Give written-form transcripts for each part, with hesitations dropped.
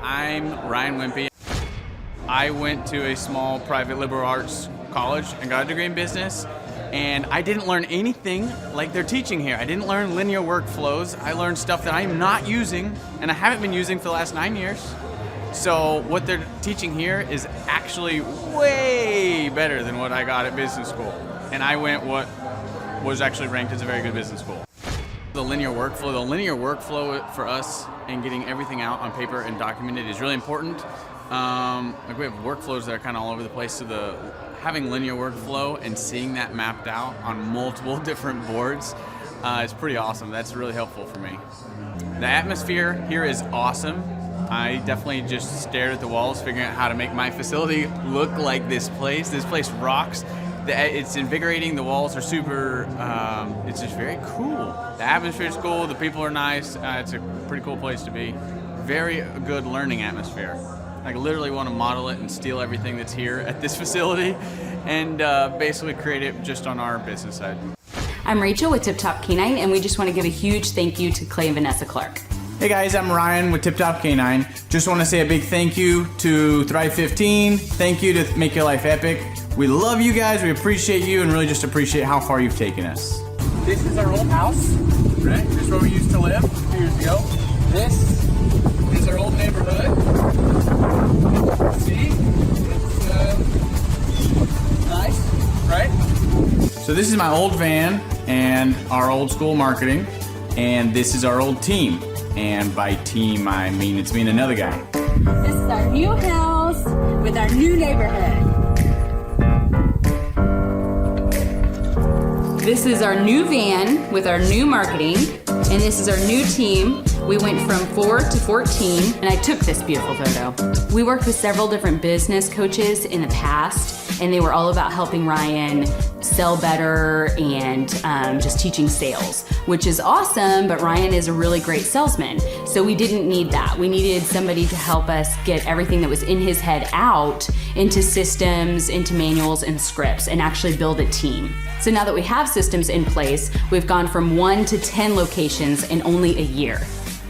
I'm Ryan Wimpey. I went to a small private liberal arts college and got a degree in business, and I didn't learn anything like they're teaching here. I didn't learn linear workflows. I learned stuff that I'm not using, and I haven't been using for the last 9 years. So what they're teaching here is actually way better than what I got at business school. And I went what was actually ranked as a very good business school. The linear workflow for us and getting everything out on paper and documented is really important. Like we have workflows that are kind of all over the place, so having linear workflow and seeing that mapped out on multiple different boards is pretty awesome. That's really helpful for me. The atmosphere here is awesome. I definitely just stared at the walls figuring out how to make my facility look like this place. This place rocks. It's invigorating. The walls are super, it's just very cool. The atmosphere is cool. The people are nice. It's a pretty cool place to be. Very good learning atmosphere. I literally want to model it and steal everything that's here at this facility and basically create it just on our business side. I'm Rachel with Tip Top Canine, and we just want to give a huge thank you to Clay and Vanessa Clark. Hey guys, I'm Ryan with Tip Top Canine. Just want to say a big thank you to Thrive 15. Thank you to Make Your Life Epic. We love you guys, we appreciate you, and really just appreciate how far you've taken us. This is our old house, right? This is where we used to live 2 years ago. This is our old neighborhood. See? It's nice, right? So this is my old van and our old school marketing, and this is our old team. And by team, I mean it's me and another guy. This is our new house with our new neighborhood. This is our new van with our new marketing, and this is our new team. We went from 4 to 14, and I took this beautiful photo. We worked with several different business coaches in the past, and they were all about helping Ryan sell better and just teaching sales, which is awesome, but Ryan is a really great salesman. So we didn't need that. We needed somebody to help us get everything that was in his head out into systems, into manuals and scripts, and actually build a team. So now that we have systems in place, we've gone from 1 to 10 locations in only a year.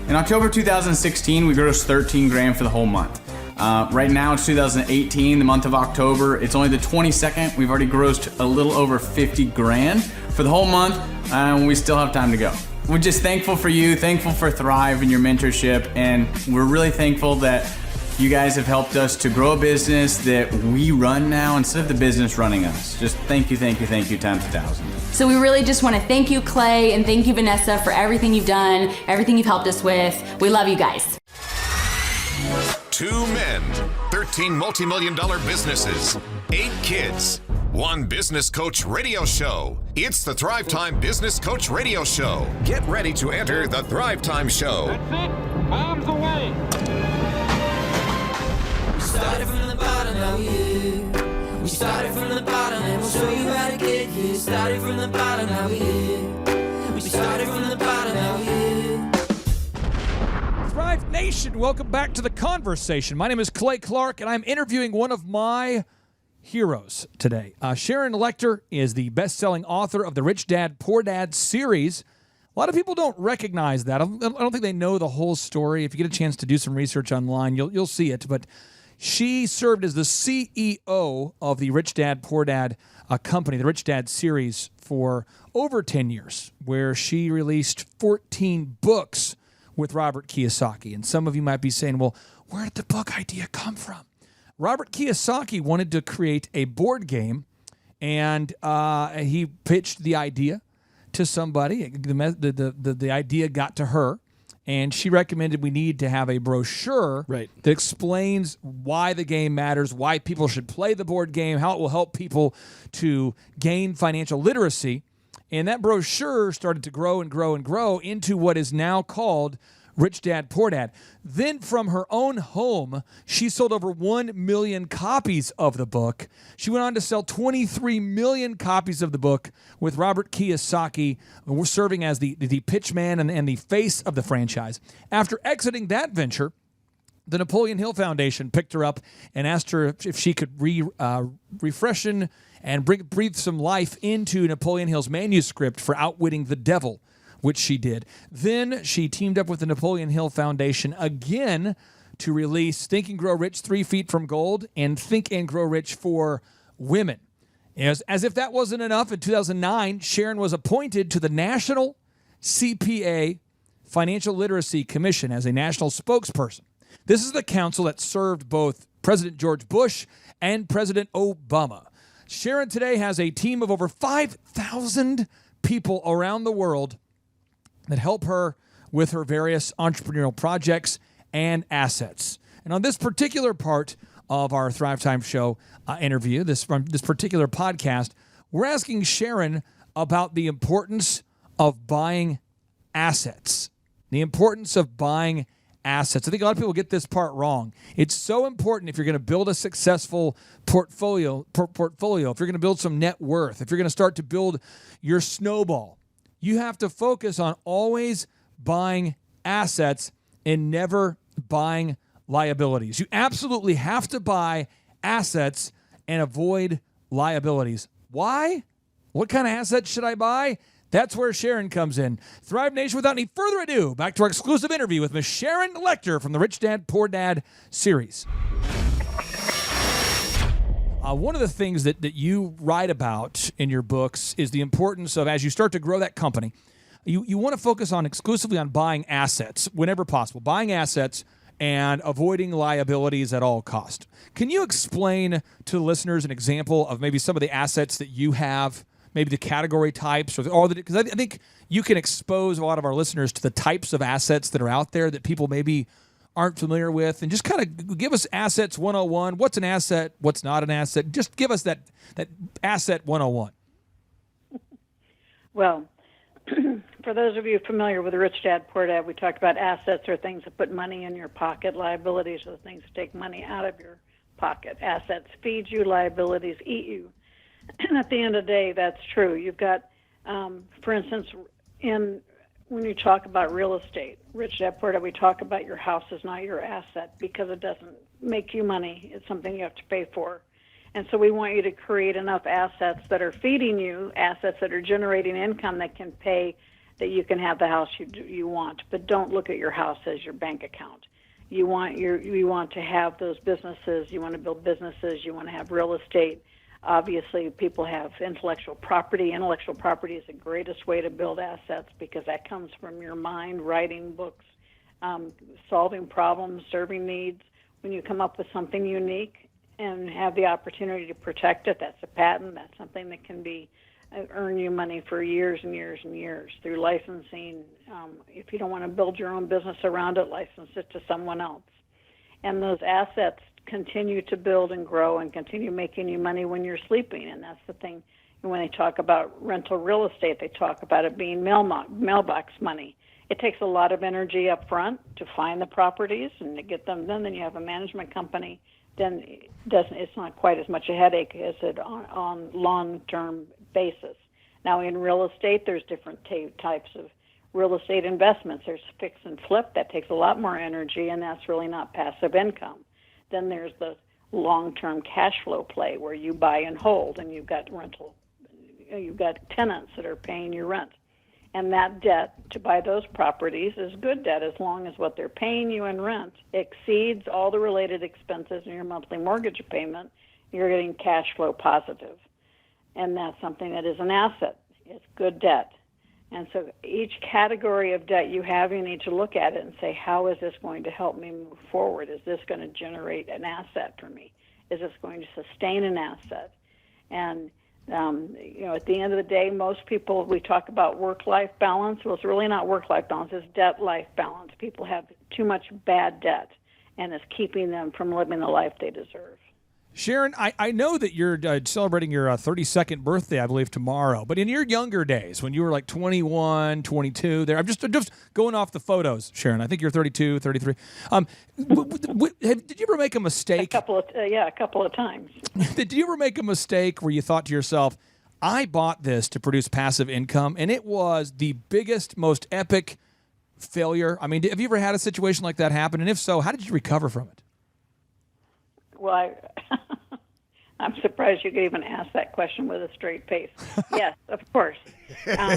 In October 2016, we grossed 13 grand for the whole month. Right now it's 2018, the month of October. It's only the 22nd. We've already grossed a little over 50 grand for the whole month, and we still have time to go. We're just thankful for you, thankful for Thrive and your mentorship, and we're really thankful that you guys have helped us to grow a business that we run now instead of the business running us. Just thank you times 1,000. So we really just want to thank you, Clay, and thank you, Vanessa, for everything you've done, everything you've helped us with. We love you guys. 2 men, 13 multi-million-dollar businesses, 8 kids, 1 business coach radio show. It's the Thrivetime Business Coach Radio Show. Get ready to enter the Thrivetime Show. That's it. Bombs away. We started from the bottom, now we're here. We started from the bottom, and we'll show you how to get here. Started from the bottom, now we're here. We started from the bottom, now we're here. Thrive Nation, welcome back to the conversation. My name is Clay Clark, and I'm interviewing one of my heroes today. Sharon Lechter is the best-selling author of the Rich Dad, Poor Dad series. A lot of people don't recognize that. I don't think they know the whole story. If you get a chance to do some research online, you'll see it. But she served as the CEO of the Rich Dad, Poor Dad company, the Rich Dad series, for over 10 years, where she released 14 books with Robert Kiyosaki. And some of you might be saying, well, where did the book idea come from? Robert Kiyosaki wanted to create a board game, and he pitched the idea to somebody. The idea got to her, and she recommended we need to have a brochure that explains why the game matters, why people should play the board game, how it will help people to gain financial literacy. And that brochure started to grow and grow and grow into what is now called Rich Dad, Poor Dad. Then from her own home, she sold over 1 million copies of the book. She went on to sell 23 million copies of the book, with Robert Kiyosaki serving as the pitch man and the face of the franchise. After exiting that venture, the Napoleon Hill Foundation picked her up and asked her if she could refreshen and breathe some life into Napoleon Hill's manuscript for Outwitting the Devil, which she did. Then she teamed up with the Napoleon Hill Foundation again to release Think and Grow Rich 3 Feet from Gold and Think and Grow Rich for Women. As if that wasn't enough, in 2009, Sharon was appointed to the National CPA Financial Literacy Commission as a national spokesperson. This is the council that served both President George Bush and President Obama. Sharon today has a team of over 5,000 people around the world that help her with her various entrepreneurial projects and assets. And on this particular part of our Thrivetime show interview, this particular podcast, we're asking Sharon about the importance of buying assets. The importance of buying assets. I think a lot of people get this part wrong. It's so important if you're going to build a successful portfolio, if you're going to build some net worth, if you're going to start to build your snowball, you have to focus on always buying assets and never buying liabilities. You absolutely have to buy assets and avoid liabilities. Why? What kind of assets should I buy? That's where Sharon comes in. Thrive Nation, without any further ado, back to our exclusive interview with Miss Sharon Lechter from the Rich Dad, Poor Dad series. One of the things that you write about in your books is the importance of, as you start to grow that company, you want to focus on exclusively on buying assets whenever possible, buying assets and avoiding liabilities at all cost. Can you explain to the listeners an example of maybe some of the assets that you have, maybe the category types, because I think you can expose a lot of our listeners to the types of assets that are out there that people maybe aren't familiar with, and just kind of give us assets 101. What's an asset? What's not an asset? Just give us that asset 101. Well, for those of you familiar with the Rich Dad, Poor Dad, we talked about assets are things that put money in your pocket. Liabilities are the things that take money out of your pocket. Assets feed you, liabilities eat you. And at the end of the day, that's true. You've got, for instance, when you talk about real estate, Rich Dad, Poor Dad, we talk about your house is not your asset because it doesn't make you money. It's something you have to pay for. And so we want you to create enough assets that are feeding you, assets that are generating income that can pay, that you can have the house you want. But don't look at your house as your bank account. You want to have those businesses. You want to build businesses. You want to have real estate. Obviously, people have intellectual property. Intellectual property is the greatest way to build assets because that comes from your mind, writing books, solving problems, serving needs. When you come up with something unique and have the opportunity to protect it, that's a patent. That's something that can earn you money for years and years and years through licensing. If you don't want to build your own business around it, license it to someone else. And those assets continue to build and grow and continue making you money when you're sleeping. And that's the thing. When they talk about rental real estate, they talk about it being mailbox money. It takes a lot of energy up front to find the properties and to get them. Then you have a management company. Then it's not quite as much a headache as it on long-term basis. Now in real estate, there's different types of real estate investments. There's fix and flip. That takes a lot more energy, and that's really not passive income. Then there's the long-term cash flow play where you buy and hold, and you've got tenants that are paying your rent. And that debt to buy those properties is good debt as long as what they're paying you in rent exceeds all the related expenses in your monthly mortgage payment. You're getting cash flow positive. And that's something that is an asset. It's good debt. And so each category of debt you have, you need to look at it and say, how is this going to help me move forward? Is this going to generate an asset for me? Is this going to sustain an asset? And, at the end of the day, most people, we talk about work-life balance. Well, it's really not work-life balance. It's debt-life balance. People have too much bad debt, and it's keeping them from living the life they deserve. Sharon, I know that you're celebrating your 32nd birthday, I believe, tomorrow. But in your younger days, when you were like 21, 22, I'm just going off the photos, Sharon. I think you're 32, 33. Did you ever make a mistake? A couple of times. Did you ever make a mistake where you thought to yourself, I bought this to produce passive income, and it was the biggest, most epic failure? I mean, have you ever had a situation like that happen? And if so, how did you recover from it? Well, I'm surprised you could even ask that question with a straight face. Yes, of course. I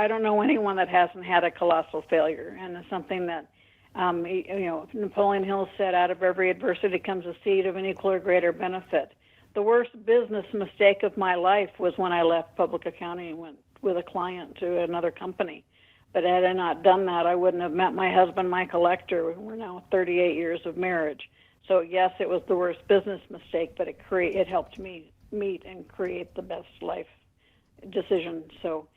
don't know anyone that hasn't had a colossal failure, and it's something that Napoleon Hill said, out of every adversity comes a seed of an equal or greater benefit. The worst business mistake of my life was when I left public accounting and went with a client to another company. But had I not done that, I wouldn't have met my husband, Michael Lechter. We're now 38 years of marriage. So yes, it was the worst business mistake, but it helped me meet and create the best life decision. So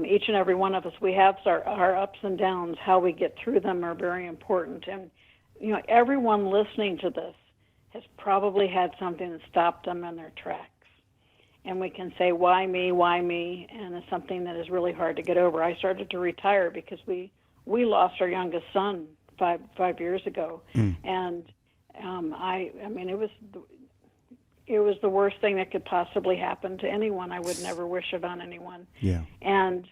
each and every one of us, we have our ups and downs. How we get through them are very important. And everyone listening to this has probably had something that stopped them in their tracks. And we can say, why me, why me? And it's something that is really hard to get over. I started to retire because we lost our youngest son five years ago. And it was the worst thing that could possibly happen to anyone. I would never wish it on anyone. Yeah. And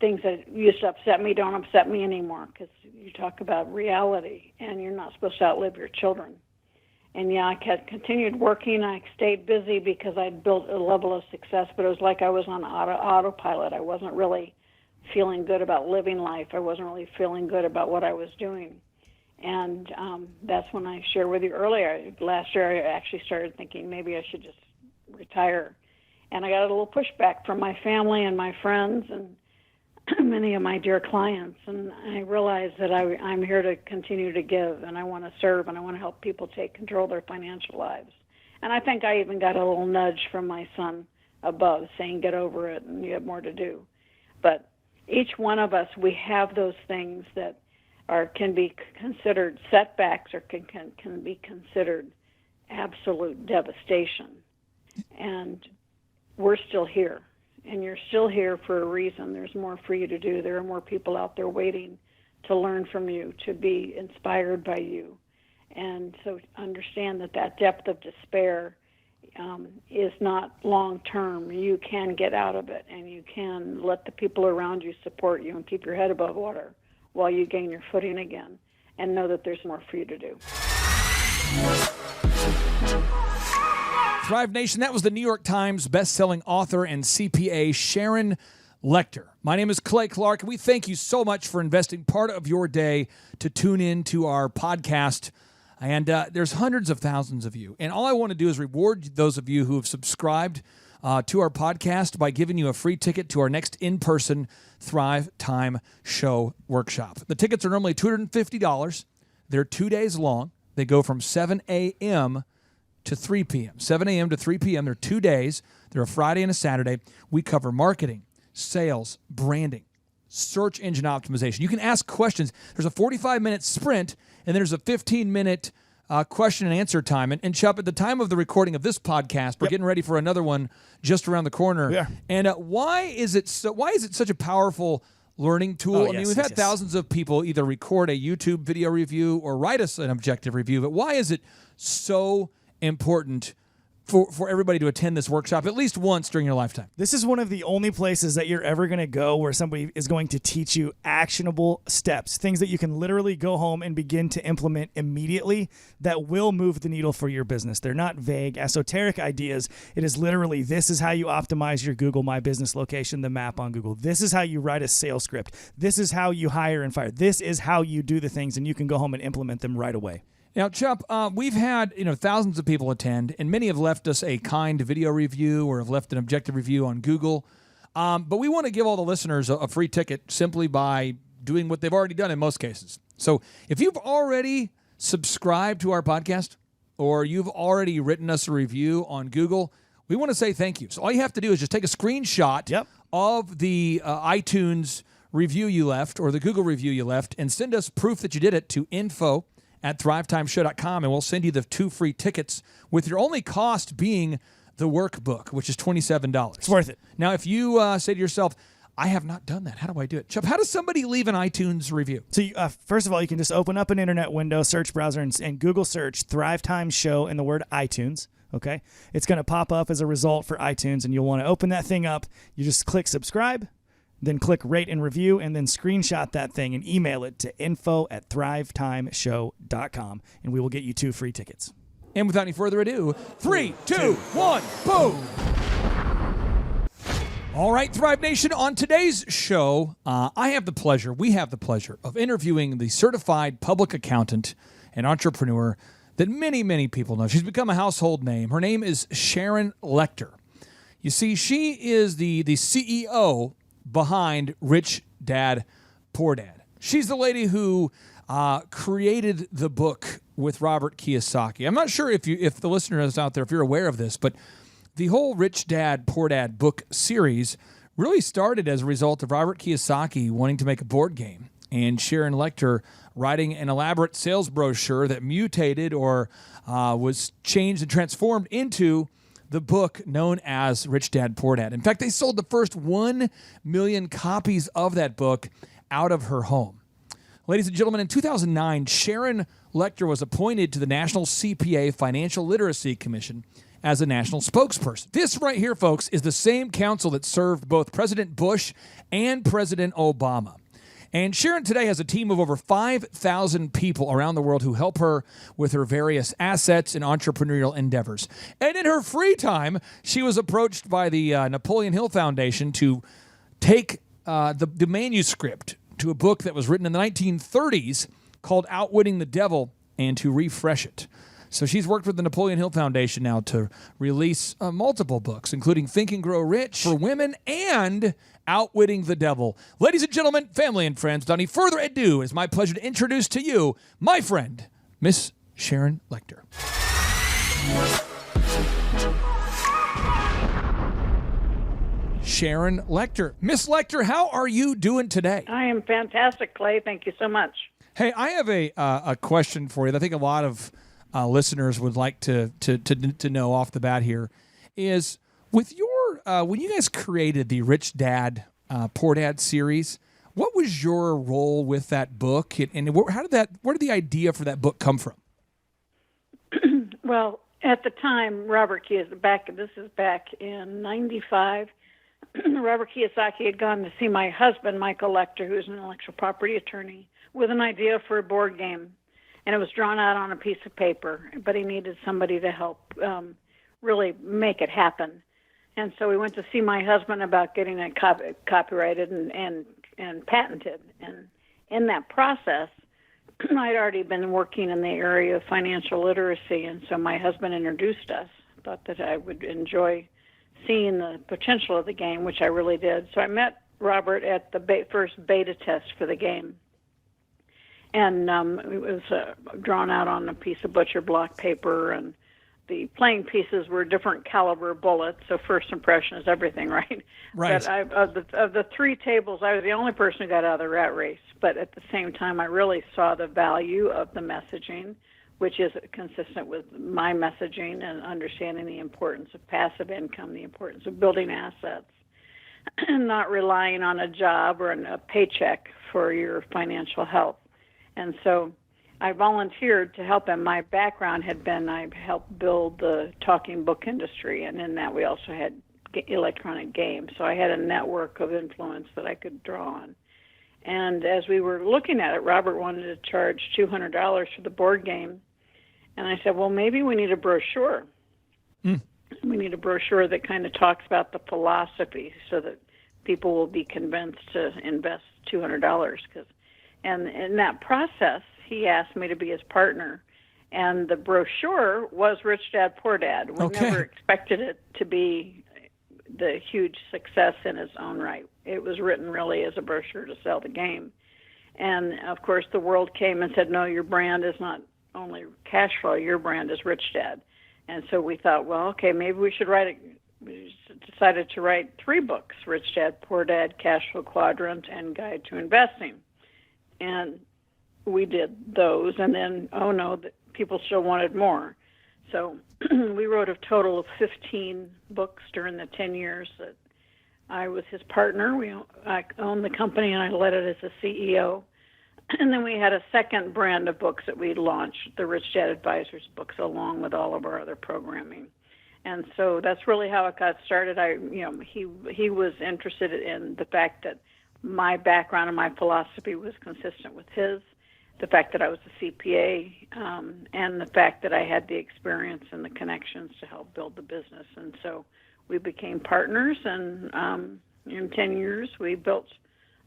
things that used to upset me don't upset me anymore, because you talk about reality, and you're not supposed to outlive your children. And yeah, I continued working. I stayed busy because I'd built a level of success, but it was like I was on autopilot. I wasn't really feeling good about living life. I wasn't really feeling good about what I was doing. And that's when I shared with you earlier. Last year, I actually started thinking maybe I should just retire. And I got a little pushback from my family and my friends and many of my dear clients. And I realized that I'm here to continue to give, and I want to serve, and I want to help people take control of their financial lives. And I think I even got a little nudge from my son above saying, get over it, and you have more to do. But each one of us, we have those things that can be considered setbacks, or can be considered absolute devastation. And we're still here. And you're still here for a reason. There's more for you to do. There are more people out there waiting to learn from you, to be inspired by you. And so understand that depth of despair is not long-term. You can get out of it, and you can let the people around you support you and keep your head above water while you gain your footing again, and know that there's more for you to do. Thrive Nation, that was the New York Times best-selling author and CPA, Sharon Lechter. My name is Clay Clark, and we thank you so much for investing part of your day to tune in to our podcast. And there's hundreds of thousands of you. And all I want to do is reward those of you who have subscribed to our podcast by giving you a free ticket to our next in-person Thrivetime show workshop. The tickets are normally $250. They're 2 days long. They go from 7 a.m. to 3 p.m. 7 a.m. to 3 p.m. They're 2 days. They're a Friday and a Saturday. We cover marketing, sales, branding, search engine optimization. You can ask questions. There's a 45-minute sprint, and there's a 15-minute question and answer time. And Chup, at the time of the recording of this podcast, we're getting ready for another one just around the corner. Yeah. And why is it such a powerful learning tool? We've had thousands of people either record a YouTube video review or write us an objective review, but why is it so important for everybody to attend this workshop at least once during your lifetime? This is one of the only places that you're ever going to go where somebody is going to teach you actionable steps, things that you can literally go home and begin to implement immediately that will move the needle for your business. They're not vague, esoteric ideas. It is literally, this is how you optimize your Google My Business location, the map on Google. This is how you write a sales script. This is how you hire and fire. This is how you do the things, and you can go home and implement them right away. Now, Chup, we've had thousands of people attend, and many have left us a kind video review or have left an objective review on Google. But we want to give all the listeners a free ticket simply by doing what they've already done in most cases. So if you've already subscribed to our podcast or you've already written us a review on Google, we want to say thank you. So all you have to do is just take a screenshot of the iTunes review you left or the Google review you left and send us proof that you did it to info@thrivetimeshow.com, and we'll send you the 2 free tickets with your only cost being the workbook, which is $27. It's worth it. Now, if you say to yourself, I have not done that, how do I do it? Chup, how does somebody leave an iTunes review? So first of all, you can just open up an internet window, search browser, and Google search Thrivetime Show and the word iTunes. Okay? It's going to pop up as a result for iTunes, and you'll want to open that thing up. You just click subscribe, then click rate and review, and then screenshot that thing and email it to info@thrivetimeshow.com, and we will get you 2 free tickets. And without any further ado, 3, 2, 1, boom! All right, Thrive Nation, on today's show, we have the pleasure of interviewing the certified public accountant and entrepreneur that many, many people know. She's become a household name. Her name is Sharon Lechter. You see, she is the CEO behind Rich Dad, Poor Dad. She's the lady who created the book with Robert Kiyosaki. I'm not sure if the listeners out there, if you're aware of this, but the whole Rich Dad, Poor Dad book series really started as a result of Robert Kiyosaki wanting to make a board game and Sharon Lechter writing an elaborate sales brochure that mutated or was changed and transformed into the book known as Rich Dad, Poor Dad. In fact, they sold the first 1 million copies of that book out of her home. Ladies and gentlemen, in 2009, Sharon Lechter was appointed to the National CPA Financial Literacy Commission as a national spokesperson. This right here, folks, is the same council that served both President Bush and President Obama. And Sharon today has a team of over 5,000 people around the world who help her with her various assets and entrepreneurial endeavors. And in her free time, she was approached by the Napoleon Hill Foundation to take the manuscript to a book that was written in the 1930s called Outwitting the Devil and to refresh it. So she's worked with the Napoleon Hill Foundation now to release multiple books, including Think and Grow Rich for women and Outwitting the Devil. Ladies and gentlemen, family and friends, without any further ado, it's my pleasure to introduce to you my friend, Miss Sharon Lechter. Sharon Lechter. Miss Lechter, how are you doing today? I am fantastic, Clay. Thank you so much. Hey, I have a question for you that I think a lot of listeners would like to know off the bat here is with your when you guys created the Rich Dad, Poor Dad series, what was your role with that book, and where did the idea for that book come from? Well, at the time, Robert Kiyosaki, this is back in '95. Robert Kiyosaki had gone to see my husband, Michael Lechter, who's an intellectual property attorney, with an idea for a board game. And it was drawn out on a piece of paper, but he needed somebody to help really make it happen. And so we went to see my husband about getting it copyrighted and patented. And in that process, I'd already been working in the area of financial literacy, and so my husband introduced us. Thought that I would enjoy seeing the potential of the game, which I really did. So I met Robert at the first beta test for the game. And it was drawn out on a piece of butcher block paper, and the playing pieces were different caliber bullets. So first impression is everything, right? Right. But of the three tables, I was the only person who got out of the rat race. But at the same time, I really saw the value of the messaging, which is consistent with my messaging and understanding the importance of passive income, the importance of building assets, and not relying on a job or a paycheck for your financial health. And so I volunteered to help him. My background had been I helped build the talking book industry, and in that we also had electronic games. So I had a network of influence that I could draw on. And as we were looking at it, Robert wanted to charge $200 for the board game. And I said, well, maybe we need a brochure. We need a brochure that kind of talks about the philosophy so that people will be convinced to invest $200. And in that process, he asked me to be his partner. And the brochure was Rich Dad, Poor Dad. We never expected it to be the huge success in its own right. It was written really as a brochure to sell the game. And, of course, the world came and said, no, your brand is not only cash flow, your brand is Rich Dad. And so we thought, well, okay, maybe we should we decided to write 3 books, Rich Dad, Poor Dad, Cash Flow Quadrant, and Guide to Investing. And we did those, and then, oh no, people still wanted more. So we wrote a total of 15 books during the 10 years that I was his partner. I owned the company, and I led it as a CEO. And then we had a second brand of books that we launched, the Rich Dad Advisors books, along with all of our other programming. And so that's really how it got started. He was interested in the fact that my background and my philosophy was consistent with his, the fact that I was a CPA, and the fact that I had the experience and the connections to help build the business. And so we became partners, and in 10 years, we built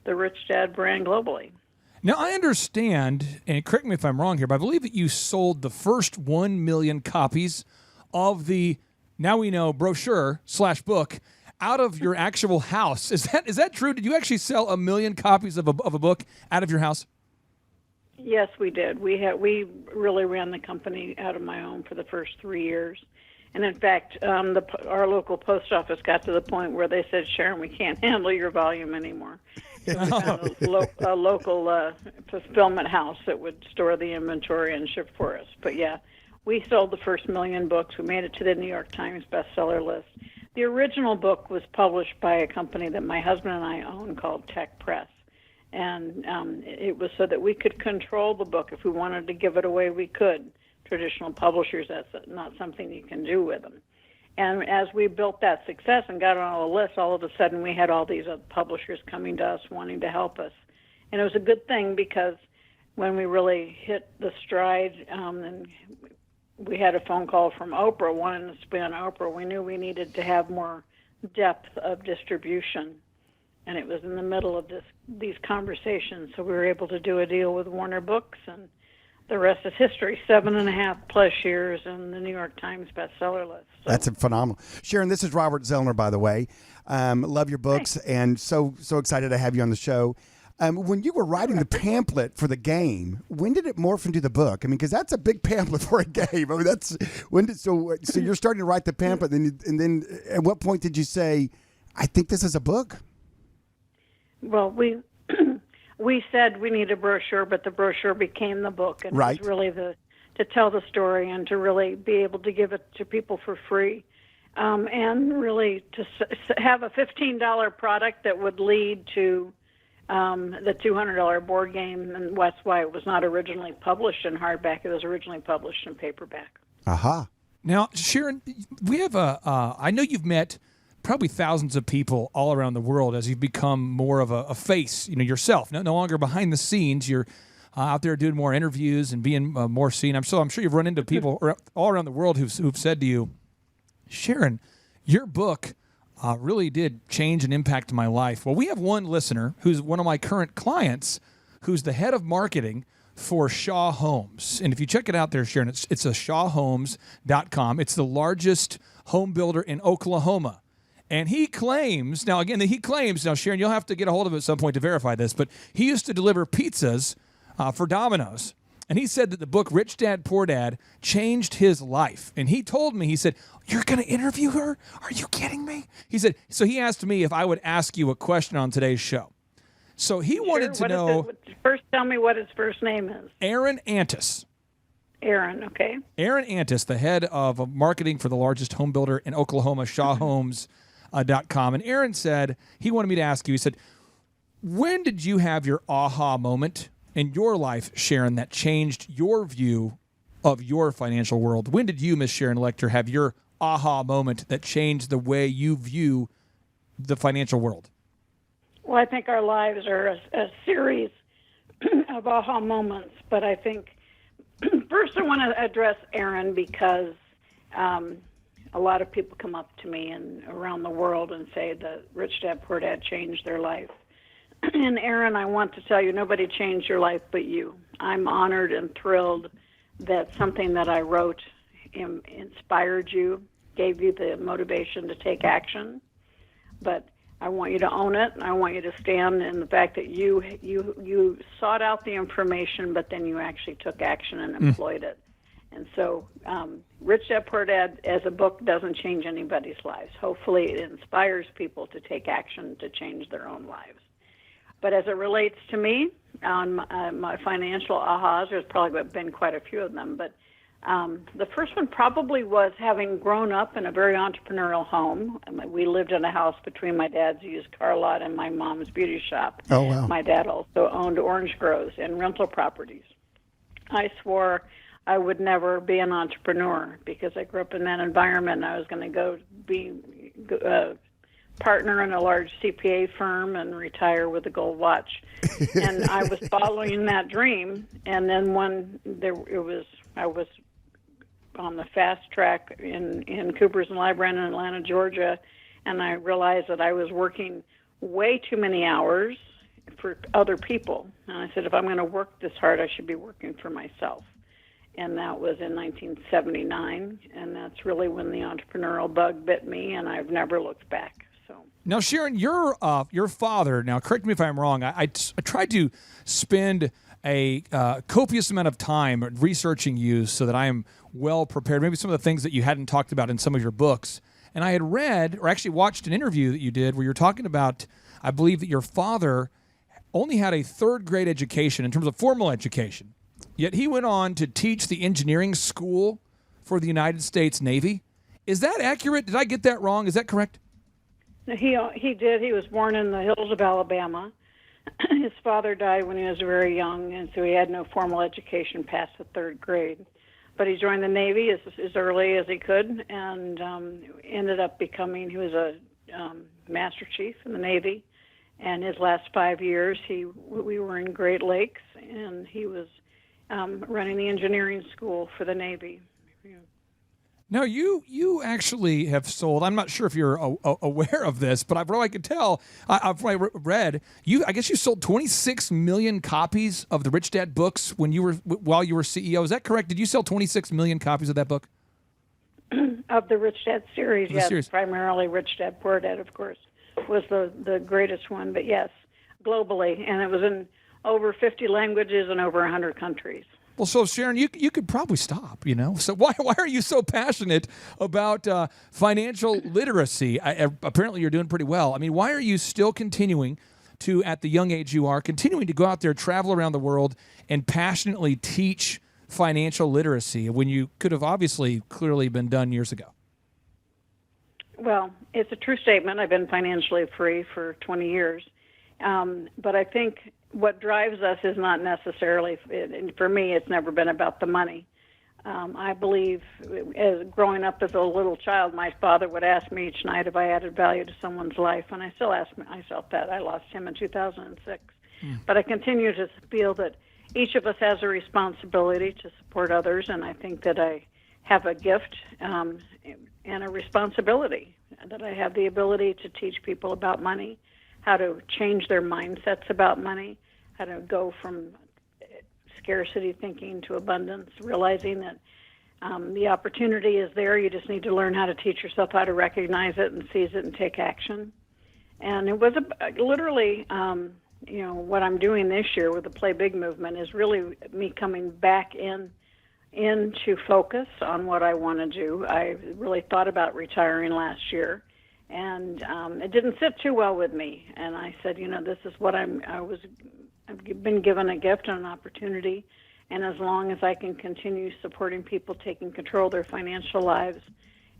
the Rich Dad brand globally. Now, I understand, and correct me if I'm wrong here, but I believe that you sold the first 1 million copies of the, now we know, brochure/book out of your actual house. Is that true? Did you actually sell 1 million copies of a book out of your house? Yes, we did. We really ran the company out of my home for the first 3 years. And in fact, our local post office got to the point where they said, Sharon, we can't handle your volume anymore. So we found a local fulfillment house that would store the inventory and ship for us. But yeah, we sold the first 1 million books. We made it to the New York Times bestseller list. The original book was published by a company that my husband and I own called Tech Press. And it was so that we could control the book. If we wanted to give it away, we could. Traditional publishers, that's not something you can do with them. And as we built that success and got on all the lists, all of a sudden we had all these other publishers coming to us wanting to help us. And it was a good thing because when we really hit the stride, and we had a phone call from Oprah wanting us to be on Oprah, we knew we needed to have more depth of distribution. And it was in the middle of these conversations, so we were able to do a deal with Warner Books, and the rest is history. 7.5+ years in the New York Times bestseller list. So. That's phenomenal. Sharon, this is Robert Zellner, by the way. Love your books, and so excited to have you on the show. When you were writing the pamphlet for the game, when did it morph into the book? I mean, because that's a big pamphlet for a game. I mean, so you're starting to write the pamphlet, and then at what point did you say, I think this is a book? Well, we said we need a brochure, but the brochure became the book, and right. It was really to tell the story and to really be able to give it to people for free, and really to have a $15 product that would lead to the $200 board game, and that's why it was not originally published in hardback. It was originally published in paperback. Aha. Now, Sharon, we have I know you've met probably thousands of people all around the world as you've become more of a face, yourself. No longer behind the scenes. You're out there doing more interviews and being more seen. I'm sure you've run into people all around the world who've said to you, Sharon, your book really did change and impact my life. Well, we have one listener who's one of my current clients who's the head of marketing for Shaw Homes. And if you check it out there, Sharon, it's shawhomes.com. It's the largest home builder in Oklahoma. And he claims, now Sharon, you'll have to get a hold of it at some point to verify this, but he used to deliver pizzas for Domino's. And he said that the book Rich Dad, Poor Dad changed his life. And he told me, he said, you're going to interview her? Are you kidding me? He said, so he asked me if I would ask you a question on today's show. So he wanted to know. First, tell me what his first name is. Aaron Antis. Aaron, okay. Aaron Antis, the head of marketing for the largest home builder in Oklahoma, shawhomes.com. And Aaron said, he wanted me to ask you, he said, when did you have your aha moment in your life, Sharon, that changed your view of your financial world? When did you, Miss Sharon Lechter, have your aha moment that changed the way you view the financial world? Well, I think our lives are a series of aha moments, but I think first I want to address Aaron because a lot of people come up to me and around the world and say that Rich Dad, Poor Dad changed their life. And Aaron, I want to tell you, nobody changed your life but you. I'm honored and thrilled that something that I wrote inspired you, gave you the motivation to take action. But I want you to own it. I want you to stand in the fact that you sought out the information, but then you actually took action and employed it. And so Rich Dad, Poor Dad as a book doesn't change anybody's lives. Hopefully it inspires people to take action to change their own lives. But as it relates to me, on my financial ahas, there's probably been quite a few of them, but the first one probably was having grown up in a very entrepreneurial home. We lived in a house between my dad's used car lot and my mom's beauty shop. Oh, wow. My dad also owned orange groves and rental properties. I swore I would never be an entrepreneur because I grew up in that environment. I was going to go be a partner in a large CPA firm and retire with a gold watch. And I was following that dream. And then I was on the fast track in Coopers and Lybrand in Atlanta, Georgia, and I realized that I was working way too many hours for other people. And I said, if I'm going to work this hard, I should be working for myself. And that was in 1979, and that's really when the entrepreneurial bug bit me, and I've never looked back. So Now, Sharon, your father, now correct me if I'm wrong, I tried to spend a copious amount of time researching you so that I am well prepared, maybe some of the things that you hadn't talked about in some of your books. And I had read, or actually watched an interview that you did where you're talking about, I believe that your father only had a third grade education in terms of formal education. Yet he went on to teach the engineering school for the United States Navy. Is that accurate? Did I get that wrong? Is that correct? He did. He was born in the hills of Alabama. His father died when he was very young, and so he had no formal education past the third grade. But he joined the Navy as early as he could, and ended up becoming, he was a Master Chief in the Navy. And his last 5 years, we were in Great Lakes, and he was running the engineering school for the Navy. Now, you actually have sold, I'm not sure if you're aware of this, but from what I could tell, I've read, I guess you sold 26 million copies of the Rich Dad books while you were CEO. Is that correct? Did you sell 26 million copies of that book? Of the Rich Dad series, The yes. series. Primarily Rich Dad, Poor Dad, of course, was the greatest one. But yes, globally. And it was in over 50 languages and over 100 countries. Well, so Sharon, you could probably stop, So why are you so passionate about financial literacy? Apparently, you're doing pretty well. I mean, why are you still continuing to, at the young age you are, continuing to go out there, travel around the world, and passionately teach financial literacy when you could have obviously clearly been done years ago? Well, it's a true statement. I've been financially free for 20 years. But I think what drives us is not necessarily, for me, it's never been about the money. I believe, as growing up as a little child, my father would ask me each night if I added value to someone's life, and I still ask myself that. I lost him in 2006. But I continue to feel that each of us has a responsibility to support others, and I think that I have a gift and a responsibility, that I have the ability to teach people about money, how to change their mindsets about money, how to go from scarcity thinking to abundance, realizing that the opportunity is there. You just need to learn how to teach yourself how to recognize it and seize it and take action. And it was literally, what I'm doing this year with the Play Big movement is really me coming back into focus on what I want to do. I really thought about retiring last year. And it didn't sit too well with me. And I said, this is what I've been given a gift and an opportunity. And as long as I can continue supporting people taking control of their financial lives,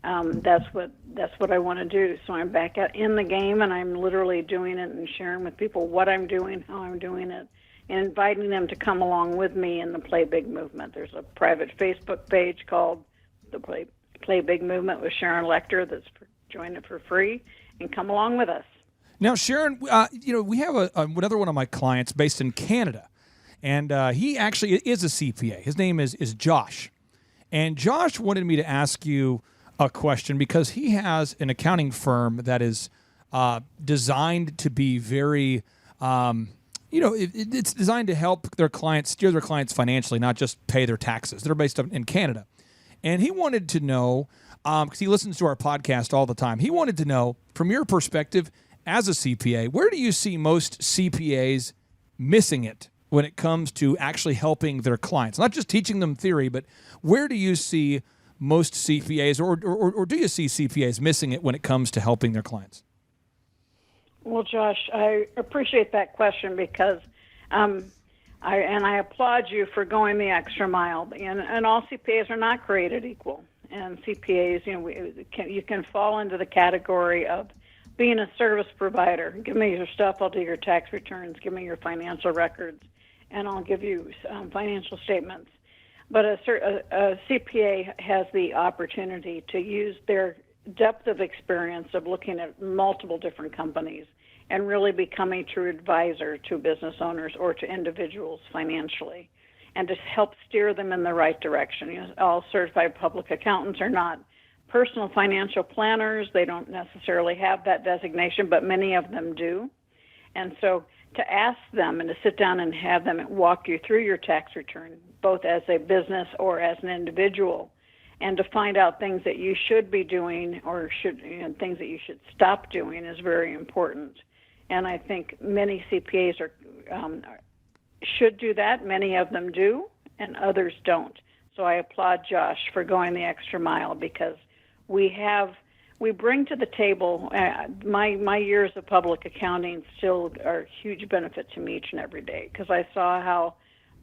that's what I want to do. So I'm back in the game, and I'm literally doing it and sharing with people what I'm doing, how I'm doing it, and inviting them to come along with me in the Play Big movement. There's a private Facebook page called the Play Big Movement with Sharon Lechter that's join it for free and come along with us. Now, Sharon, we have another one of my clients based in Canada, and he actually is a CPA. His name is Josh. And Josh wanted me to ask you a question because he has an accounting firm that is designed to be very, it's designed to help their clients, steer their clients financially, not just pay their taxes. They're based in Canada. And he wanted to know, because he listens to our podcast all the time, he wanted to know, from your perspective as a CPA, where do you see most CPAs missing it when it comes to actually helping their clients? Not just teaching them theory, but where do you see most CPAs, or do you see CPAs missing it when it comes to helping their clients? Well, Josh, I appreciate that question because I applaud you for going the extra mile. And all CPAs are not created equal. And CPAs, you can fall into the category of being a service provider. Give me your stuff, I'll do your tax returns. Give me your financial records, and I'll give you financial statements. But a CPA has the opportunity to use their depth of experience of looking at multiple different companies and really become a true advisor to business owners or to individuals financially, and to help steer them in the right direction. All certified public accountants are not personal financial planners. They don't necessarily have that designation, but many of them do. And so to ask them and to sit down and have them walk you through your tax return, both as a business or as an individual, and to find out things that you should be doing or things that you should stop doing is very important. And I think many CPAs should do that. Many of them do, and others don't. So I applaud Josh for going the extra mile, because we bring to the table, my years of public accounting still are a huge benefit to me each and every day, because I saw how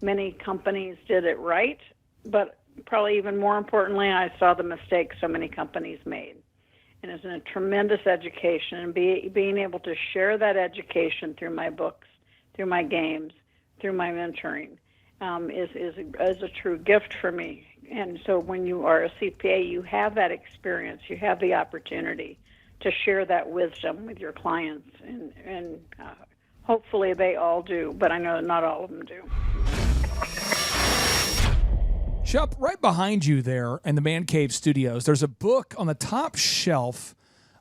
many companies did it right, but probably even more importantly, I saw the mistakes so many companies made. And it's a tremendous education, and being able to share that education through my books, through my games, through my mentoring, is a true gift for me. And so when you are a CPA, you have that experience, you have the opportunity to share that wisdom with your clients, and hopefully they all do, but I know not all of them do. Chup, right behind you there in the Man Cave Studios, there's a book on the top shelf.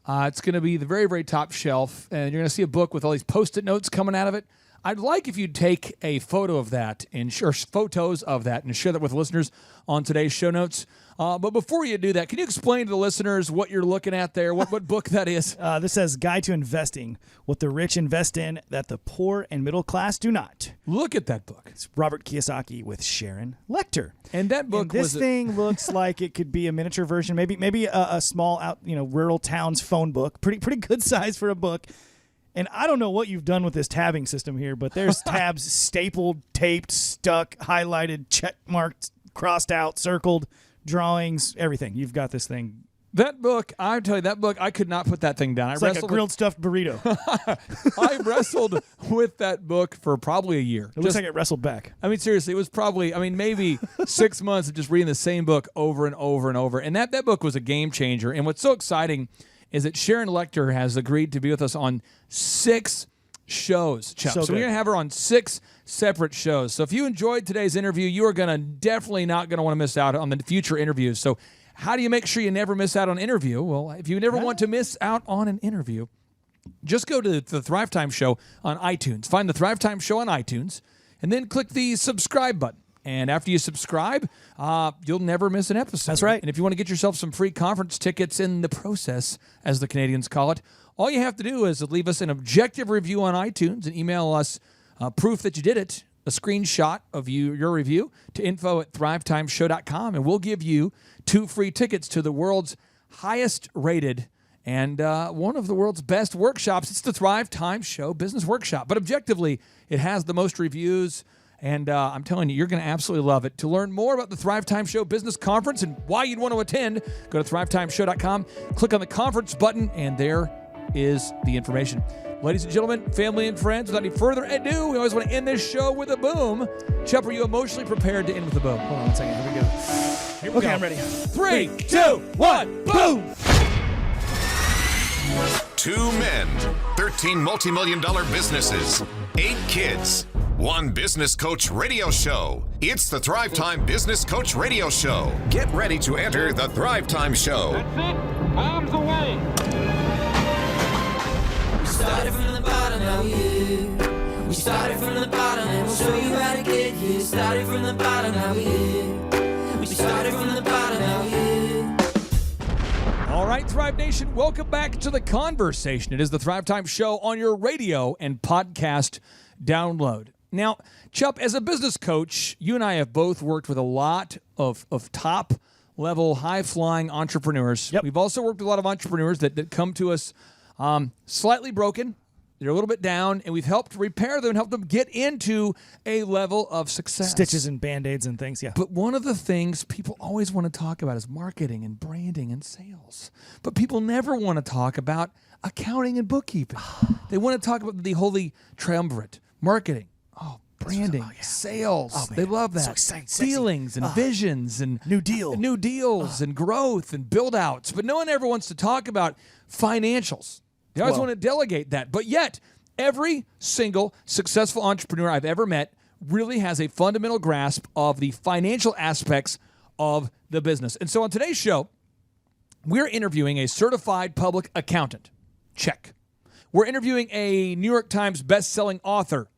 It's going to be the very, very top shelf, and you're going to see a book with all these Post-it notes coming out of it. I'd like if you'd take a photo of that or photos of that and share that with listeners on today's show notes. But before you do that, can you explain to the listeners what you're looking at there, what book that is? This says Guide to Investing, What the Rich Invest In That the Poor and Middle Class Do Not. Look at that book. It's Robert Kiyosaki with Sharon Lechter. And that book this thing looks like it could be a miniature version, maybe a small rural town's phone book. Pretty good size for a book. And I don't know what you've done with this tabbing system here, but there's tabs stapled, taped, stuck, highlighted, check marked, crossed out, circled, drawings, everything. You've got this thing. That book, I tell you, I could not put that thing down. It's like a grilled stuffed burrito. I wrestled with that book for probably a year. It looks like it wrestled back. I mean, seriously, it was probably, maybe 6 months of just reading the same book over and over and over. And that book was a game changer. And what's so exciting is that Sharon Lechter has agreed to be with us on 6 shows, Chuck. So we're going to have her on 6 separate shows. So if you enjoyed today's interview, you are definitely not going to want to miss out on the future interviews. So how do you make sure you never miss out on an interview? Well, if you never want to miss out on an interview, just go to the Thrivetime Show on iTunes. Find the Thrivetime Show on iTunes, and then click the subscribe button. And after you subscribe, you'll never miss an episode. That's right. And if you want to get yourself some free conference tickets in the process, as the Canadians call it, all you have to do is leave us an objective review on iTunes and email us proof that you did it, a screenshot of your review, to info@thrivetimeshow.com, and we'll give you 2 free tickets to the world's highest rated and one of the world's best workshops. It's the Thrivetime Show Business Workshop. But objectively, it has the most reviews. And I'm telling you, you're going to absolutely love it. To learn more about the Thrivetime Show Business Conference and why you'd want to attend, go to thrivetimeshow.com, click on the conference button, and there is the information. Ladies and gentlemen, family and friends, without any further ado, we always want to end this show with a boom. Chup, are you emotionally prepared to end with a boom? Hold on 1 second. Here we go. Here we go. I'm ready. 3, 2, 1, boom! 2 men, 13 multi-million-dollar businesses, 8 kids, 1 business coach radio show. It's the Thrivetime Business Coach Radio Show. Get ready to enter the Thrivetime Show. That's it. Arms away. We started from the bottom, now we here. We started from the bottom, and we'll show you how to get here. Started from the bottom, now we here. We started from the bottom, now we here. All right, Thrive Nation, welcome back to the conversation. It is the Thrivetime Show on your radio and podcast download. Now, Chup, as a business coach, you and I have both worked with a lot of top-level, high-flying entrepreneurs. Yep. We've also worked with a lot of entrepreneurs that come to us slightly broken. They're a little bit down, and we've helped repair them and help them get into a level of success. Stitches and Band-Aids and things, yeah. But one of the things people always want to talk about is marketing and branding and sales. But people never want to talk about accounting and bookkeeping. They want to talk about the holy triumvirate: marketing, branding, sales. They love that. So exciting, feelings and visions and new deals and growth and build outs. But no one ever wants to talk about financials. They always want to delegate that. But yet, every single successful entrepreneur I've ever met really has a fundamental grasp of the financial aspects of the business. And so on today's show, We're interviewing a certified public accountant. Check. We're interviewing a New York Times best-selling author.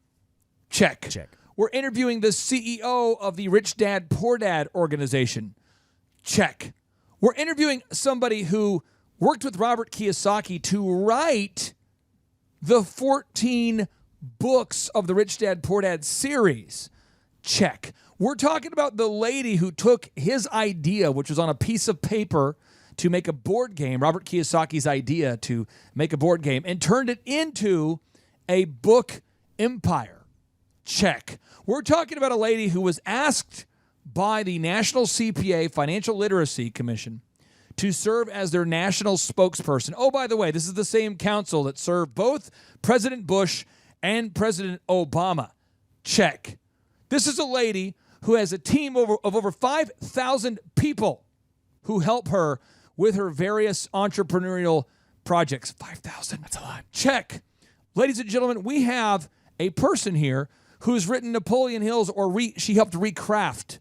Check. We're interviewing the CEO of the Rich Dad, Poor Dad organization. Check. We're interviewing somebody who worked with Robert Kiyosaki to write the 14 books of the Rich Dad, Poor Dad series. Check. We're talking about the lady who took his idea, which was on a piece of paper, to make a board game, Robert Kiyosaki's idea to make a board game, and turned it into a book empire. Check. We're talking about a lady who was asked by the National CPA Financial Literacy Commission to serve as their national spokesperson. Oh, by the way, this is the same council that served both President Bush and President Obama. Check. This is a lady who has a team of over 5,000 people who help her with her various entrepreneurial projects. 5,000. That's a lot. Check. Ladies and gentlemen, we have a person here who's written Napoleon Hill's, she helped recraft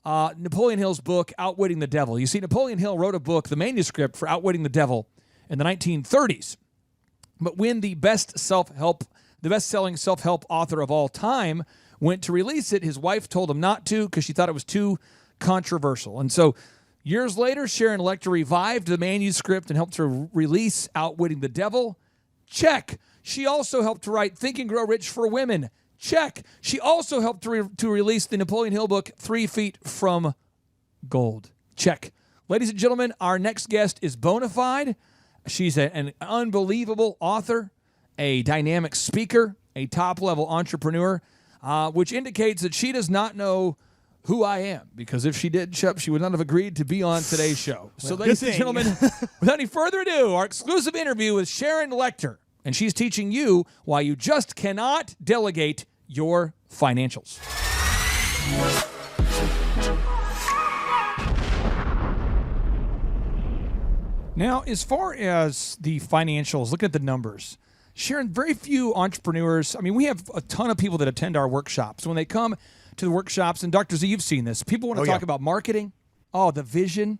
Napoleon Hill's book, Outwitting the Devil. You see, Napoleon Hill wrote a book, the manuscript for Outwitting the Devil, in the 1930s. But when the best-selling self-help author of all time went to release it, his wife told him not to because she thought it was too controversial. And so years later, Sharon Lechter revived the manuscript and helped her release Outwitting the Devil. Check. She also helped to write Think and Grow Rich for Women. Check. She also helped to release the Napoleon Hill book, 3 Feet from Gold. Check. Ladies and gentlemen, our next guest is bona fide. She's an unbelievable author, a dynamic speaker, a top-level entrepreneur, which indicates that she does not know who I am, because if she did, she would not have agreed to be on today's show. So, ladies and gentlemen, without any further ado, our exclusive interview with Sharon Lechter, and she's teaching you why you just cannot delegate your financials. Now, as far as the financials, looking at the numbers, Sharon, very few entrepreneurs, we have a ton of people that attend our workshops. When they come to the workshops, and Dr. Z, you've seen this, people want to talk about marketing, the vision,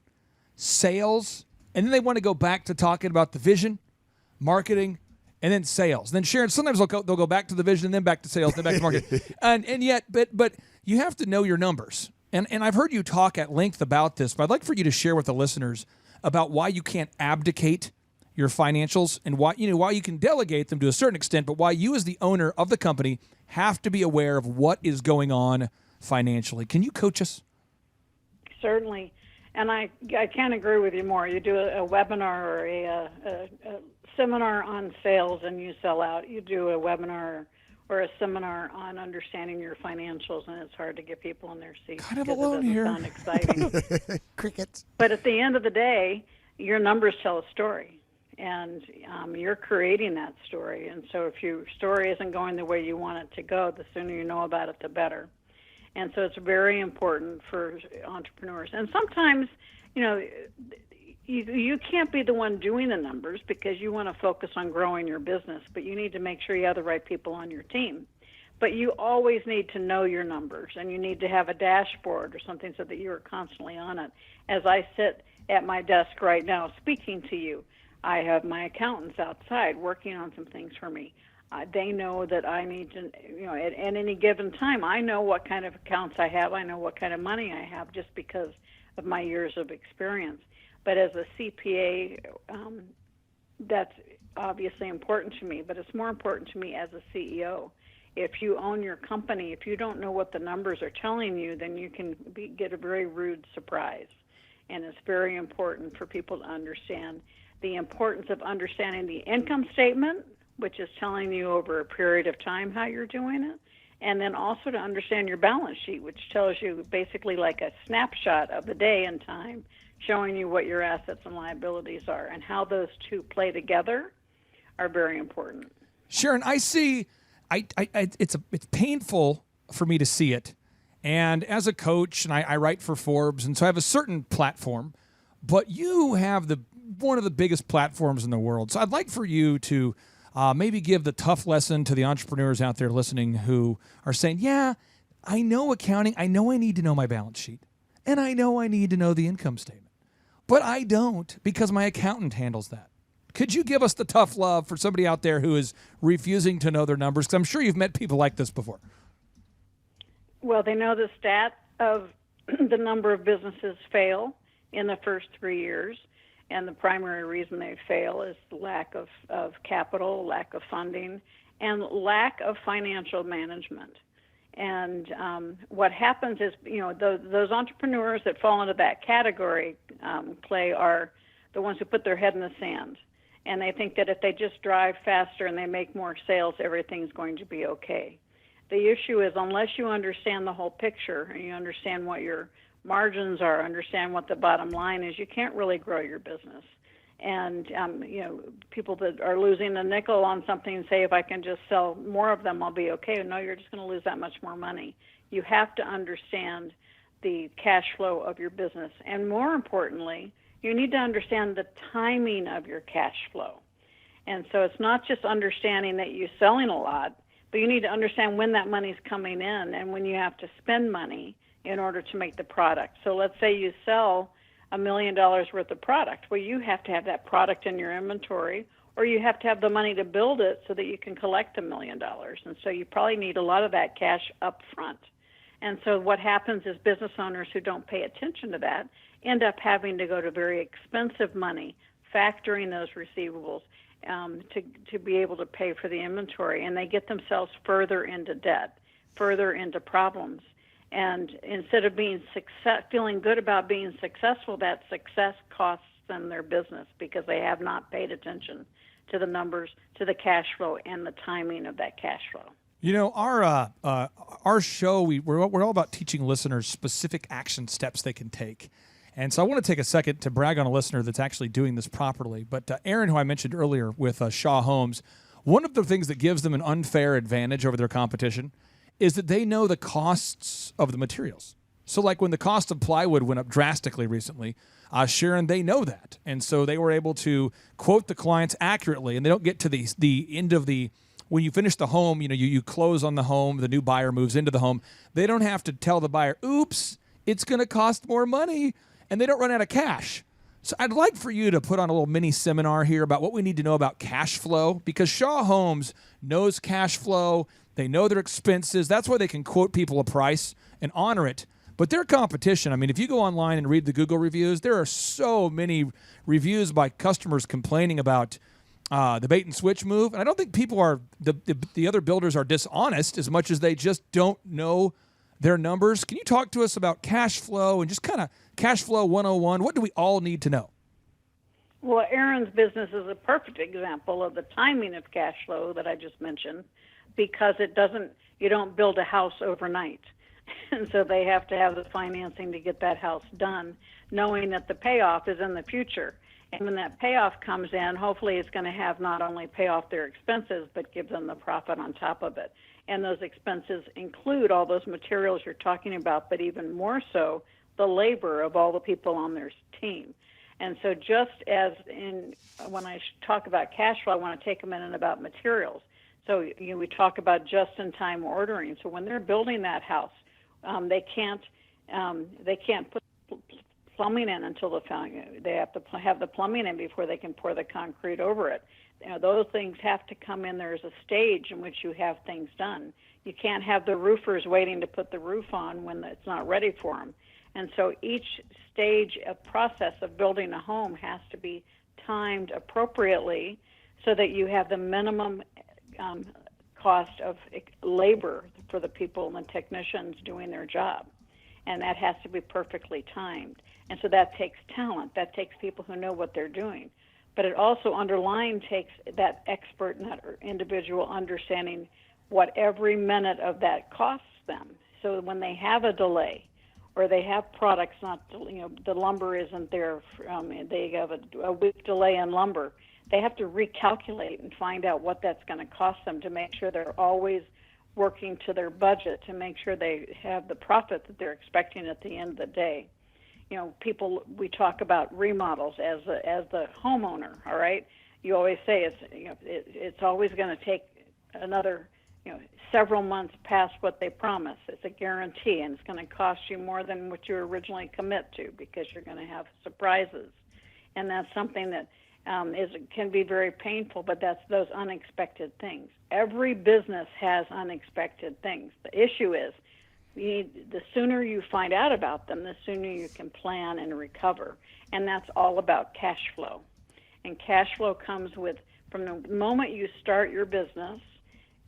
sales, and then they want to go back to talking about the vision, marketing, and then sales. Then Sharon, sometimes they'll go back to the vision, and then back to sales, then back to marketing. and yet, but you have to know your numbers. And I've heard you talk at length about this, but I'd like for you to share with the listeners about why you can't abdicate your financials and why you can delegate them to a certain extent, but why you as the owner of the company have to be aware of what is going on financially. Can you coach us? Certainly. And I can't agree with you more. You do a webinar or a seminar on sales and you sell out. You do a webinar or a seminar on understanding your financials, and it's hard to get people in their seats. Kind of alone here. It doesn't sound exciting. Crickets. But at the end of the day, your numbers tell a story, and you're creating that story. And so if your story isn't going the way you want it to go, the sooner you know about it, the better. And so it's very important for entrepreneurs. And sometimes, you can't be the one doing the numbers because you want to focus on growing your business, but you need to make sure you have the right people on your team. But you always need to know your numbers, and you need to have a dashboard or something so that you're constantly on it. As I sit at my desk right now speaking to you, I have my accountants outside working on some things for me. They know that I need to, at any given time, I know what kind of accounts I have. I know what kind of money I have just because of my years of experience. But as a CPA, that's obviously important to me, but it's more important to me as a CEO. If you own your company, if you don't know what the numbers are telling you, then you can get a very rude surprise. And it's very important for people to understand the importance of understanding the income statement, which is telling you over a period of time how you're doing it, and then also to understand your balance sheet, which tells you basically like a snapshot of the day and time, showing you what your assets and liabilities are, and how those two play together are very important. Sharon, I see. It's painful for me to see it, and as a coach, and I write for Forbes, and so I have a certain platform, but you have one of the biggest platforms in the world. So I'd like for you to maybe give the tough lesson to the entrepreneurs out there listening who are saying, yeah, I know accounting. I know I need to know my balance sheet. And I know I need to know the income statement. but I don't because my accountant handles that. Could you give us the tough love for somebody out there who is refusing to know their numbers? Because I'm sure you've met people like this before. Well, they know the stat of the number of businesses fail in the first 3 years, and the primary reason they fail is lack of capital, lack of funding, and lack of financial management. And what happens is, those entrepreneurs that fall into that category, Clay, are the ones who put their head in the sand. And they think that if they just drive faster and they make more sales, everything's going to be okay. The issue is, unless you understand the whole picture and you understand what your margins are, understand what the bottom line is, you can't really grow your business. And, people that are losing a nickel on something say, if I can just sell more of them, I'll be okay. No, you're just going to lose that much more money. You have to understand the cash flow of your business. And more importantly, you need to understand the timing of your cash flow. And so it's not just understanding that you're selling a lot, but you need to understand when that money's coming in and when you have to spend money in order to make the product. So let's say you sell $1 million worth of product. Well, you have to have that product in your inventory, or you have to have the money to build it so that you can collect $1 million. And so you probably need a lot of that cash up front. And so what happens is business owners who don't pay attention to that end up having to go to very expensive money, factoring those receivables to be able to pay for the inventory. And they get themselves further into debt, further into problems. And instead of feeling good about being successful, that success costs them their business because they have not paid attention to the numbers, to the cash flow, and the timing of that cash flow. Our show, we're all about teaching listeners specific action steps they can take. And so I want to take a second to brag on a listener that's actually doing this properly. But Aaron, who I mentioned earlier with Shaw Homes, one of the things that gives them an unfair advantage over their competition is that they know the costs of the materials. So like when the cost of plywood went up drastically recently, Sharon, they know that. And so they were able to quote the clients accurately, and they don't get to the end of when you finish the home, you close on the home, the new buyer moves into the home. They don't have to tell the buyer, oops, it's going to cost more money, and they don't run out of cash. So I'd like for you to put on a little mini seminar here about what we need to know about cash flow, because Shaw Homes knows cash flow. They know their expenses. That's why they can quote people a price and honor it. But their competition, if you go online and read the Google reviews, there are so many reviews by customers complaining about the bait and switch move. And I don't think people are, the other builders are dishonest as much as they just don't know their numbers. Can you talk to us about cash flow and just kind of cash flow 101? What do we all need to know? Well, Aaron's business is a perfect example of the timing of cash flow that I just mentioned, because you don't build a house overnight. And so they have to have the financing to get that house done, knowing that the payoff is in the future. And when that payoff comes in, hopefully it's going to have not only pay off their expenses, but give them the profit on top of it. And those expenses include all those materials you're talking about, but even more so, the labor of all the people on their team. And so just as when I talk about cash flow, I want to take a minute about materials. So we talk about just-in-time ordering. So when they're building that house, they can't put plumbing in until they have to have the plumbing in before they can pour the concrete over it. Those things have to come in. There's a stage in which you have things done. You can't have the roofers waiting to put the roof on when it's not ready for them. And so each stage of process of building a home has to be timed appropriately so that you have the minimum cost of labor for the people and the technicians doing their job. And that has to be perfectly timed. And so that takes talent. That takes people who know what they're doing. But it also underlying takes that expert and that individual understanding what every minute of that costs them. So when they have a delay or they have products the lumber isn't there, they have a week delay in lumber, they have to recalculate and find out what that's going to cost them to make sure they're always working to their budget, to make sure they have the profit that they're expecting at the end of the day. We talk about remodels as the homeowner, all right? You always say it's always going to take another several months past what they promise. It's a guarantee, and it's going to cost you more than what you originally commit to because you're going to have surprises. And that's something that can be very painful, but that's those unexpected things. Every business has unexpected things. The issue is the sooner you find out about them, the sooner you can plan and recover. And that's all about cash flow. And cash flow comes from the moment you start your business.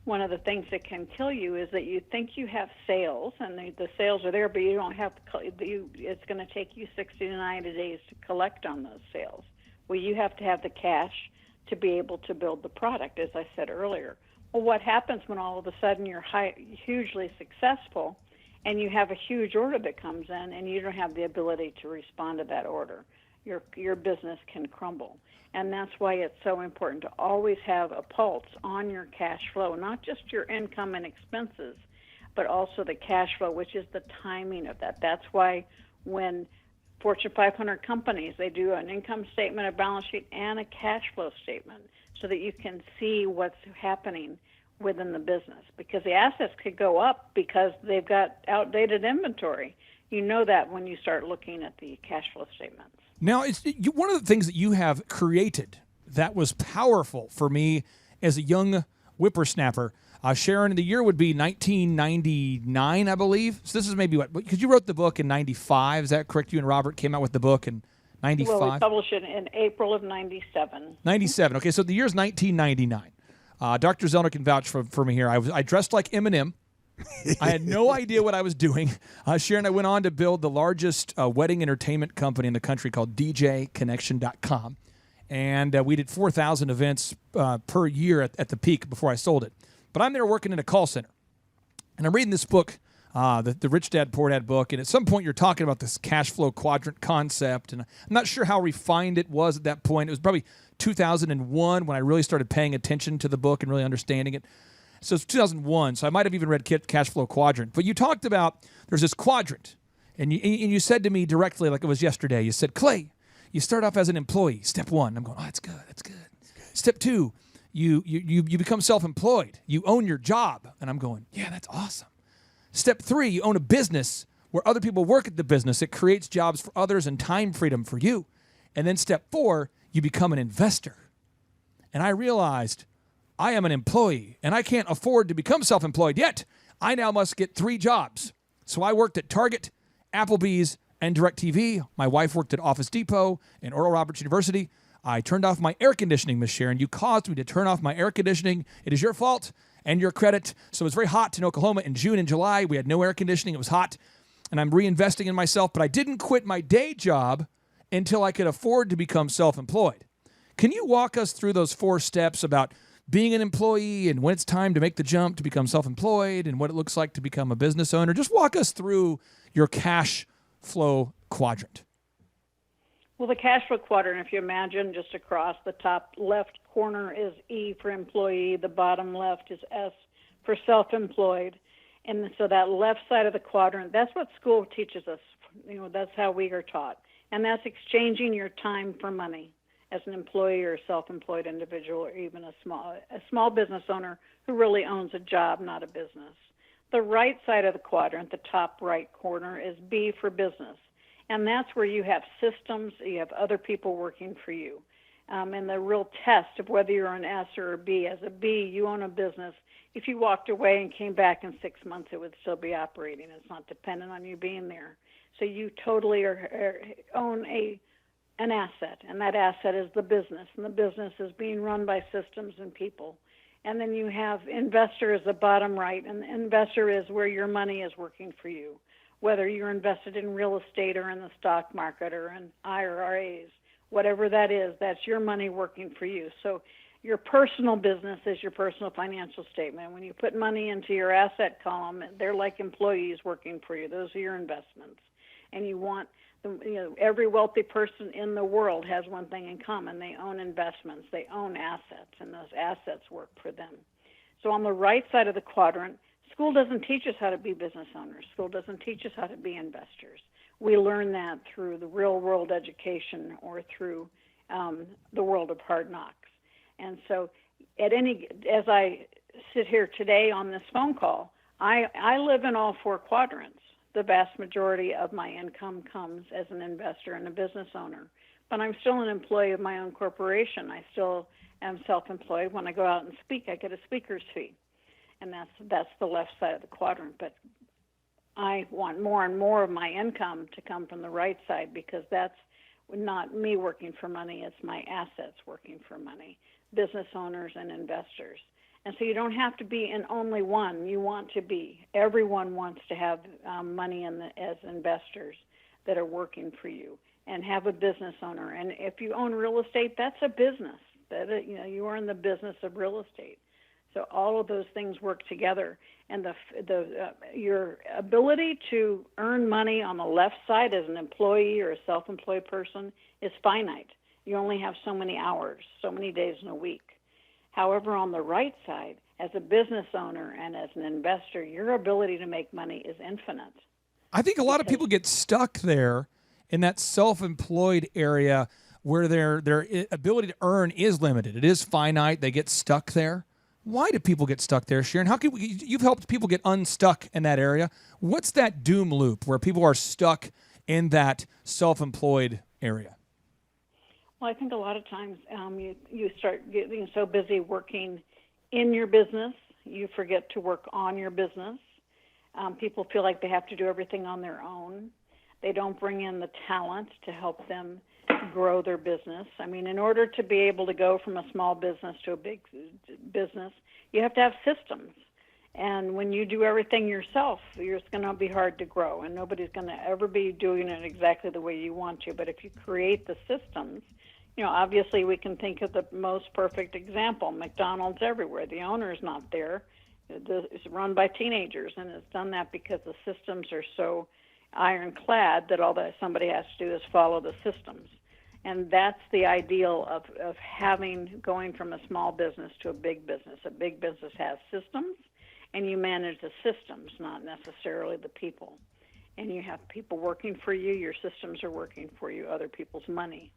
One of the things that can kill you is that you think you have sales, and the sales are there, but you don't have. It's going to take you 60 to 90 days to collect on those sales. Well, you have to have the cash to be able to build the product, as I said earlier. Well, what happens when all of a sudden you're hugely successful, and you have a huge order that comes in, and you don't have the ability to respond to that order? Your business can crumble. And that's why it's so important to always have a pulse on your cash flow, not just your income and expenses, but also the cash flow, which is the timing of that. That's why when Fortune 500 companies, they do an income statement, a balance sheet, and a cash flow statement so that you can see what's happening within the business. Because the assets could go up because they've got outdated inventory. You know that when you start looking at the cash flow statements. Now, one of the things that you have created that was powerful for me as a young whippersnapper, Sharon, the year would be 1999, I believe. So this is maybe what, because you wrote the book in 95, is that correct? You and Robert came out with the book in 95? Well, we published it in April of 97. 97, okay, so the year's 1999. Dr. Zellner can vouch for me here. I dressed like Eminem. I had no idea what I was doing. Sharon, I went on to build the largest wedding entertainment company in the country called DJConnection.com. And we did 4,000 events per year at the peak before I sold it. But I'm there working in a call center. And I'm reading this book, the Rich Dad, Poor Dad book. And at some point, you're talking about this cash flow quadrant concept. And I'm not sure how refined it was at that point. It was probably 2001 when I really started paying attention to the book and really understanding it. So it's 2001, so I might have even read Cash Flow Quadrant. But you talked about there's this quadrant, and you said to me directly, like it was yesterday, you said, Clay, you start off as an employee, step one. I'm going, oh, that's good. Step two, you become self-employed. You own your job. And I'm going, yeah, that's awesome. Step three, you own a business where other people work at the business. It creates jobs for others and time freedom for you. And then step four, you become an investor. And I realized I am an employee, and I can't afford to become self-employed yet. I now must get 3 jobs. So I worked at Target, Applebee's, and DirecTV. My wife worked at Office Depot and Oral Roberts University. I turned off my air conditioning, Miss Sharon. You caused me to turn off my air conditioning. It is your fault and your credit. So it was very hot in Oklahoma in June and July. We had no air conditioning. It was hot, and I'm reinvesting in myself. But I didn't quit my day job until I could afford to become self-employed. Can you walk us through those 4 steps about being an employee and when it's time to make the jump to become self-employed and what it looks like to become a business owner? Just walk us through your cash flow quadrant. Well, the cash flow quadrant, if you imagine just across the top left corner is E for employee, the bottom left is S for self-employed. And so that left side of the quadrant, that's what school teaches us. That's how we are taught. And that's exchanging your time for money as an employee or a self-employed individual, or even a small business owner who really owns a job, not a business. The right side of the quadrant, the top right corner, is B for business. And that's where you have systems, you have other people working for you. And the real test of whether you're an S or a B. As a B, you own a business. If you walked away and came back in 6 months, it would still be operating. It's not dependent on you being there. So you totally own an asset, and that asset is the business, and the business is being run by systems and people. And then you have investor as the bottom right, and the investor is where your money is working for you, whether you're invested in real estate or in the stock market or in IRAs, whatever that is, that's your money working for you. So your personal business is your personal financial statement. When you put money into your asset column, they're like employees working for you. Those are your investments. And you want every wealthy person in the world has one thing in common. They own investments. They own assets, and those assets work for them. So on the right side of the quadrant, school doesn't teach us how to be business owners. School doesn't teach us how to be investors. We learn that through the real-world education or through the world of hard knocks. And so as I sit here today on this phone call, I live in all four quadrants. The vast majority of my income comes as an investor and a business owner. But I'm still an employee of my own corporation. I still am self-employed. When I go out and speak, I get a speaker's fee. And that's the left side of the quadrant. But I want more and more of my income to come from the right side, because that's not me working for money, it's my assets working for money, business owners and investors. And so you don't have to be in only one. You want to be. Everyone wants to have money as investors that are working for you, and have a business owner. And if you own real estate, that's a business. You are in the business of real estate. So all of those things work together. And your ability to earn money on the left side as an employee or a self-employed person is finite. You only have so many hours, so many days in a week. However, on the right side, as a business owner and as an investor, your ability to make money is infinite. I think a lot of people get stuck there in that self-employed area where their ability to earn is limited. It is finite. They get stuck there. Why do people get stuck there, Sharon? You've helped people get unstuck in that area. What's that doom loop where people are stuck in that self-employed area? Well, I think a lot of times you start getting so busy working in your business, you forget to work on your business. People feel like they have to do everything on their own. They don't bring in the talent to help them grow their business. I mean, in order to be able to go from a small business to a big business, you have to have systems. And when you do everything yourself, it's going to be hard to grow, and nobody's going to ever be doing it exactly the way you want to. But if you create the systems, obviously we can think of the most perfect example, McDonald's everywhere. The owner is not there. It's run by teenagers, and it's done that because the systems are so ironclad that all that somebody has to do is follow the systems. And that's the ideal of going from a small business to a big business. A big business has systems, and you manage the systems, not necessarily the people. And you have people working for you, your systems are working for you, other people's money.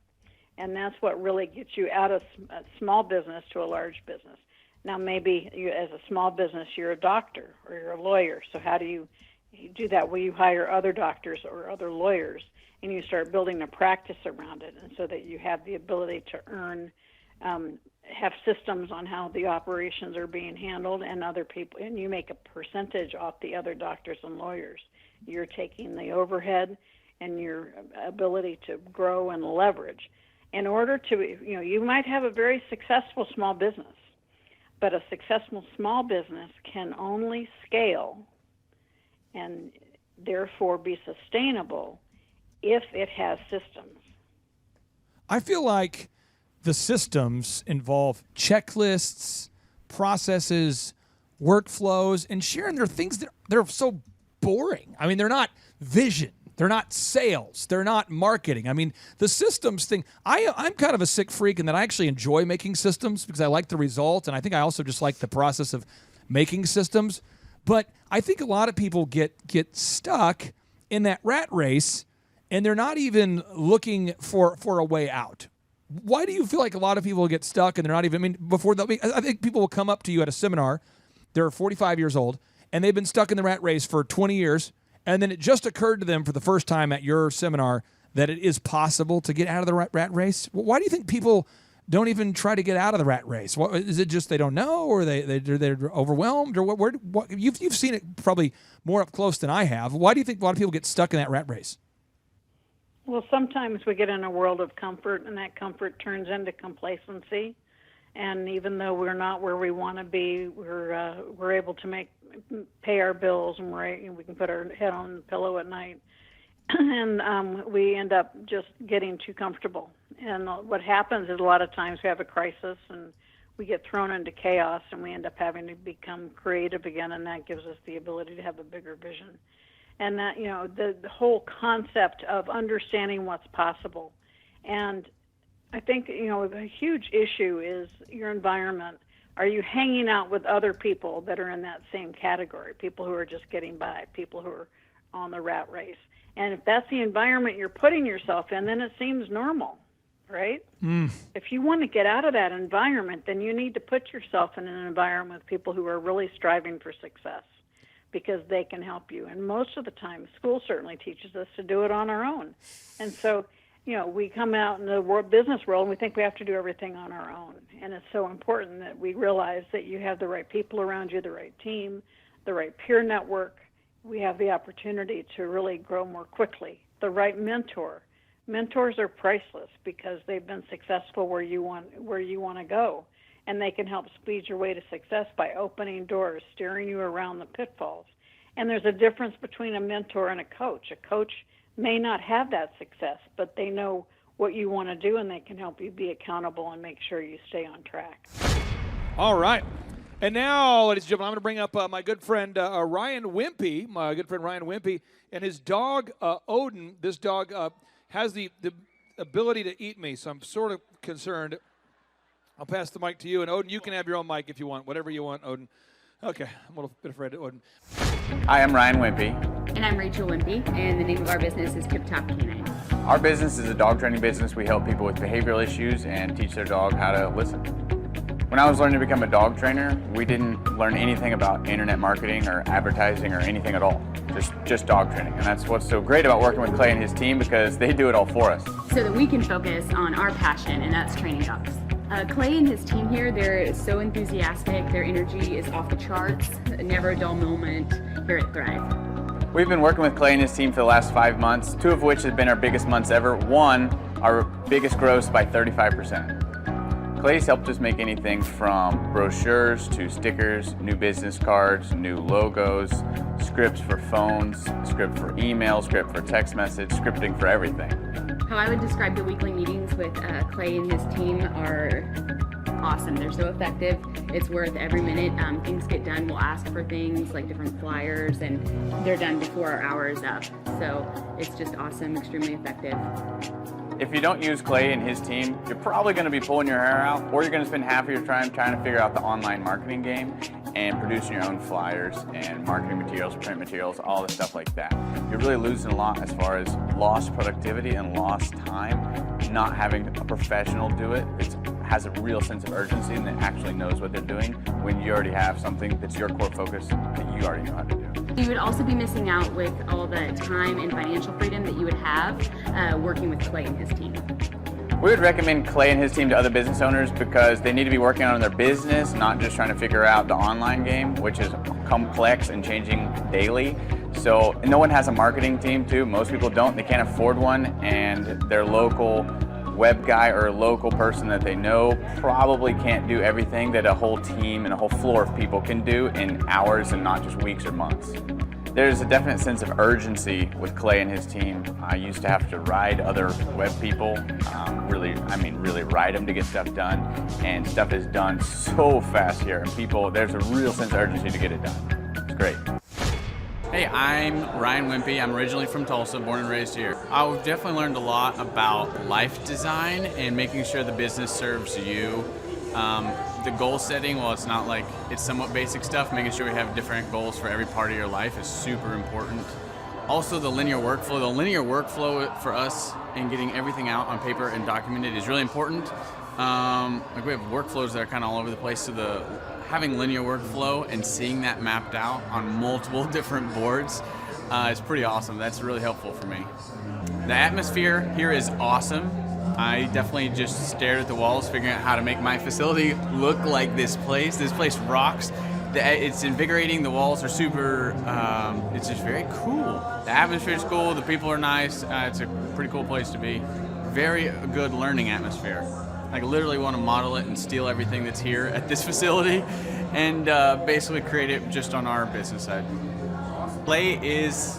And that's what really gets you out of a small business to a large business. Now, maybe as a small business, you're a doctor or you're a lawyer. So how do you do that? Well, you hire other doctors or other lawyers, and you start building a practice around it, and so that you have the ability to earn, have systems on how the operations are being handled, and other people, and you make a percentage off the other doctors and lawyers. You're taking the overhead and your ability to grow and leverage. In order to, you might have a very successful small business, but a successful small business can only scale and therefore be sustainable if it has systems. I feel like the systems involve checklists, processes, workflows, and Sharon, there are things that they're so boring. I mean, they're not vision. They're not sales. They're not marketing. I mean, the systems thing, I'm kind of a sick freak in that I actually enjoy making systems because I like the result, and I think I also just like the process of making systems. But I think a lot of people get stuck in that rat race, and they're not even looking for a way out. Why do you feel like a lot of people get stuck and they're not even, I think people will come up to you at a seminar, they're 45 years old, and they've been stuck in the rat race for 20 years, and then it just occurred to them for the first time at your seminar that it is possible to get out of the rat race. Why do you think people don't even try to get out of the rat race? Is it just they don't know, or they're overwhelmed, or what? You've seen it probably more up close than I have. Why do you think a lot of people get stuck in that rat race? Well, sometimes we get in a world of comfort, and that comfort turns into complacency. And even though we're not where we want to be, we're able to pay our bills, and we can put our head on the pillow at night, and we end up just getting too comfortable. And what happens is a lot of times we have a crisis, and we get thrown into chaos, and we end up having to become creative again, and that gives us the ability to have a bigger vision. And that, the whole concept of understanding what's possible. And I think, a huge issue is your environment. Are you hanging out with other people that are in that same category, people who are just getting by, people who are on the rat race? And if that's the environment you're putting yourself in, then it seems normal right? If you want to get out of that environment, then you need to put yourself in an environment with people who are really striving for success, because they can help you. And most of the time, school certainly teaches us to do it on our own. And so, we come out in the business world and we think we have to do everything on our own. And it's so important that we realize that you have the right people around you, the right team, the right peer network. We have the opportunity to really grow more quickly. The right mentor. Mentors are priceless because they've been successful where you want to go. And they can help speed your way to success by opening doors, steering you around the pitfalls. And there's a difference between a mentor and a coach. A coach may not have that success, but they know what you want to do, and they can help you be accountable and make sure you stay on track. All right. And now, ladies and gentlemen, I'm going to bring up my good friend Ryan Wimpey, and his dog, Odin. This dog has the ability to eat me, so I'm sort of concerned. I'll pass the mic to you. And, Odin, you can have your own mic if you want, whatever you want, Odin. Okay, I'm a little bit afraid of Odin. Hi, I'm Ryan Wimpey. And I'm Rachel Wimpey, and the name of our business is Tip Top Canine. Our business is a dog training business. We help people with behavioral issues and teach their dog how to listen. When I was learning to become a dog trainer, we didn't learn anything about internet marketing or advertising or anything at all. Just dog training. And that's what's so great about working with Clay and his team, because they do it all for us. So that we can focus on our passion, and that's training dogs. Clay and his team here, they're so enthusiastic. Their energy is off the charts. Never a dull moment here at Thrive. We've been working with Clay and his team for the last 5 months, 2 of which have been our biggest months ever. 1, our biggest gross by 35%. Clay's helped us make anything from brochures to stickers, new business cards, new logos, scripts for phones, script for email, script for text message, scripting for everything. How I would describe the weekly meetings with Clay and his team are awesome. They're so effective. It's worth every minute. Things get done. We'll ask for things like different flyers, and they're done before our hour is up. So it's just awesome, extremely effective. If you don't use Clay and his team, you're probably going to be pulling your hair out, or you're going to spend half of your time trying to figure out the online marketing game and producing your own flyers and marketing materials, print materials, all the stuff like that. You're really losing a lot as far as lost productivity and lost time, not having a professional do it. It has a real sense of urgency and that actually knows what they're doing when you already have something that's your core focus that you already know how to do. You would also be missing out with all the time and financial freedom that you would have working with Clay and his team. We would recommend Clay and his team to other business owners because they need to be working on their business, not just trying to figure out the online game, which is complex and changing daily. So no one has a marketing team too. Most people don't. They can't afford one, and their local web guy or a local person that they know probably can't do everything that a whole team and a whole floor of people can do in hours and not just weeks or months. There's a definite sense of urgency with Clay and his team. I used to have to ride other web people, really ride them to get stuff done, and stuff is done so fast here, and there's a real sense of urgency to get it done. It's great. Hey, I'm Ryan Wimpey. I'm originally from Tulsa, born and raised here. I've definitely learned a lot about life design and making sure the business serves you. The goal setting, well, it's not like it's somewhat basic stuff. Making sure we have different goals for every part of your life is super important. Also, the linear workflow. The linear workflow for us and getting everything out on paper and documented is really important. Like we have workflows that are kind of all over the place, so having linear workflow and seeing that mapped out on multiple different boards is pretty awesome. That's really helpful for me. The atmosphere here is awesome. I definitely just stared at the walls, figuring out how to make my facility look like this place. This place rocks. It's invigorating. The walls are super, it's just very cool. The atmosphere is cool. The people are nice. It's a pretty cool place to be. Very good learning atmosphere. I literally want to model it and steal everything that's here at this facility and basically create it just on our business side. Play is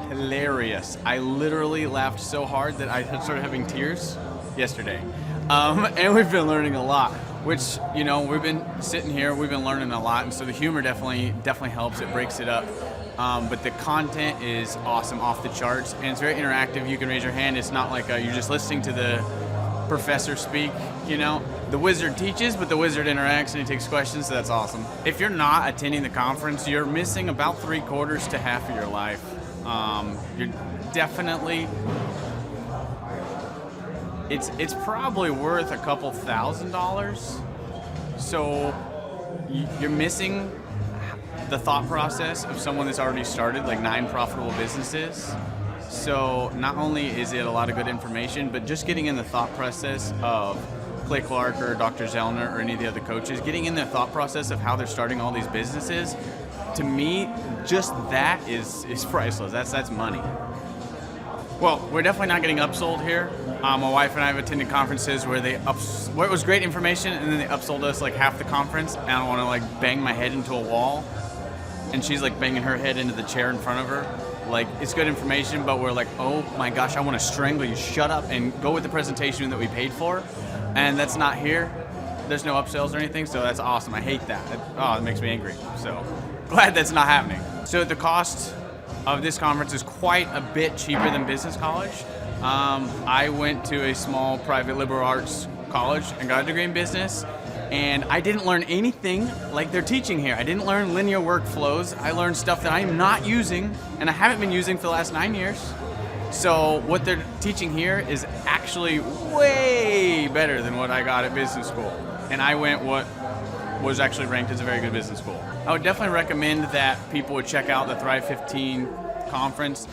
hilarious. I literally laughed so hard that I started having tears yesterday. And we've been learning a lot, which, we've been sitting here, we've been learning a lot, and so the humor definitely helps. It breaks it up. But the content is awesome, off the charts, and it's very interactive. You can raise your hand. It's not like you're just listening to the professor speak, The wizard teaches, but the wizard interacts and he takes questions, so that's awesome. If you're not attending the conference, you're missing about 3/4 to half of your life. You're definitely it's probably worth a couple $1,000s. So you're missing the thought process of someone that's already started like 9 profitable businesses. So not only is it a lot of good information, but just getting in the thought process of Clay Clark or Dr. Zellner or any of the other coaches, getting in their thought process of how they're starting all these businesses, to me, just that is priceless. That's money. Well, we're definitely not getting upsold here. My wife and I have attended conferences where where it was great information and then they upsold us like half the conference, and I don't want to like bang my head into a wall, and she's like banging her head into the chair in front of her. Like, it's good information, but we're like, oh my gosh, I want to strangle you. Shut up and go with the presentation that we paid for. And that's not here. There's no upsells or anything, so that's awesome. I hate that. It makes me angry. So glad that's not happening. So the cost of this conference is quite a bit cheaper than business college. I went to a small private liberal arts college and got a degree in business, and I didn't learn anything like they're teaching here. I didn't learn linear workflows. I learned stuff that I am not using, and I haven't been using for the last 9 years. So what they're teaching here is actually way better than what I got at business school. And I went what was actually ranked as a very good business school. I would definitely recommend that people would check out the Thrive 15 conference.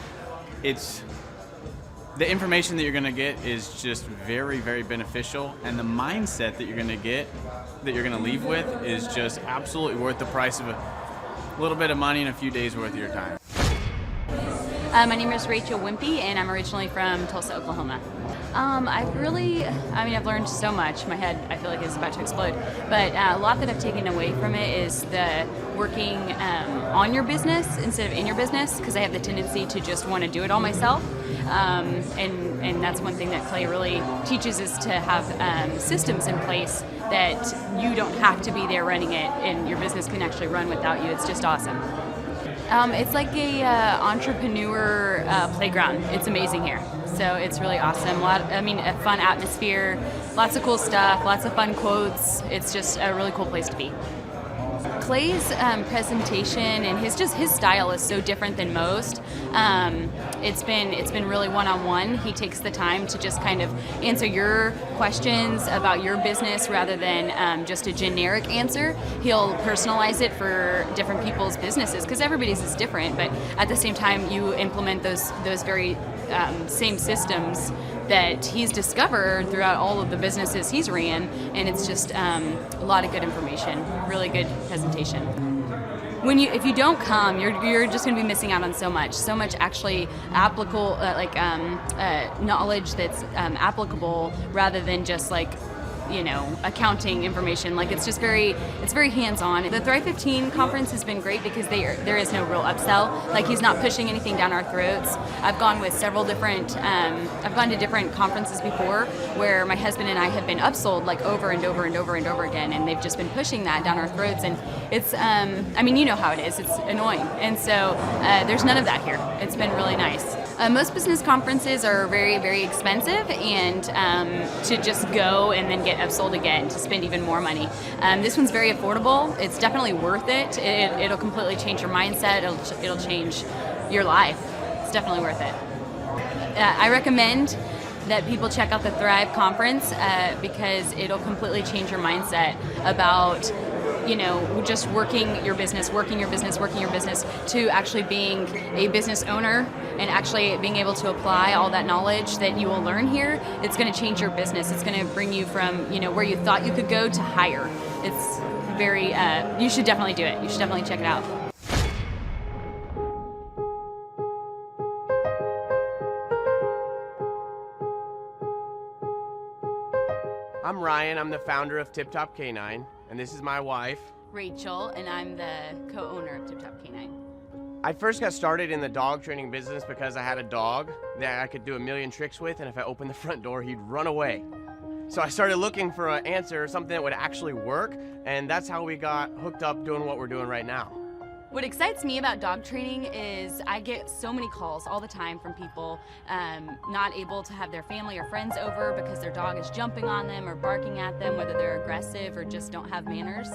The information that you're going to get is just very, very beneficial, and the mindset that you're going to get, that you're going to leave with, is just absolutely worth the price of a little bit of money and a few days worth of your time. My name is Rachel Wimpey, and I'm originally from Tulsa, Oklahoma. I've learned so much. My head, I feel like, is about to explode. But a lot that I've taken away from it is the working on your business instead of in your business, because I have the tendency to just want to do it all myself. And that's one thing that Clay really teaches, is to have systems in place that you don't have to be there running it, and your business can actually run without you. It's just awesome. It's like a entrepreneur playground. It's amazing here. So it's really awesome. A fun atmosphere, lots of cool stuff, lots of fun quotes. It's just a really cool place to be. Clay's presentation and his style is so different than most. It's been really one-on-one. He takes the time to just kind of answer your questions about your business rather than just a generic answer. He'll personalize it for different people's businesses, because everybody's is different, but at the same time you implement those very same systems that he's discovered throughout all of the businesses he's ran, and it's just a lot of good information, really good presentation. If you don't come, you're just going to be missing out on so much actually applicable, knowledge that's applicable, rather than just accounting information. It's very hands-on. The Thrive 15 conference has been great because there is no real upsell. He's not pushing anything down our throats. I've gone to different conferences before where my husband and I have been upsold over and over and over and over again, and they've just been pushing that down our throats, and it's, you know how it is. It's annoying, and so there's none of that here. It's been really nice. Most business conferences are very, very expensive, and to just go and then get upsold again to spend even more money. This one's very affordable. It's definitely worth it. It'll completely change your mindset. It'll change your life. It's definitely worth it. I recommend that people check out the Thrive conference because it'll completely change your mindset about just working your business to actually being a business owner and actually being able to apply all that knowledge that you will learn here. It's going to change your business. It's going to bring you from, where you thought you could go to higher. It's very, you should definitely do it. You should definitely check it out. I'm Ryan. I'm the founder of Tip Top Canine, and this is my wife, Rachel, and I'm the co-owner of Tip Top Canine. I first got started in the dog training business because I had a dog that I could do a million tricks with, and if I opened the front door, he'd run away. So I started looking for an answer, something that would actually work, and that's how we got hooked up doing what we're doing right now. What excites me about dog training is I get so many calls all the time from people not able to have their family or friends over because their dog is jumping on them or barking at them, whether they're aggressive or just don't have manners.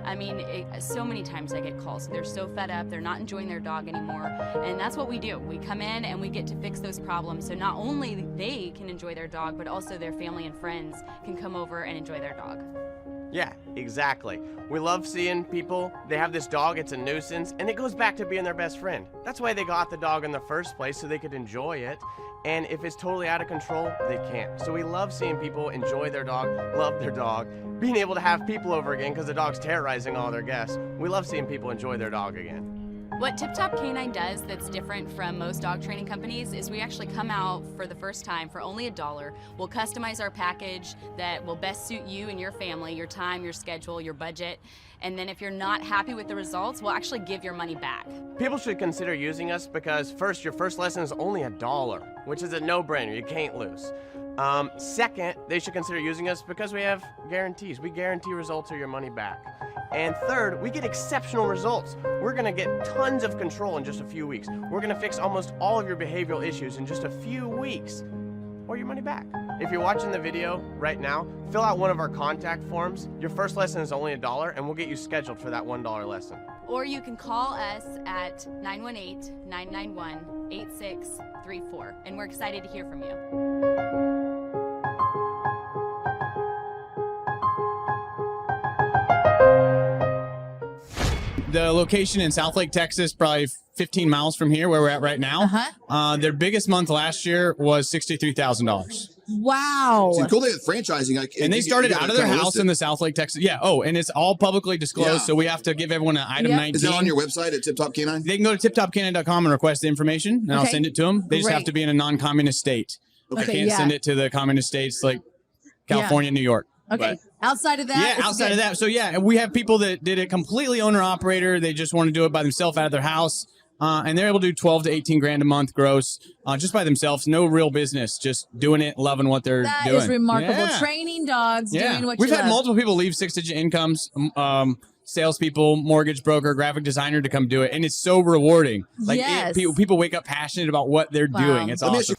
I mean, so many times I get calls. They're so fed up, they're not enjoying their dog anymore, and that's what we do. We come in and we get to fix those problems so not only they can enjoy their dog, but also their family and friends can come over and enjoy their dog. Yeah, exactly. We love seeing people, they have this dog, it's a nuisance, and it goes back to being their best friend. That's why they got the dog in the first place, so they could enjoy it. And if it's totally out of control, they can't. So we love seeing people enjoy their dog, love their dog, being able to have people over again because the dog's terrorizing all their guests. We love seeing people enjoy their dog again. What Tip Top Canine does that's different from most dog training companies is we actually come out for the first time for only $1. We'll customize our package that will best suit you and your family, your time, your schedule, your budget. And then if you're not happy with the results, we'll actually give your money back. People should consider using us because first, your first lesson is only $1, which is a no-brainer, you can't lose. Second, they should consider using us because we have guarantees. We guarantee results or your money back. And third, we get exceptional results. We're gonna get tons of control in just a few weeks. We're gonna fix almost all of your behavioral issues in just a few weeks, or your money back. If you're watching the video right now, fill out one of our contact forms. Your first lesson is only $1, and we'll get you scheduled for that $1 lesson. Or you can call us at 918-991-8634, and we're excited to hear from you. The location in Southlake, Texas, probably 15 miles from here, where we're at right now. Their biggest month last year was $63,000. Wow. See, the cool thing with franchising, and they started out of their house in the Southlake, Texas. Yeah. Oh, and it's all publicly disclosed, so we have to give everyone an item 19. Is that on your website at Tip Top Canine? They can go to tiptopcanine.com and request the information, and I'll send it to them. They just have to be in a non-communist state. I can't send it to the communist states like California, New York. Okay. Outside of that? Outside of that. So, we have people that did it completely owner-operator. They just want to do it by themselves out of their house. And they're able to do 12 to 18 grand a month gross just by themselves. No real business, just doing it, loving what they're doing. That is remarkable. Training dogs, doing what We've you had love. multiple people leave six-digit incomes, salespeople, mortgage broker, graphic designer to come do it. And it's so rewarding. Like people wake up passionate about what they're doing. It's awesome.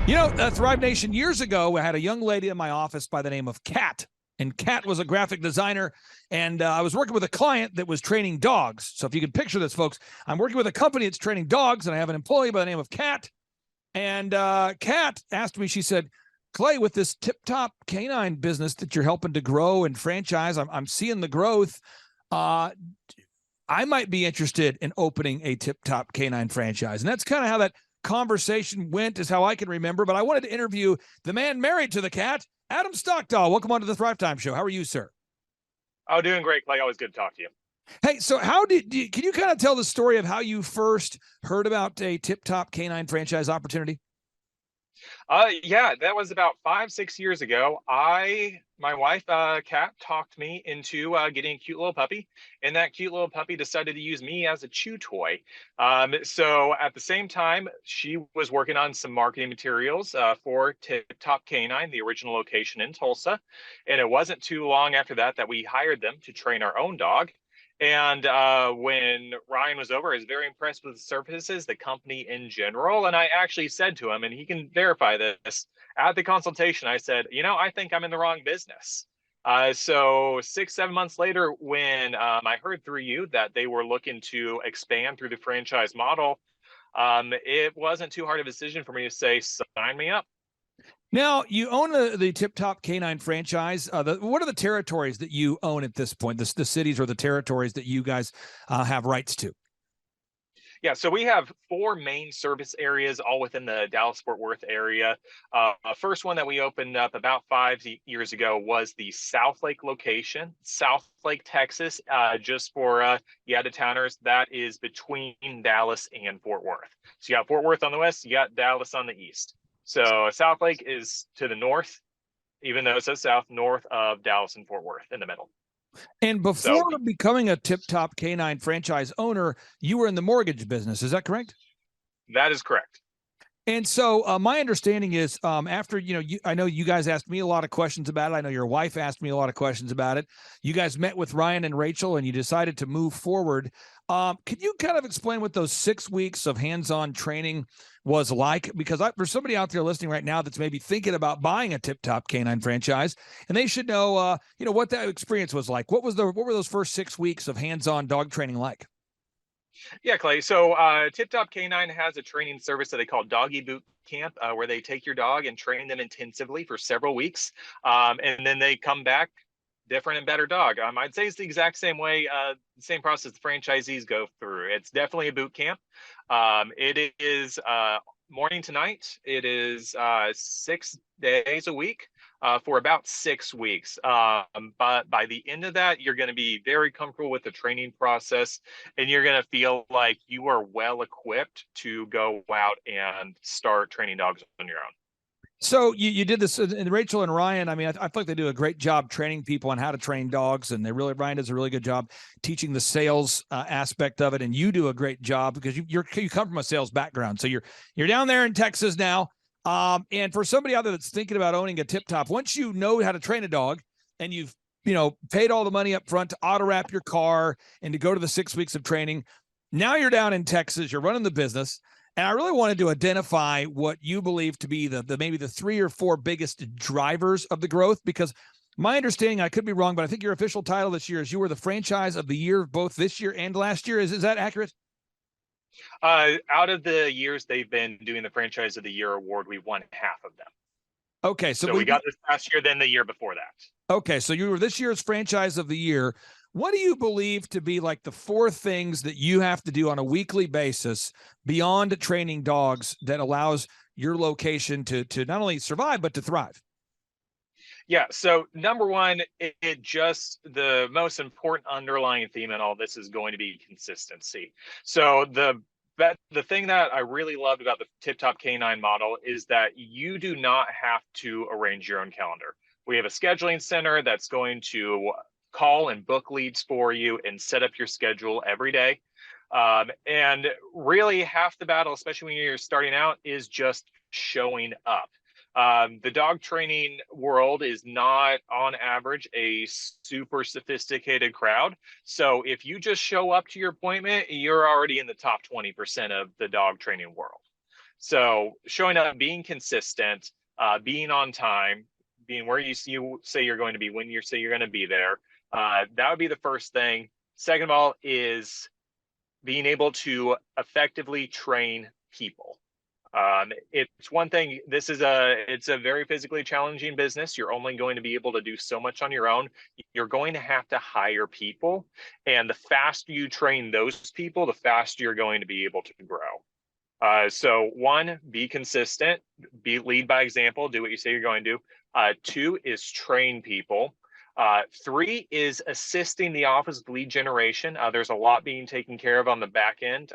You know, Thrive Nation, years ago, I had a young lady in my office by the name of Kat. And Kat was a graphic designer, and I was working with a client that was training dogs. So if you can picture this, folks, I'm working with a company that's training dogs, and I have an employee by the name of Kat. And Kat asked me, she said, Clay, with this Tip Top Canine business that you're helping to grow and franchise, I'm seeing the growth. I might be interested in opening a Tip Top Canine franchise. And that's kind of how that conversation went, is how I can remember. But I wanted to interview the man married to the cat, Adam Stockdahl. Welcome on to the Thrivetime Show. How are you, sir? Oh, doing great, Clay. Always good to talk to you. Hey, so can you kind of tell the story of how you first heard about a Tip Top Canine franchise opportunity? Yeah, that was about 5-6 years ago. My wife, Kat, talked me into getting a cute little puppy, and that cute little puppy decided to use me as a chew toy. So at the same time, she was working on some marketing materials for Tip Top Canine, the original location in Tulsa. And it wasn't too long after that we hired them to train our own dog. And when Ryan was over, I was very impressed with the services, the company in general. And I actually said to him, and he can verify this, at the consultation, I said, I think I'm in the wrong business. So 6-7 months later, when I heard through you that they were looking to expand through the franchise model, it wasn't too hard of a decision for me to say, sign me up. Now, you own the Tip Top Canine franchise. What are the territories that you own at this point, the cities or the territories that you guys have rights to? Yeah, so we have 4 main service areas, all within the Dallas-Fort Worth area. First one that we opened up about 5 years ago was the Southlake location, Southlake, Texas, just for you out-of-towners. That is between Dallas and Fort Worth. So you got Fort Worth on the west, you got Dallas on the east. So Southlake is to the north, even though it says south, north of Dallas and Fort Worth in the middle. And before becoming a Tip Top Canine franchise owner, you were in the mortgage business. Is that correct? That is correct. And so my understanding is after, I know you guys asked me a lot of questions about it. I know your wife asked me a lot of questions about it. You guys met with Ryan and Rachel and you decided to move forward. Could you kind of explain what those 6 weeks of hands-on training was like? Because for somebody out there listening right now that's maybe thinking about buying a Tip Top Canine franchise, and they should know, what that experience was like. What were those first 6 weeks of hands-on dog training like? Yeah, Clay. So Tip Top Canine has a training service that they call Doggy Boot Camp, where they take your dog and train them intensively for several weeks. And then they come back different and better dog. I'd say it's the exact same way, the same process the franchisees go through. It's definitely a boot camp. It is morning to night. It is 6 days a week. For about 6 weeks. But by the end of that, you're going to be very comfortable with the training process and you're going to feel like you are well equipped to go out and start training dogs on your own. So you did this, and Rachel and Ryan, I mean, I feel like they do a great job training people on how to train dogs, and Ryan does a really good job teaching the sales aspect of it, and you do a great job because you come from a sales background. So you're down there in Texas now. And for somebody out there that's thinking about owning a Tip Top, once you know how to train a dog and you've, paid all the money up front to auto wrap your car and to go to the 6 weeks of training, now you're down in Texas, you're running the business. And I really wanted to identify what you believe to be the maybe the 3 or 4 biggest drivers of the growth, because my understanding, I could be wrong, but I think your official title this year is you were the franchise of the year, both this year and last year. Is that accurate? Out of the years they've been doing the Franchise of the Year award, we won half of them. Okay. So we got this past year, then the year before that. Okay. So you were this year's Franchise of the Year. What do you believe to be like the 4 things that you have to do on a weekly basis beyond training dogs that allows your location to not only survive, but to thrive? Yeah. So number one, it just the most important underlying theme in all this is going to be consistency. So the thing that I really loved about the Tip Top Canine model is that you do not have to arrange your own calendar. We have a scheduling center that's going to call and book leads for you and set up your schedule every day. And really half the battle, especially when you're starting out, is just showing up. The dog training world is not on average a super sophisticated crowd. So if you just show up to your appointment, you're already in the top 20% of the dog training world. So showing up, being consistent, being on time, being where you say you're going to be, when you say you're going to be there, that would be the first thing. Second of all is being able to effectively train people. It's one thing, it's a very physically challenging business. You're only going to be able to do so much on your own. You're going to have to hire people. And the faster you train those people, the faster you're going to be able to grow. So 1, be consistent, lead by example, do what you say you're going to do. 2 is train people. 3 is assisting the office with lead generation. There's a lot being taken care of on the back end.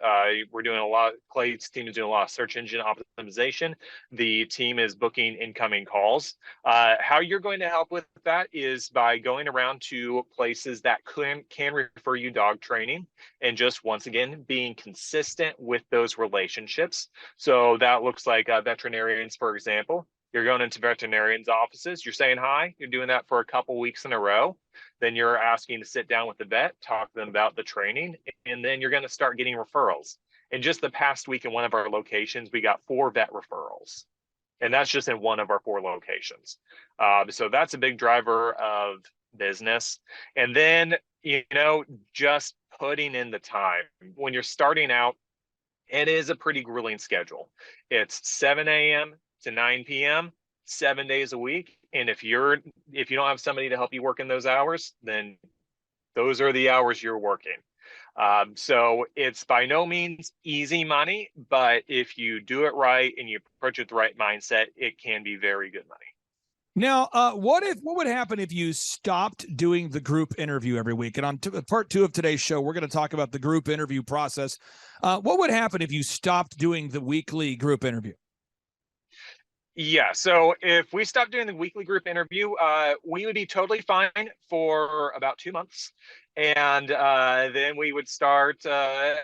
We're doing a lot. Clay's team is doing a lot of search engine optimization. The team is booking incoming calls. How you're going to help with that is by going around to places that can refer you dog training, and just once again being consistent with those relationships. So that looks like veterinarians, for example. You're going into veterinarians' offices, you're saying hi, you're doing that for a couple weeks in a row. Then you're asking to sit down with the vet, talk to them about the training, and then you're going to start getting referrals. In just the past week in one of our locations, we got 4 vet referrals. And that's just in one of our 4 locations. So that's a big driver of business. And then, just putting in the time. When you're starting out, it is a pretty grueling schedule. It's 7 a.m. to 9 p.m., 7 days a week. And if you don't have somebody to help you work in those hours, then those are the hours you're working. So it's by no means easy money, but if you do it right and you approach it with the right mindset, it can be very good money. Now, what would happen if you stopped doing the group interview every week? And on part 2 of today's show, we're going to talk about the group interview process. What would happen if you stopped doing the weekly group interview? Yeah, so if we stopped doing the weekly group interview, we would be totally fine for about 2 months. And then we would start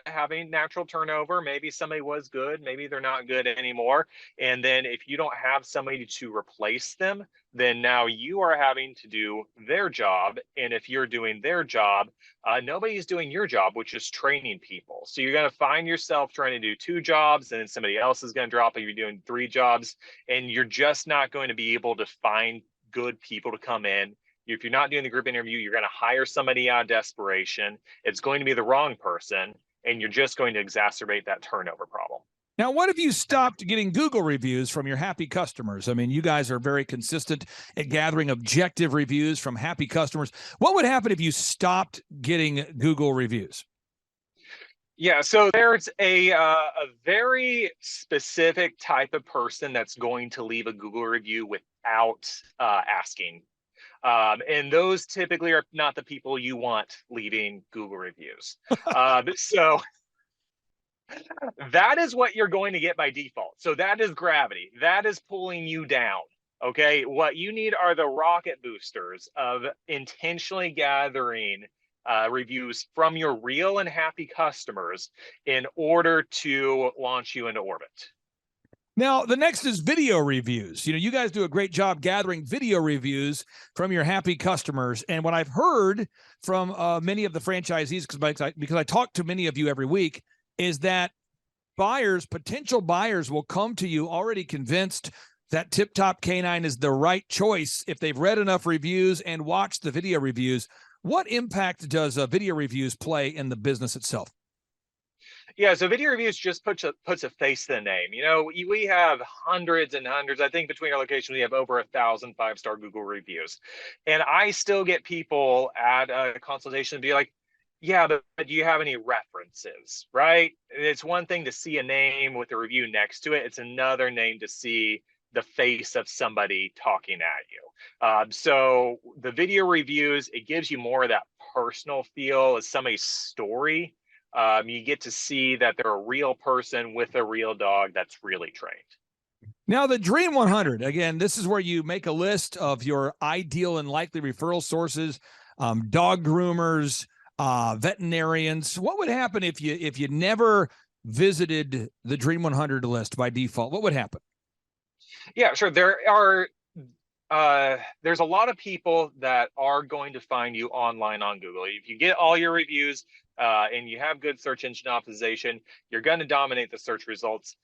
having natural turnover. Maybe somebody was good, maybe they're not good anymore. And then if you don't have somebody to replace them, then now you are having to do their job. And if you're doing their job, nobody's doing your job, which is training people. So you're going to find yourself trying to do 2 jobs, and then somebody else is going to drop and you're doing 3 jobs, and you're just not going to be able to find good people to come in. If you're not doing the group interview, you're going to hire somebody out of desperation. It's going to be the wrong person, and you're just going to exacerbate that turnover problem. Now, what if you stopped getting Google reviews from your happy customers? I mean, you guys are very consistent at gathering objective reviews from happy customers. What would happen if you stopped getting Google reviews? Yeah, so there's a very specific type of person that's going to leave a Google review without asking. And those typically are not the people you want leaving Google reviews. So that is what you're going to get by default. So that is gravity. That is pulling you down. Okay. What you need are the rocket boosters of intentionally gathering reviews from your real and happy customers in order to launch you into orbit. Now, the next is video reviews. You know, you guys do a great job gathering video reviews from your happy customers. And what I've heard from many of the franchisees, because I talk to many of you every week, is that potential buyers will come to you already convinced that Tip Top Canine is the right choice if they've read enough reviews and watched the video reviews. What impact does video reviews play in the business itself? Yeah, so video reviews just puts a face to the name. You know, we have hundreds and hundreds. I think between our locations, we have over 1,000 5-star Google reviews. And I still get people at a consultation be like, yeah, but do you have any references, right? It's one thing to see a name with a review next to it. It's another name to see the face of somebody talking at you. So the video reviews, it gives you more of that personal feel as somebody's story. You get to see that they're a real person with a real dog that's really trained. Now, the Dream 100, again, this is where you make a list of your ideal and likely referral sources, dog groomers, veterinarians. What would happen if you never visited the Dream 100 list by default? What would happen? Yeah, sure. There's a lot of people that are going to find you online on Google. If you get all your reviews and you have good search engine optimization, you're going to dominate the search results.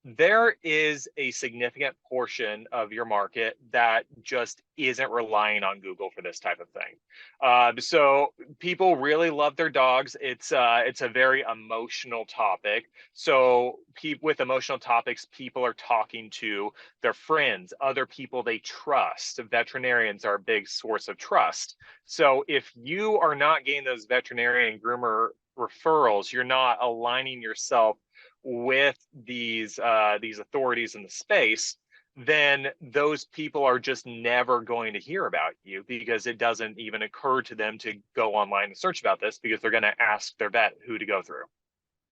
There is a significant portion of your market that just isn't relying on Google for this type of thing. So people really love their dogs. It's a very emotional topic. So with emotional topics, people are talking to their friends, other people they trust. Veterinarians are a big source of trust. So if you are not getting those veterinarian groomer referrals, you're not aligning yourself with these authorities in the space, then those people are just never going to hear about you because it doesn't even occur to them to go online and search about this because they're going to ask their vet who to go through.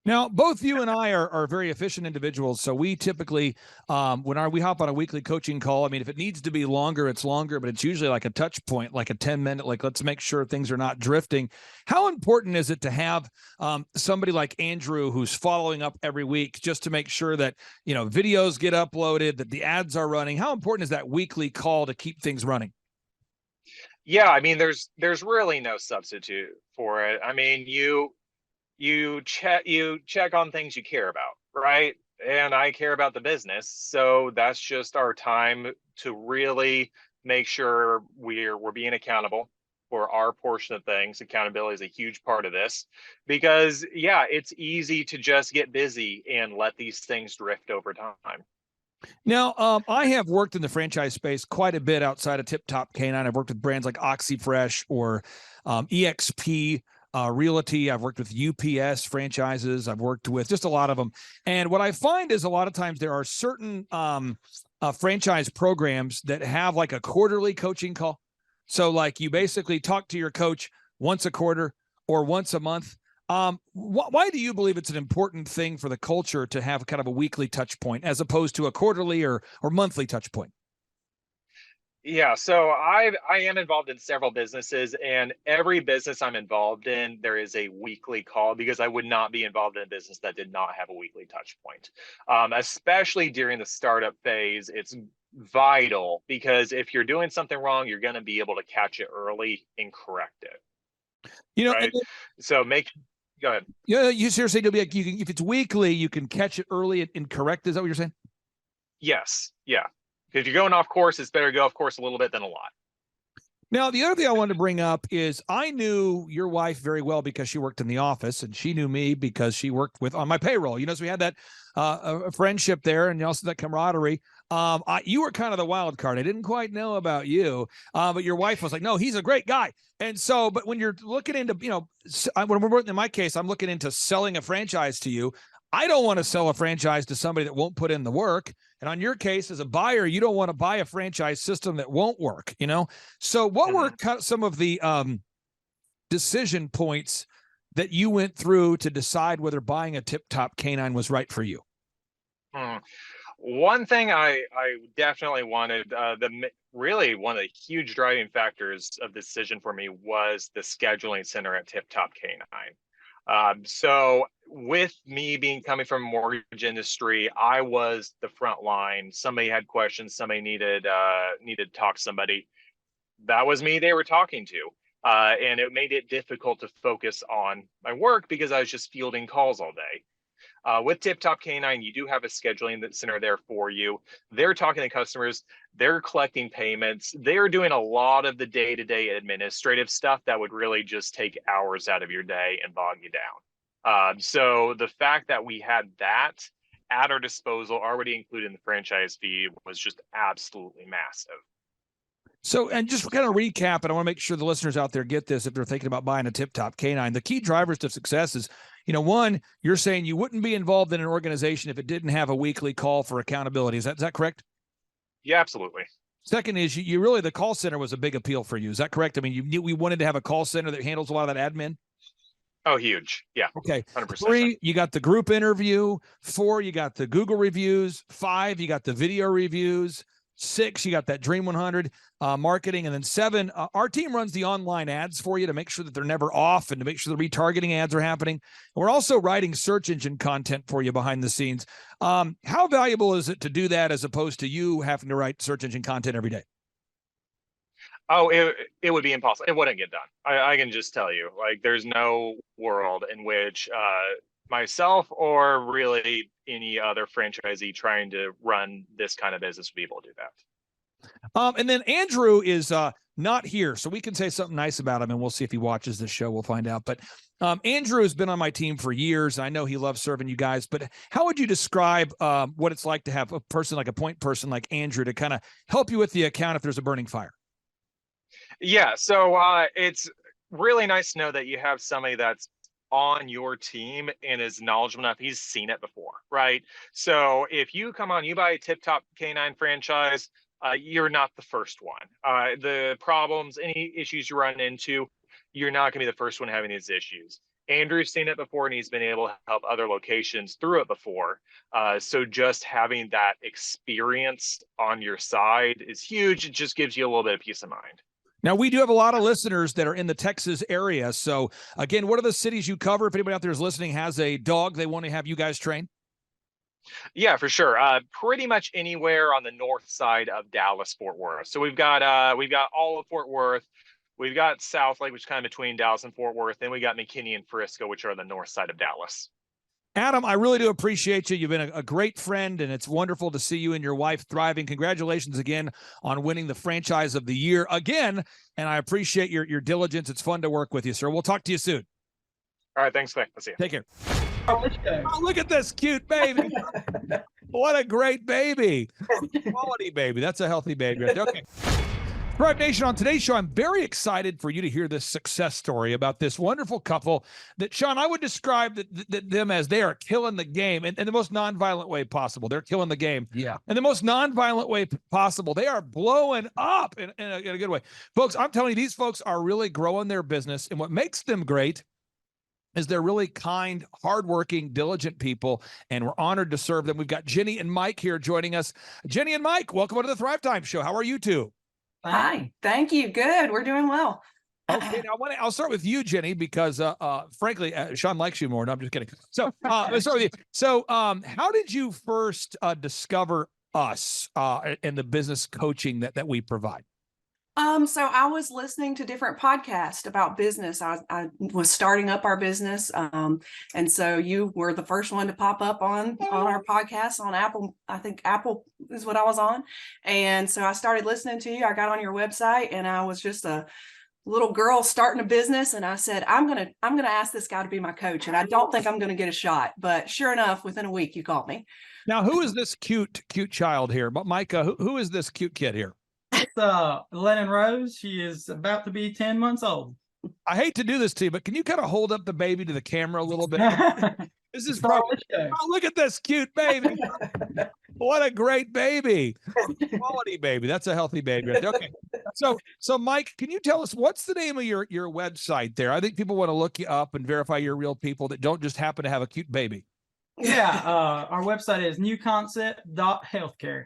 Now, both you and I are very efficient individuals, so we typically, when we hop on a weekly coaching call, I mean, if it needs to be longer, it's longer, but it's usually like a touch point, like a 10-minute, like let's make sure things are not drifting. How important is it to have somebody like Andrew who's following up every week just to make sure that, you know, videos get uploaded, that the ads are running? How important is that weekly call to keep things running? Yeah, I mean, there's really no substitute for it. I mean, you check on things you care about, right? And I care about the business, so that's just our time to really make sure we're being accountable for our portion of things. Accountability is a huge part of this because yeah, it's easy to just get busy and let these things drift over time. Now, I have worked in the franchise space quite a bit outside of Tip Top Canine. I've worked with brands like OxyFresh or EXP Realty. I've worked with UPS franchises. I've worked with just a lot of them. And what I find is a lot of times there are certain franchise programs that have like a quarterly coaching call. So like you basically talk to your coach once a quarter or once a month. Why do you believe it's an important thing for the culture to have kind of a weekly touch point as opposed to a quarterly or monthly touch point? Yeah, so I am involved in several businesses, and every business I'm involved in, there is a weekly call because I would not be involved in a business that did not have a weekly touch point. Especially during the startup phase, it's vital because if you're doing something wrong, you're going to be able to catch it early and correct it. You know, Right. So go ahead. Yeah, you seriously do. Like, if it's weekly, you can catch it early and correct. Is that what you're saying? Yes. Yeah. If you're going off course, it's better to go off course a little bit than a lot. Now, the other thing I wanted to bring up is I knew your wife very well because she worked in the office, and she knew me because she worked on my payroll. So we had that a friendship there, and also that camaraderie. You were kind of the wild card. I didn't quite know about you, but your wife was like, "No, he's a great guy." And so, but when you're looking into, when we're in my case, I'm looking into selling a franchise to you. I don't want to sell a franchise to somebody that won't put in the work. And on your case, as a buyer, you don't want to buy a franchise system that won't work, So what were some of the decision points that you went through to decide whether buying a tip-top canine was right for you? One thing I definitely wanted, really one of the huge driving factors of the decision for me was the scheduling center at Tip Top Canine. So with me coming from a mortgage industry, I was the front line. Somebody had questions, somebody needed to talk to somebody. That was me they were talking to. And it made it difficult to focus on my work because I was just fielding calls all day. With Tip Top Canine, you do have a scheduling center there for you. They're talking to customers, they're collecting payments, they're doing a lot of the day-to-day administrative stuff that would really just take hours out of your day and bog you down. So the fact that we had that at our disposal, already included in the franchise fee, was just absolutely massive. So, and just kind of recap, and I want to make sure the listeners out there get this if they're thinking about buying a tip-top canine. The key drivers to success is, one, you're saying you wouldn't be involved in an organization if it didn't have a weekly call for accountability. Is that correct? Yeah, absolutely. Second is you really, the call center was a big appeal for you. Is that correct? I mean, you knew we wanted to have a call center that handles a lot of that admin. Oh, huge. Yeah. Okay. 100%. 3, you got the group interview. 4, you got the Google reviews. 5, you got the video reviews. 6, you got that Dream 100 marketing. And then 7, our team runs the online ads for you to make sure that they're never off and to make sure the retargeting ads are happening. And we're also writing search engine content for you behind the scenes. How valuable is it to do that as opposed to you having to write search engine content every day? Oh, it would be impossible. It wouldn't get done. I can just tell you, like, there's no world in which myself or really any other franchisee trying to run this kind of business would be able to do that. And then Andrew is not here, so we can say something nice about him, and we'll see if he watches this show. We'll find out. But Andrew has been on my team for years. I know he loves serving you guys. But how would you describe what it's like to have a person like a point person like Andrew to kind of help you with the account if there's a burning fire? Yeah, so it's really nice to know that you have somebody that's on your team and is knowledgeable enough. He's seen it before, right? So if you come on, you buy a Tip Top Canine franchise, you're not the first one. The problems, any issues you run into, you're not going to be the first one having these issues. Andrew's seen it before, and he's been able to help other locations through it before. So just having that experience on your side is huge. It just gives you a little bit of peace of mind. Now, we do have a lot of listeners that are in the Texas area. So, again, what are the cities you cover? If anybody out there is listening has a dog they want to have you guys train? Yeah, for sure. Pretty much anywhere on the north side of Dallas-Fort Worth. So we've got all of Fort Worth. We've got South Lake, which is kind of between Dallas and Fort Worth. Then we got McKinney and Frisco, which are on the north side of Dallas. Adam, I really do appreciate you. You've been a great friend, and it's wonderful to see you and your wife thriving. Congratulations again on winning the franchise of the year again, and I appreciate your diligence. It's fun to work with you, sir. We'll talk to you soon. All right, thanks, Clay. I'll see you. Take care. Oh, look at this cute baby. What a great baby. Quality baby. That's a healthy baby. Okay. Thrive Nation, on today's show, I'm very excited for you to hear this success story about this wonderful couple that, Sean, I would describe them as they are killing the game in the most nonviolent way possible. They're killing the game. Yeah. In the most nonviolent way possible. They are blowing up in a good way. Folks, I'm telling you, these folks are really growing their business, and what makes them great is they're really kind, hardworking, diligent people, and we're honored to serve them. We've got Jenny and Mike here joining us. Jenny and Mike, welcome to the Thrivetime Show. How are you two? Hi. Thank you. Good. We're doing well. Okay, now I'll start with you, Jenny, because frankly, Sean likes you more. No, I'm just kidding. So, let's start with you. So, how did you first discover us and the business coaching that we provide? So I was listening to different podcasts about business. I was starting up our business. And so you were the first one to pop up on our podcast on Apple. I think Apple is what I was on. And so I started listening to you. I got on your website and I was just a little girl starting a business. And I said, I'm going to ask this guy to be my coach. And I don't think I'm going to get a shot, but sure enough, within a week you called me. Now, who is this cute child here? But Micah, who is this cute kid here? It's Lennon Rose. She is about to be 10 months old. I hate to do this to you, but can you kind of hold up the baby to the camera a little bit? This is probably, oh, look at this cute baby. What a great baby. Quality baby. That's a healthy baby. Okay. So Mike, can you tell us what's the name of your website there? I think people want to look you up and verify you're real people that don't just happen to have a cute baby. Yeah. Our website is newconcept.healthcare.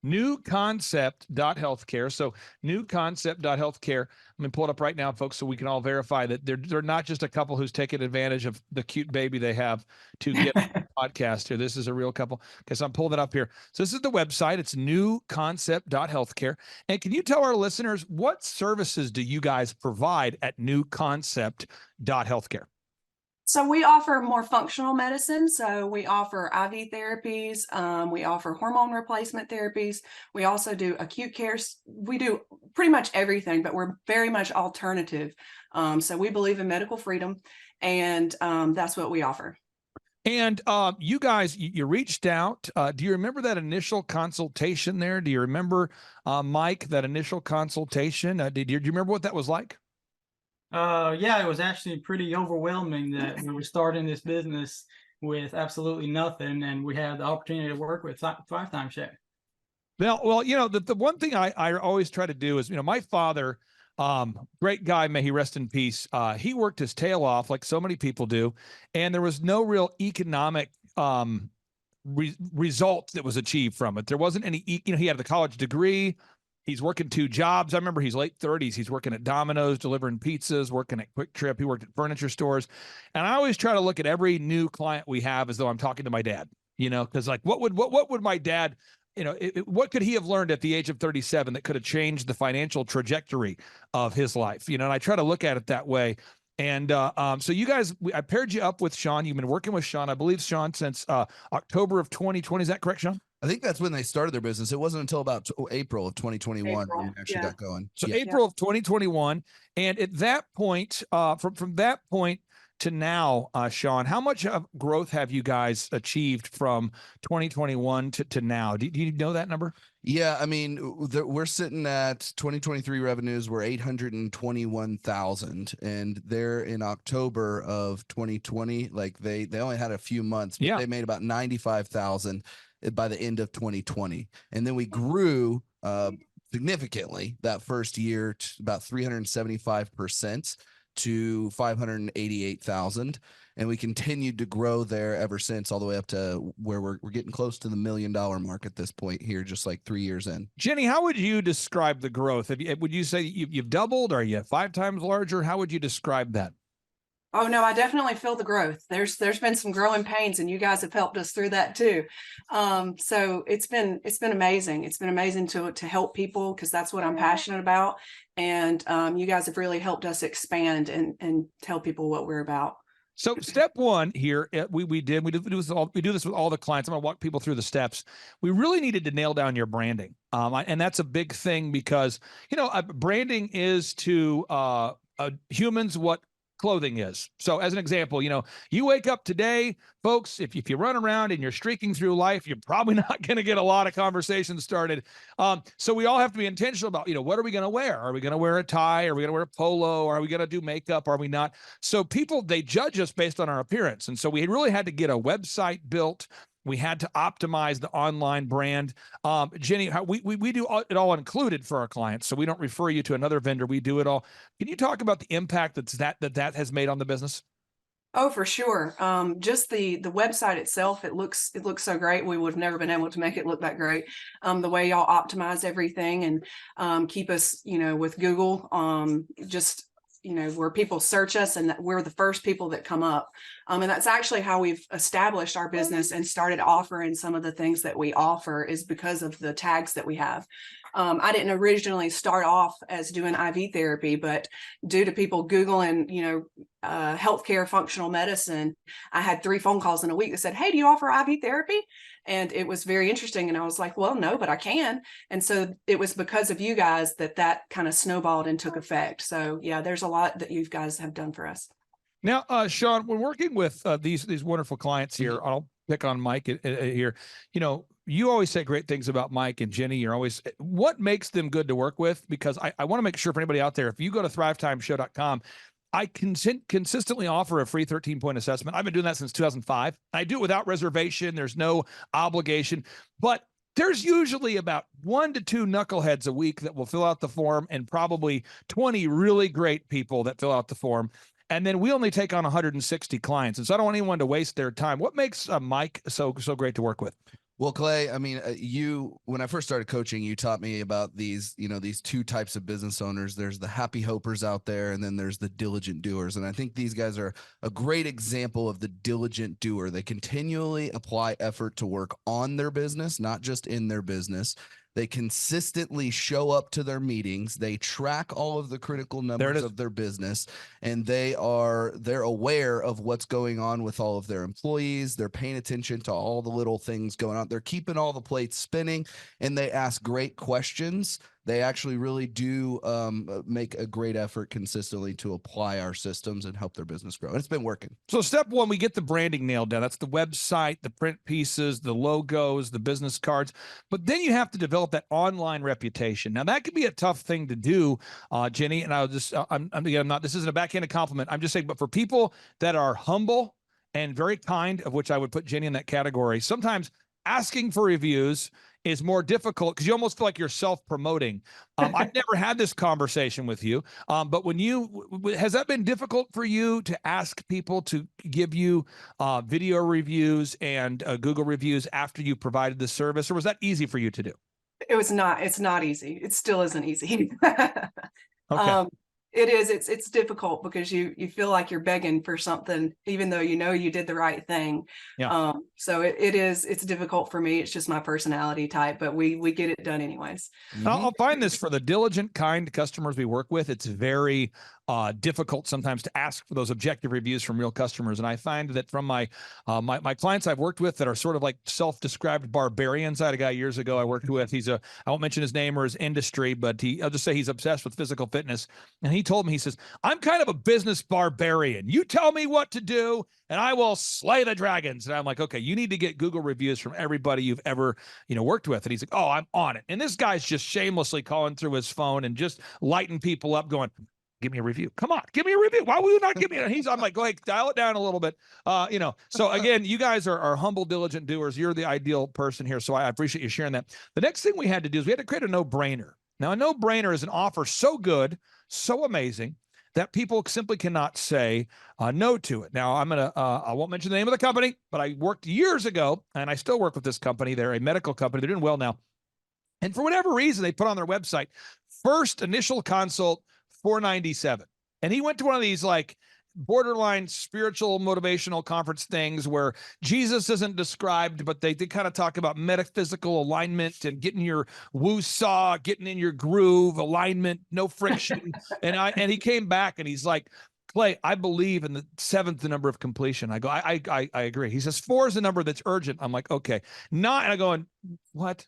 Newconcept.healthcare. So newconcept.healthcare. I'm going to pull it up right now, folks, so we can all verify that they're not just a couple who's taking advantage of the cute baby they have to get a podcast here. This is a real couple. Okay, so I'm pulling it up here. So this is the website. It's newconcept.healthcare. And can you tell our listeners what services do you guys provide at newconcept.healthcare? So we offer more functional medicine. So we offer IV therapies. We offer hormone replacement therapies. We also do acute care. We do pretty much everything, but we're very much alternative. So we believe in medical freedom, and that's what we offer. And you guys, you reached out. Do you remember that initial consultation there? Do you remember, Mike, that initial consultation? Do you remember what that was like? Yeah, it was actually pretty overwhelming that we were starting this business with absolutely nothing, and we had the opportunity to work with Thrivetime Sharon. Well, you know, the one thing I always try to do is, you know, my father, great guy, may he rest in peace. He worked his tail off like so many people do, and there was no real economic result that was achieved from it. There wasn't any, you know, he had the college degree. He's working 2 jobs. I remember he's late 30s. He's working at Domino's, delivering pizzas, working at Quick Trip. He worked at furniture stores. And I always try to look at every new client we have as though I'm talking to my dad, you know, because like what would my dad, you know, what could he have learned at the age of 37 that could have changed the financial trajectory of his life? You know, and I try to look at it that way. And so you guys, I paired you up with Sean. You've been working with Sean, I believe, Sean, since October of 2020. Is that correct, Sean? I think that's when they started their business. It wasn't until about April of 2021 when we actually got going. So April of 2021. And at that point, from that point to now, Sean, how much of growth have you guys achieved from 2021 to now? Do you know that number? Yeah, I mean, we're sitting at 2023 revenues were 821,000, and they're in October of 2020. Like they only had a few months, but they made about 95,000 by the end of 2020, and then we grew significantly that first year to about 375% to 588,000, and we continued to grow there ever since, all the way up to where we're getting close to the $1 million mark at this point here, just like 3 years in. Jenny, how would you describe the growth? Would you say you've doubled? Are you 5 times larger? How would you describe that? Oh no, I definitely feel the growth. There's been some growing pains, and you guys have helped us through that too. So it's been amazing. It's been amazing to help people, because that's what I'm passionate about. And you guys have really helped us expand and tell people what we're about. So step one here, we do this with all the clients. I'm gonna walk people through the steps. We really needed to nail down your branding, and that's a big thing, because you know branding is to humans what clothing is. So as an example, you know, you wake up today, folks, if you run around and you're streaking through life, you're probably not going to get a lot of conversations started. So we all have to be intentional about, you know, what are we going to wear? Are we going to wear a tie? Are we going to wear a polo? Are we going to do makeup? Are we not? So people, they judge us based on our appearance. And so we really had to get a website built. We had to optimize the online brand. Jenny, we do it all included for our clients, so we don't refer you to another vendor. We do it all. Can you talk about the impact that has made on the business? Oh, for sure. Just the website itself, it looks so great. We would have never been able to make it look that great. The way y'all optimize everything and keep us, with Google, just where people search us and that we're the first people that come up. And that's actually how we've established our business and started offering some of the things that we offer is because of the tags that we have. I didn't originally start off as doing IV therapy, but due to people Googling, healthcare functional medicine, I had 3 phone calls in a week that said, "Hey, do you offer IV therapy?" And it was very interesting. And I was like, well, no, but I can. And so it was because of you guys that kind of snowballed and took effect. So yeah, there's a lot that you guys have done for us. Now, Sean, when working with these wonderful clients here, I'll pick on Mike here. You always say great things about Mike and Jenny. You're always, what makes them good to work with? Because I want to make sure for anybody out there, if you go to thrivetimeshow.com, I consistently offer a free 13-point assessment. I've been doing that since 2005. I do it without reservation. There's no obligation, but there's usually about 1 to 2 knuckleheads a week that will fill out the form and probably 20 really great people that fill out the form. And then we only take on 160 clients. And so I don't want anyone to waste their time. What makes Mike so great to work with? Well, Clay, I mean, when I first started coaching, you taught me about these 2 types of business owners. There's the happy hopers out there, and then there's the diligent doers. And I think these guys are a great example of the diligent doer. They continually apply effort to work on their business, not just in their business. They consistently show up to their meetings. They track all of the critical numbers of their business, and they're aware of what's going on with all of their employees. They're paying attention to all the little things going on. They're keeping all the plates spinning, and they ask great questions. They actually really do make a great effort consistently to apply our systems and help their business grow. And it's been working. So step 1, we get the branding nailed down. That's the website, the print pieces, the logos, the business cards. But then you have to develop that online reputation. Now that could be a tough thing to do, Jenny. And I'll just, this isn't a backhanded compliment. I'm just saying, but for people that are humble and very kind, of which I would put Jenny in that category, sometimes asking for reviews is more difficult because you almost feel like you're self-promoting. I've never had this conversation with you, but has that been difficult for you to ask people to give you video reviews and Google reviews after you provided the service, or was that easy for you to do? It's not easy. It still isn't easy. Okay. It is. It's difficult because you feel like you're begging for something, even though you did the right thing. Yeah. So it's difficult for me. It's just my personality type, but we get it done anyways. I'll find this for the diligent, kind customers we work with. It's very difficult sometimes to ask for those objective reviews from real customers. And I find that from my clients I've worked with that are sort of like self-described barbarians. I had a guy years ago I worked with. I won't mention his name or his industry, but I'll just say he's obsessed with physical fitness. And he told me, he says, "I'm kind of a business barbarian. You tell me what to do and I will slay the dragons." And I'm like, okay, you need to get Google reviews from everybody you've ever, worked with. And he's like, "Oh, I'm on it." And this guy's just shamelessly calling through his phone and just lighting people up going, "Give me a review. Come on, give me a review. Why will you not give me it?" I'm like, go ahead, dial it down a little bit. So again, you guys are humble, diligent doers. You're the ideal person here. So I appreciate you sharing that. The next thing we had to do is we had to create a no-brainer. Now, a no-brainer is an offer so good, so amazing that people simply cannot say no to it. Now, I won't mention the name of the company, but I worked years ago, and I still work with this company. They're a medical company. They're doing well now. And for whatever reason, they put on their website, first initial consult, $497. And he went to one of these like borderline spiritual motivational conference things where Jesus isn't described, but they kind of talk about metaphysical alignment and getting your woo-saw, getting in your groove, alignment, no friction. and he came back and he's like, "Clay, I believe in the 7th, the number of completion." I go, I agree. He says 4 is the number that's urgent. I'm like, okay. 9, and I go, "What?"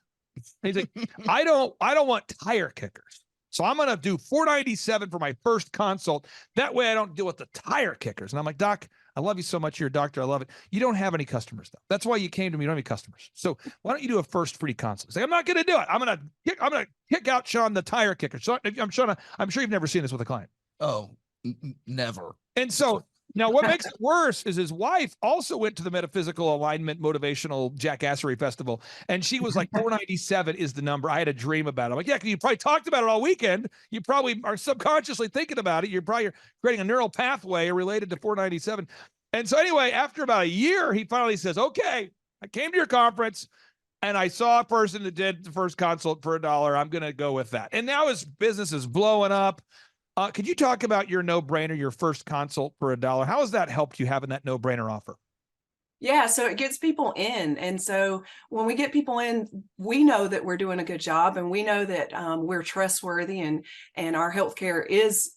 He's like, I don't want tire kickers. So I'm going to do $497 for my first consult. That way I don't deal with the tire kickers. And I'm like, "Doc, I love you so much. You're a doctor. I love it. You don't have any customers though. That's why you came to me. You don't have any customers. So why don't you do a first free consult?" He's like, "I'm not going to do it. I'm going to kick out Sean, the tire kicker." So I'm sure you've never seen this with a client. Oh, never. And so now what makes it worse is his wife also went to the Metaphysical Alignment Motivational Jackassery Festival. And she was like, 497 is the number. I had a dream about it. I'm like, yeah, you probably talked about it all weekend. You probably are subconsciously thinking about it. You're creating a neural pathway related to 497. And so anyway, after about a year, he finally says, okay, I came to your conference and I saw a person that did the first consult for $1. I'm going to go with that. And now his business is blowing up. Could you talk about your no-brainer, your first consult for $1? How has that helped you having that no-brainer offer? Yeah, so it gets people in. And so when we get people in, we know that we're doing a good job, and we know that we're trustworthy, and our healthcare is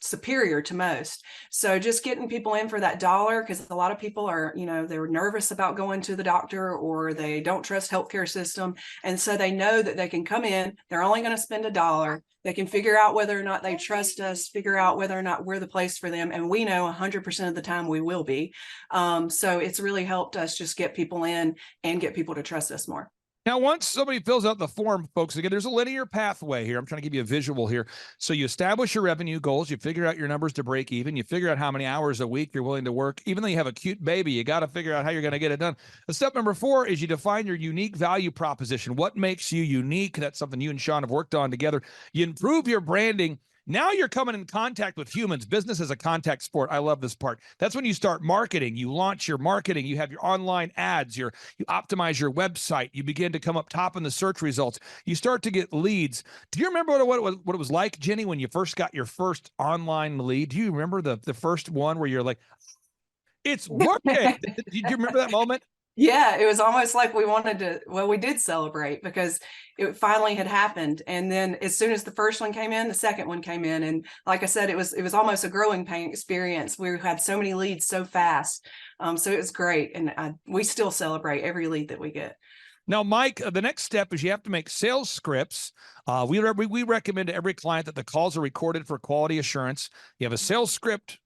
superior to most. So just getting people in for that $1, because a lot of people are, they're nervous about going to the doctor, or they don't trust healthcare system. And so they know that they can come in, they're only going to spend $1. They can figure out whether or not they trust us, figure out whether or not we're the place for them. And we know 100% of the time we will be. So it's really helped us just get people in and get people to trust us more. Now, once somebody fills out the form, folks, again, there's a linear pathway here. I'm trying to give you a visual here. So you establish your revenue goals. You figure out your numbers to break even. You figure out how many hours a week you're willing to work. Even though you have a cute baby, you got to figure out how you're going to get it done. Step number 4 is you define your unique value proposition. What makes you unique? That's something you and Sean have worked on together. You improve your branding. Now you're coming in contact with humans. Business is a contact sport. I love this part. That's when you start marketing. You launch your marketing. You have your online ads. You optimize your website. You begin to come up top in the search results. You start to get leads. Do you remember what it was like, Jenny, when you first got your first online lead? Do you remember the first one where you're like, it's working? Do you remember that moment? Yeah, it was almost like we did celebrate, because it finally had happened. And then as soon as the first one came in, the second one came in. And like I said, it was almost a growing pain experience. We had so many leads so fast. So it was great. And we still celebrate every lead that we get. Now, Mike, the next step is you have to make sales scripts. We recommend to every client that the calls are recorded for quality assurance. You have a sales script.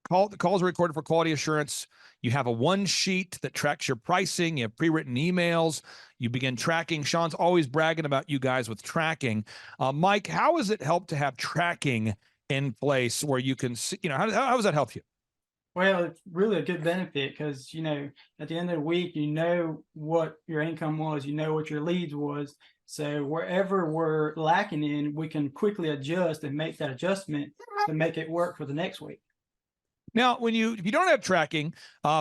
The calls are recorded for quality assurance. You have a one sheet that tracks your pricing. You have pre-written emails. You begin tracking. Sean's always bragging about you guys with tracking. Mike, how has it helped to have tracking in place where you can see, how does that help you? Well, it's really a good benefit because, at the end of the week, you know what your income was, you know what your leads was. So wherever we're lacking in, we can quickly adjust and make that adjustment to make it work for the next week. Now, if you don't have tracking,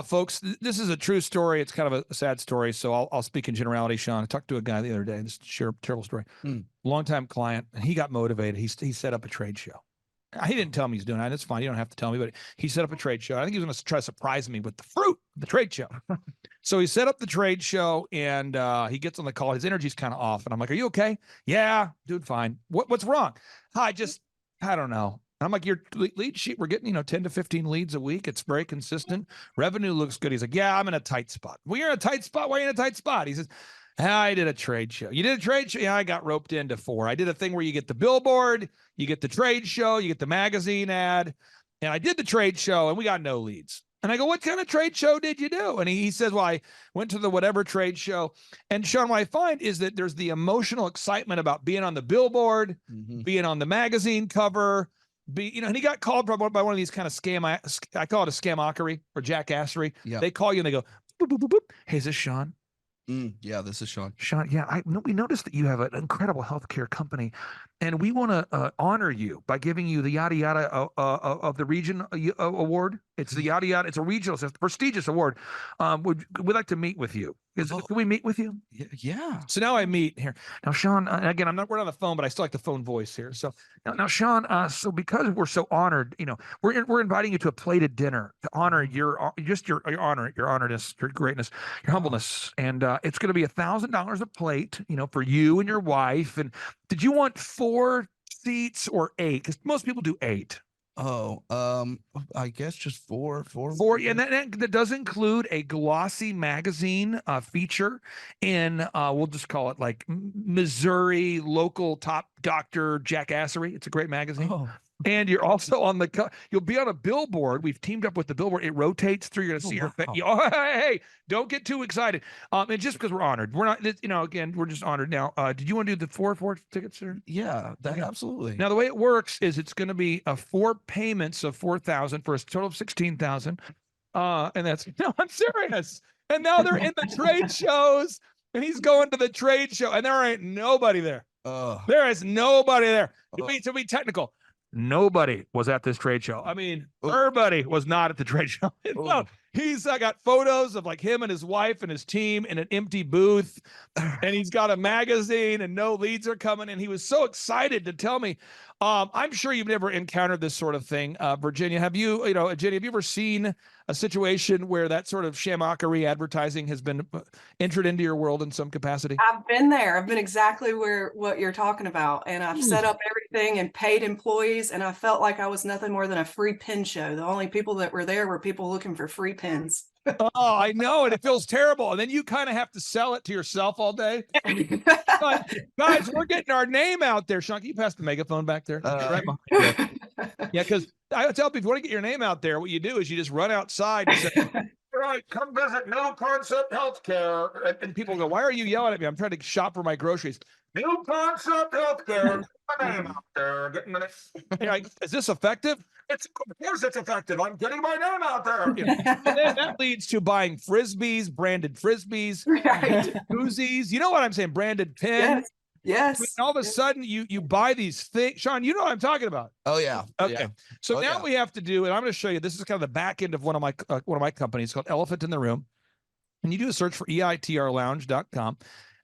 folks, this is a true story. It's kind of a sad story, so I'll speak in generality, Sean. I talked to a guy the other day, just to share a terrible story. Longtime client, and he got motivated. He set up a trade show. He didn't tell me he's doing that. It's fine. You don't have to tell me, but he set up a trade show. I think he was going to try to surprise me with the fruit of the trade show. So he set up the trade show, and he gets on the call. His energy's kind of off, and I'm like, "Are you okay?" "Yeah, dude, fine." What's wrong?" I don't know. I'm like, "Your lead sheet, we're getting, 10 to 15 leads a week. It's very consistent. Revenue looks good." He's like, "Yeah, I'm in a tight spot." "Well, you're in a tight spot. Why are you in a tight spot?" He says, "I did a trade show." "You did a trade show?" "Yeah, I got roped into 4. I did a thing where you get the billboard, you get the trade show, you get the magazine ad. And I did the trade show and we got no leads." And I go, "What kind of trade show did you do?" And he says, "Well, I went to the whatever trade show." And Sean, what I find is that there's the emotional excitement about being on the billboard, being on the magazine cover, and he got called by one of these kind of I call it a scamockery or jackassery. Yeah. They call you and they go, boop, boop, boop, boop. "Hey, is this Sean?" Yeah, this is Sean. "Sean, yeah, we noticed that you have an incredible healthcare company, and we want to honor you by giving you the yada yada of the region award. It's the yada yada. It's a regional, it's a prestigious award. We'd like to meet with you. Can we meet with you?" Yeah. So now I meet here. Now, Sean, again, we're on the phone, but I still like the phone voice here. So now, Sean, so because we're so honored, we're inviting you to a plated dinner to honor your honor, your honoredness, your greatness, your humbleness. And it's going to be $1,000 a plate, for you and your wife. And did you want 4 seats or 8? Because most people do 8. Oh, I guess just 4. 4, and that does include a glossy magazine feature in we'll just call it like Missouri local top doctor jackassery. It's a great magazine. Oh. And you're also you'll be on a billboard. We've teamed up with the billboard. It rotates through. You're going to see her face. Hey, don't get too excited. And just because we're honored, we're not, again, we're just honored. Now, did you want to do the 4 tickets, sir? Yeah, absolutely. Now, the way it works is it's going to be 4 payments of $4,000 for a total of $16,000. And that's, no, I'm serious. And now they're in the trade shows, and he's going to the trade show, and there ain't nobody there. There is nobody there. To be technical, nobody was at this trade show. I mean, everybody was not at the trade show. No, he's got photos of like him and his wife and his team in an empty booth, and he's got a magazine and no leads are coming. And he was so excited to tell me. I'm sure you've never encountered this sort of thing, Virginia. Have you, Jenny, have you ever seen a situation where that sort of shamockery advertising has been entered into your world in some capacity? I've been there. I've been exactly what you're talking about. And I've set up everything and paid employees. And I felt like I was nothing more than a free pin show. The only people that were there were people looking for free pins. Oh, I know. And it feels terrible. And then you kind of have to sell it to yourself all day. Guys, we're getting our name out there. Sean, can you pass the megaphone back there? Right behind you. Yeah, because I tell people, if you want to get your name out there, what you do is you just run outside and say, all right, come visit New Concept Healthcare. And people go, why are you yelling at me? I'm trying to shop for my groceries. New Concept Healthcare. Get my name out there. You're like, is this effective? Of course it's effective. I'm getting my name out there. And then that leads to buying frisbees, branded frisbees, koozies. You know what I'm saying? Branded pins. Yes. And all of a sudden, you buy these things. Sean, you know what I'm talking about. Oh yeah. Okay. Yeah. So now we have to do, and I'm going to show you. This is kind of the back end of one of my companies called Elephant in the Room, and you do a search for eitrlounge.com.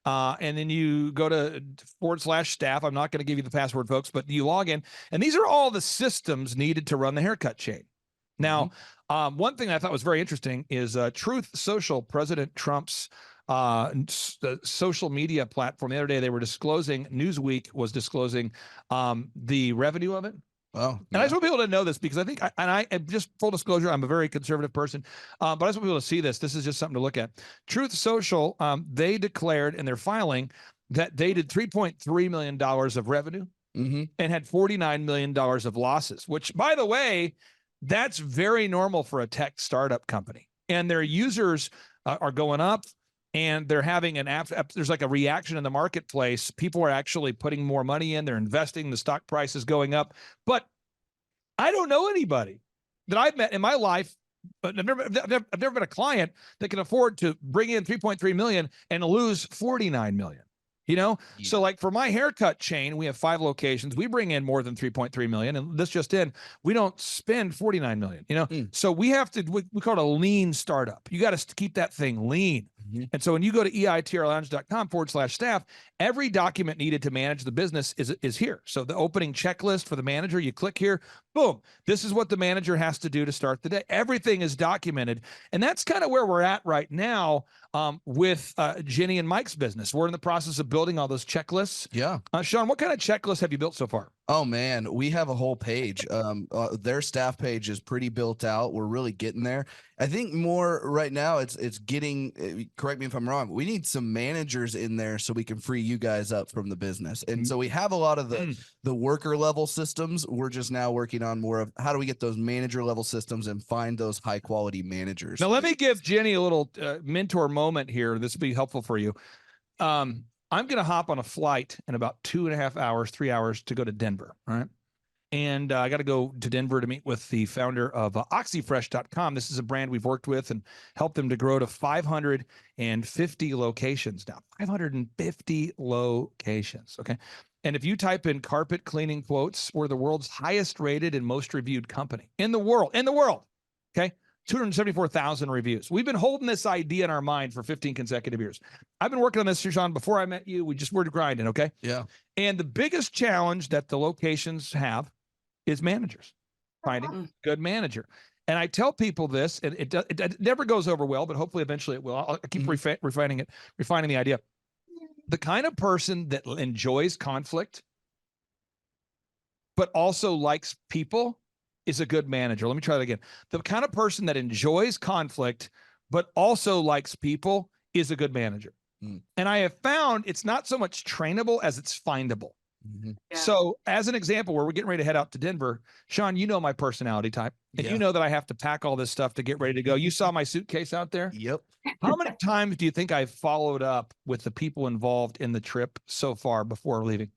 And then you go to /staff. I'm not going to give you the password, folks, but you log in. And these are all the systems needed to run the haircut chain. Now, one thing I thought was very interesting is Truth Social, President Trump's social media platform. The other day they were disclosing, Newsweek was disclosing the revenue of it. Oh, and I just want people to know this because I think, I just full disclosure, I'm a very conservative person, but I just want people to see this. This is just something to look at. Truth Social, they declared in their filing that they did $3.3 million of revenue and had $49 million of losses, which, by the way, that's very normal for a tech startup company. And their users are going up. And they're having there's like a reaction in the marketplace. People are actually putting more money in. They're investing. The stock price is going up. But I don't know anybody that I've met in my life. But I've never been a client that can afford to bring in 3.3 million and lose 49 million. So like for my haircut chain, we have 5 locations. We bring in more than 3.3 million, and this just in, we don't spend 49 million. So we have to. We call it a lean startup. You got to keep that thing lean. And so when you go to eitrlounge.com /staff, every document needed to manage the business is here. So the opening checklist for the manager, you click here, boom. This is what the manager has to do to start the day. Everything is documented. And that's kind of where we're at right now with Jenny and Mike's business. We're in the process of building all those checklists. Yeah. Sean, what kind of checklists have you built so far? Oh man, we have a whole page. Their staff page is pretty built out. We're really getting there. I think more right now it's getting, correct me if I'm wrong, we need some managers in there so we can free you guys up from the business. And so we have a lot of the worker level systems. We're just now working on more of how do we get those manager level systems and find those high quality managers. Now let me give Jenny a little mentor moment here. This will be helpful for you. I'm going to hop on a flight in about 2.5 hours, 3 hours to go to Denver. All right. And I got to go to Denver to meet with the founder of oxyfresh.com. This is a brand we've worked with and helped them to grow to 550 locations now. 550 locations. Okay. And if you type in carpet cleaning quotes, we're the world's highest rated and most reviewed company in the world. Okay. 274,000 reviews. We've been holding this idea in our mind for 15 consecutive years. I've been working on this, Sean, before I met you. We just were grinding, okay? Yeah. And the biggest challenge that the locations have is managers, finding good manager. And I tell people this, and it never goes over well, but hopefully eventually it will. I'll keep refining the idea. The kind of person that enjoys conflict, but also likes people is a good manager. Let me try that again. The kind of person that enjoys conflict, but also likes people is a good manager. And I have found it's not so much trainable as it's findable. Yeah. So as an example, where we're getting ready to head out to Denver, Sean, you know my personality type, and you know that I have to pack all this stuff to get ready to go. You saw my suitcase out there? Yep. How many times do you think I've followed up with the people involved in the trip so far before leaving?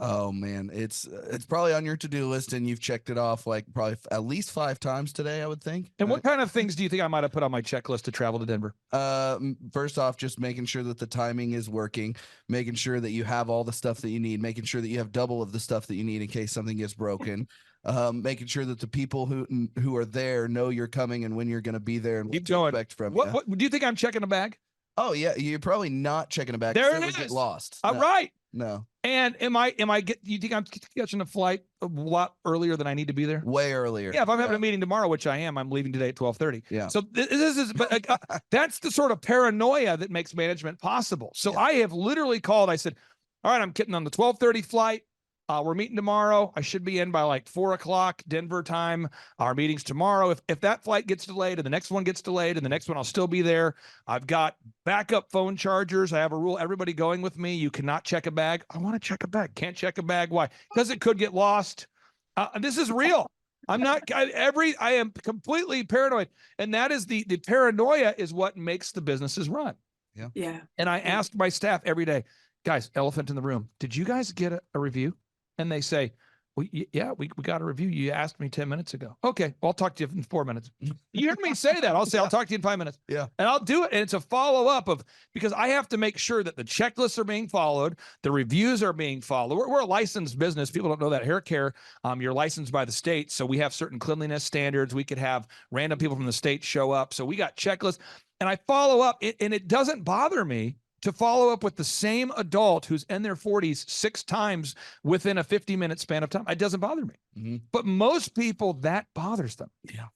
Oh man, it's probably on your to-do list, and you've checked it off like probably at least 5 times today, I would think. And what kind of things do you think I might have put on my checklist to travel to Denver? First off, just making sure that the timing is working, making sure that you have all the stuff that you need, making sure that you have double of the stuff that you need in case something gets broken, making sure that the people who are there know you're coming and when you're going to be there and what to expect from you. What do you think I'm checking a bag? Oh yeah, you're probably not checking a bag. There it would is. Get lost. All right. No. And you think I'm catching a flight a lot earlier than I need to be there? Way earlier. Yeah, if I'm having a meeting tomorrow, which I am, I'm leaving today at 12:30. Yeah. So this is, but that's the sort of paranoia that makes management possible. So I have literally called. I said, all right, I'm getting on the 12:30 flight. We're meeting tomorrow. I should be in by like 4 o'clock Denver time. Our meeting's tomorrow. If that flight gets delayed and the next one gets delayed and the next one I'll still be there. I've got backup phone chargers. I have a rule. Everybody going with me. You cannot check a bag. I want to check a bag. Can't check a bag. Why? Because it could get lost. This is real. I'm not. I am completely paranoid, and that is the paranoia is what makes the businesses run. Yeah. Yeah. And I asked my staff every day, guys, elephant in the room. Did you guys get a review? And they say, well, yeah, we got a review. You asked me 10 minutes ago. Okay, well, I'll talk to you in 4 minutes. You heard me say that. I'll say, I'll talk to you in 5 minutes. Yeah. And I'll do it. And it's a follow-up because I have to make sure that the checklists are being followed, the reviews are being followed. We're a licensed business. People don't know that. Hair care, you're licensed by the state. So we have certain cleanliness standards. We could have random people from the state show up. So we got checklists. And I follow up, and it doesn't bother me to follow up with the same adult who's in their 40s 6 times within a 50-minute span of time. It doesn't bother me. Mm-hmm. But most people, that bothers them. Yeah.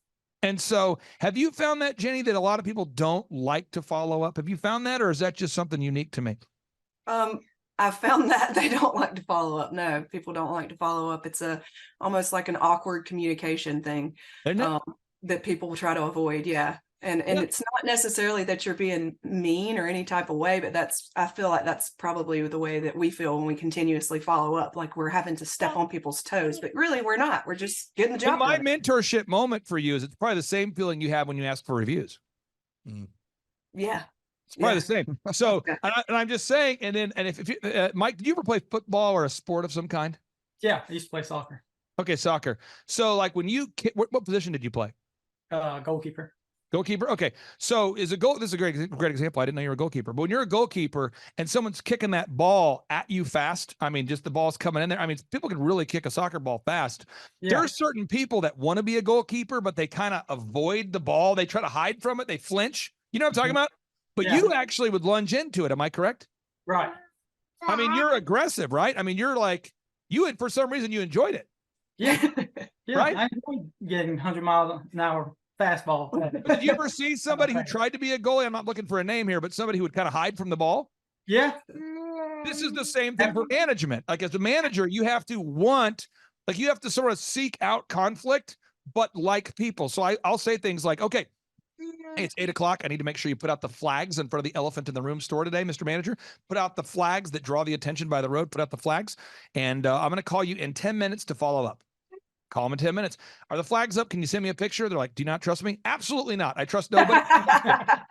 And so have you found that, Jenny, that a lot of people don't like to follow up? Have you found that, or is that just something unique to me? I found that they don't like to follow up. No, people don't like to follow up. It's almost like an awkward communication thing that people try to avoid. Yeah. And it's not necessarily that you're being mean or any type of way, but I feel like that's probably the way that we feel when we continuously follow up, like we're having to step on people's toes, but really we're not. We're just getting the job My done. mentorship moment for you is it's probably the same feeling you have when you ask for reviews. Yeah. It's probably the same. So, and I'm just saying, and if you, Mike, did you ever play football or a sport of some kind? Yeah, I used to play soccer. Okay, soccer. So like when what position did you play? Goalkeeper. Goalkeeper. Okay. So this is a great example. I didn't know you were a goalkeeper, but when you're a goalkeeper and someone's kicking that ball at you fast, I mean, just the ball's coming in there. I mean, people can really kick a soccer ball fast. Yeah. There are certain people that want to be a goalkeeper, but they kind of avoid the ball. They try to hide from it. They flinch. You know what I'm talking about? But you actually would lunge into it. Am I correct? Right. I mean, you're aggressive, right? I mean, you're like, for some reason you enjoyed it. Yeah. Yeah. Right? I enjoy getting 100 miles an hour fastball. Did you ever see somebody who tried to be a goalie? I'm not looking for a name here, but somebody who would kind of hide from the ball? Yeah. This is the same thing for management. Like as a manager, you have to sort of seek out conflict, but like people. So I'll say things like, okay, hey, it's 8 o'clock. I need to make sure you put out the flags in front of the elephant in the room store today, Mr. Manager. Put out the flags that draw the attention by the road. Put out the flags. And I'm going to call you in 10 minutes to follow up. Call them in 10 minutes. Are the flags up? Can you send me a picture? They're like, do you not trust me? Absolutely not. I trust nobody.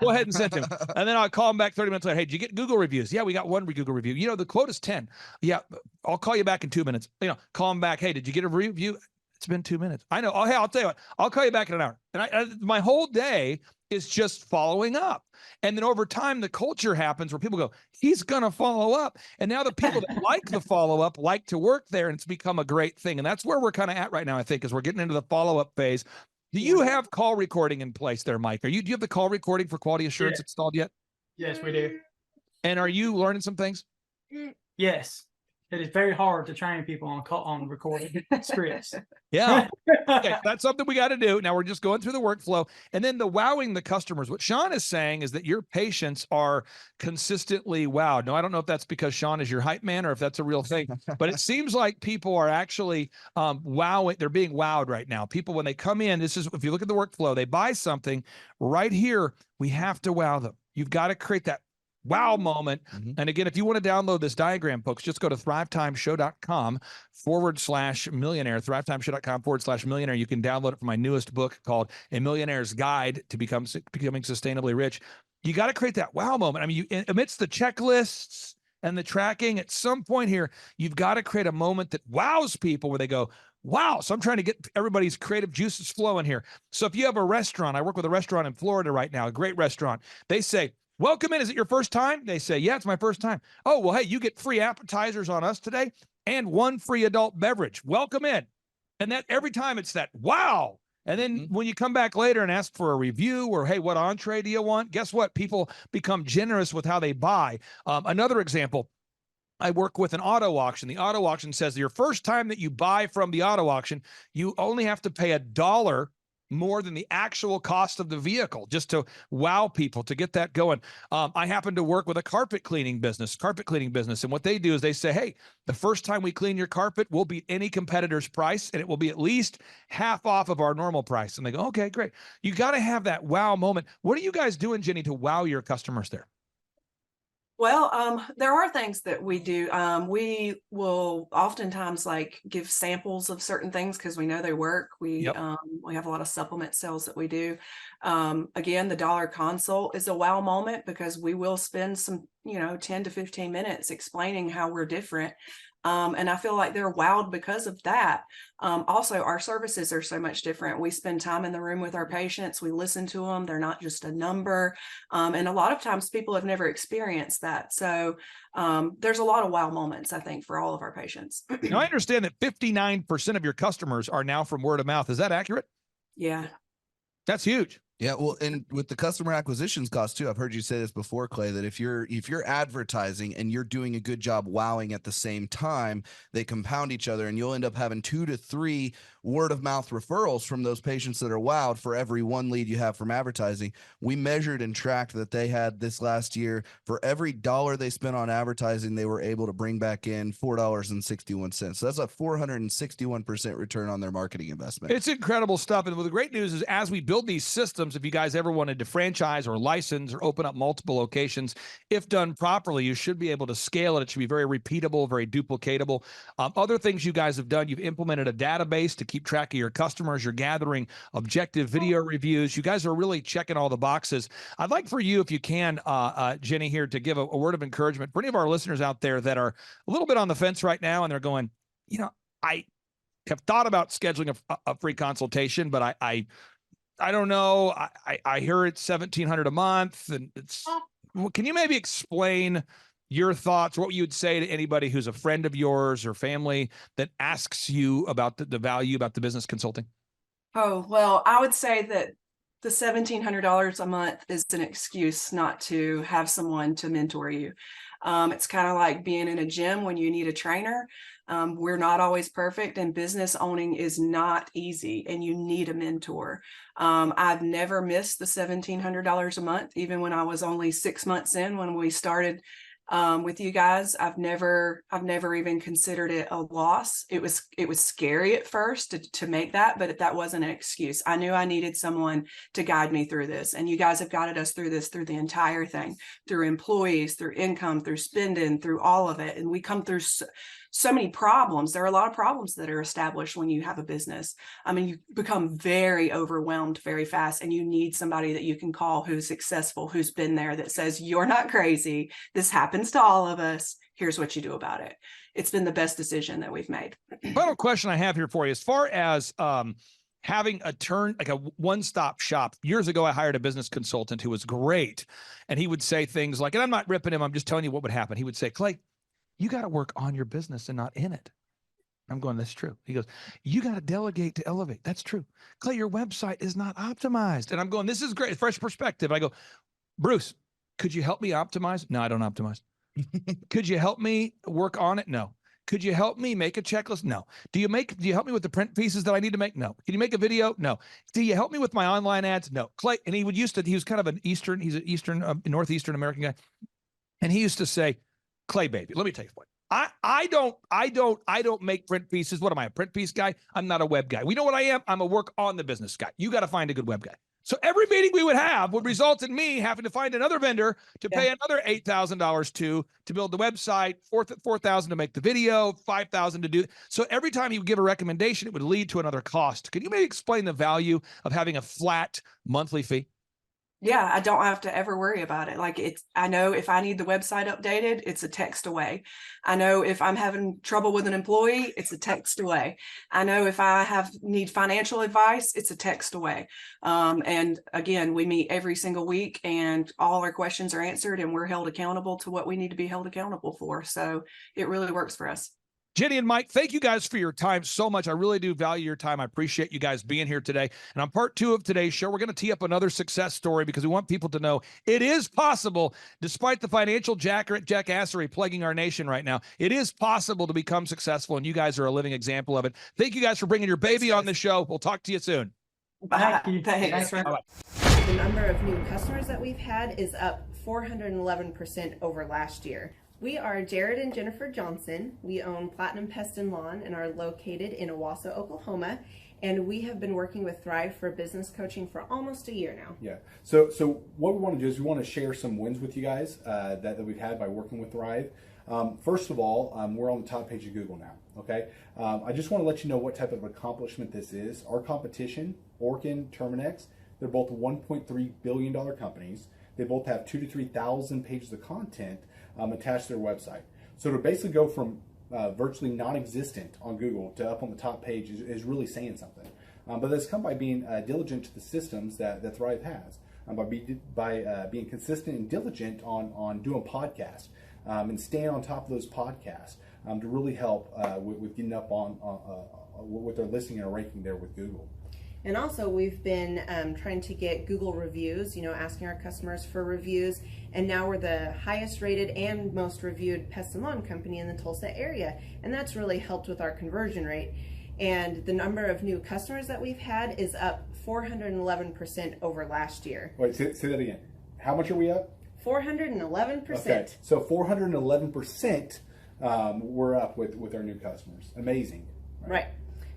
Go ahead and send them. And then I'll call them back 30 minutes later. Hey, did you get Google reviews? Yeah, we got one Google review. You know, the quote is 10. Yeah, I'll call you back in 2 minutes. Call them back. Hey, did you get a review? It's been 2 minutes. I know. Oh, hey, I'll tell you what. I'll call you back in an hour. And my whole day is just following up. And then over time, the culture happens where people go, he's going to follow up. And now the people that like the follow-up like to work there, and it's become a great thing. And that's where we're kind of at right now, I think, is we're getting into the follow-up phase. Do you have call recording in place there, Mike? Do you have the call recording for quality assurance installed yet? Yes, we do. And are you learning some things? Yes. It is very hard to train people on recording scripts. Yeah. Okay, that's something we got to do. Now we're just going through the workflow. And then the wowing the customers. What Sean is saying is that your patients are consistently wowed. Now, I don't know if that's because Sean is your hype man or if that's a real thing, but it seems like people are actually wowing. They're being wowed right now. People, when they come in, if you look at the workflow, they buy something right here. We have to wow them. You've got to create that wow moment. And again, if you want to download this diagram, folks, just go to thrivetimeshow.com/millionaire, thrivetimeshow.com/millionaire. You can download it from my newest book called A Millionaire's Guide to Becoming Sustainably Rich. You got to create that wow moment. I mean, amidst the checklists and the tracking, at some point here, you've got to create a moment that wows people where they go, wow. So I'm trying to get everybody's creative juices flowing here. So if you have a restaurant, I work with a restaurant in Florida right now, a great restaurant. They say, welcome in. Is it your first time? They say, yeah, it's my first time. Oh, well, hey, you get free appetizers on us today and 1 free adult beverage. Welcome in. And that every time it's that, wow. And then when you come back later and ask for a review or, hey, what entree do you want? Guess what? People become generous with how they buy. Another example, I work with an auto auction. The auto auction says your first time that you buy from the auto auction, you only have to pay $1 more than the actual cost of the vehicle just to wow people, to get that going. I happen to work with a carpet cleaning business. And what they do is they say, hey, the first time we clean your carpet, we'll beat any competitor's price, and it will be at least half off of our normal price. And they go, okay, great. You got to have that wow moment. What are you guys doing, Jenny, to wow your customers there? Well, there are things that we do. We will oftentimes like give samples of certain things because we know they work. We have a lot of supplement sales that we do. Again, the dollar consult is a wow moment because we will spend some, 10 to 15 minutes explaining how we're different. And I feel like they're wowed because of that. Also, our services are so much different. We spend time in the room with our patients. We listen to them. They're not just a number. And a lot of times people have never experienced that. So there's a lot of wow moments, I think, for all of our patients. Now, I understand that 59% of your customers are now from word of mouth. Is that accurate? Yeah. That's huge. Yeah, well, and with the customer acquisitions cost too, I've heard you say this before, Clay, that if you're advertising and you're doing a good job wowing at the same time, they compound each other, and you'll end up having 2 to 3 word of mouth referrals from those patients that are wowed for every 1 lead you have from advertising. We measured and tracked that they had this last year, for every $1 they spent on advertising, they were able to bring back in $4.61. So that's a 461% return on their marketing investment. It's incredible stuff. And the great news is, as we build these systems, if you guys ever wanted to franchise or license or open up multiple locations, if done properly, you should be able to scale it. It should be very repeatable, very duplicatable. Other things you guys have done, you've implemented a database to keep track of your customers. You're gathering objective video reviews. You guys are really checking all the boxes. I'd like for you, if you can, Jenny, here, to give a word of encouragement for any of our listeners out there that are a little bit on the fence right now, and they're going, I have thought about scheduling a free consultation, but I don't know. I hear it's $1,700 a month, and can you maybe explain your thoughts, what you'd say to anybody who's a friend of yours or family that asks you about the value about the business consulting? Oh, well, I would say that the $1,700 a month is an excuse not to have someone to mentor you. It's kind of like being in a gym when you need a trainer. We're not always perfect, and business owning is not easy, and you need a mentor. I've never missed the $1,700 a month, even when I was only 6 months in when we started with you guys. I've never even considered it a loss. It was scary at first to make that, but that wasn't an excuse. I knew I needed someone to guide me through this, and you guys have guided us through this, through the entire thing, through employees, through income, through spending, through all of it. And we come through so many problems. There are a lot of problems that are established when you have a business. I mean, you become very overwhelmed very fast, and you need somebody that you can call who's successful, who's been there, that says, you're not crazy. This happens to all of us. Here's what you do about it. It's been the best decision that we've made. Final question I have here for you, as far as having like a one-stop shop. Years ago, I hired a business consultant who was great. And he would say things like, and I'm not ripping him, I'm just telling you what would happen. He would say, Clay, you got to work on your business and not in it. I'm going, that's true. He goes, you got to delegate to elevate. That's true. Clay, your website is not optimized. And I'm going, this is great. Fresh perspective. I go, Bruce, could you help me optimize? No, I don't optimize. Could you help me work on it? No. Could you help me make a checklist? No. Do you help me with the print pieces that I need to make? No. Can you make a video? No. Do you help me with my online ads? No. Clay, and he was kind of he's an Eastern, Northeastern American guy. And he used to say, Clay, baby, let me tell you what. I don't make print pieces. What am I, a print piece guy? I'm not a web guy. We know what I am. I'm a work on the business guy. You got to find a good web guy. So every meeting we would have would result in me having to find another vendor to pay another $8,000 to build the website, $4,000 to make the video, $5,000 to do. So every time he would give a recommendation, it would lead to another cost. Can you maybe explain the value of having a flat monthly fee? Yeah, I don't have to ever worry about it. I know if I need the website updated, it's a text away. I know if I'm having trouble with an employee, it's a text away. I know if I need financial advice, it's a text away. And again, we meet every single week and all our questions are answered and we're held accountable to what we need to be held accountable for. So it really works for us. Jenny and Mike, thank you guys for your time so much. I really do value your time. I appreciate you guys being here today. And on part 2 of today's show, we're going to tee up another success story because we want people to know it is possible, despite the financial jackassery plaguing our nation right now. It is possible to become successful, and you guys are a living example of it. Thank you guys for bringing your baby on the show. We'll talk to you soon. Bye. Thanks. The number of new customers that we've had is up 411% over last year. We are Jared and Jennifer Johnson. We own Platinum Pest and Lawn and are located in Owasso, Oklahoma. And we have been working with Thrive for business coaching for almost a year now. Yeah. So what we want to do is we want to share some wins with you guys that we've had by working with Thrive. First of all, we're on the top page of Google now. Okay. I just want to let you know what type of accomplishment this is. Our competition, Orkin, Terminex, they're both $1.3 billion companies. They both have 2,000 to 3,000 pages of content attached to their website. So to basically go from virtually non-existent on Google to up on the top page is really saying something. But that's come by being diligent to the systems that Thrive has, by being consistent and diligent on doing podcasts and staying on top of those podcasts to really help with getting up on with their listing and ranking there with Google. And also we've been trying to get Google reviews, asking our customers for reviews. And now we're the highest rated and most reviewed pest and lawn company in the Tulsa area. And that's really helped with our conversion rate. And the number of new customers that we've had is up 411% over last year. Wait, say that again. How much are we up? 411%. Okay, so 411% we're up with our new customers. Amazing. Right.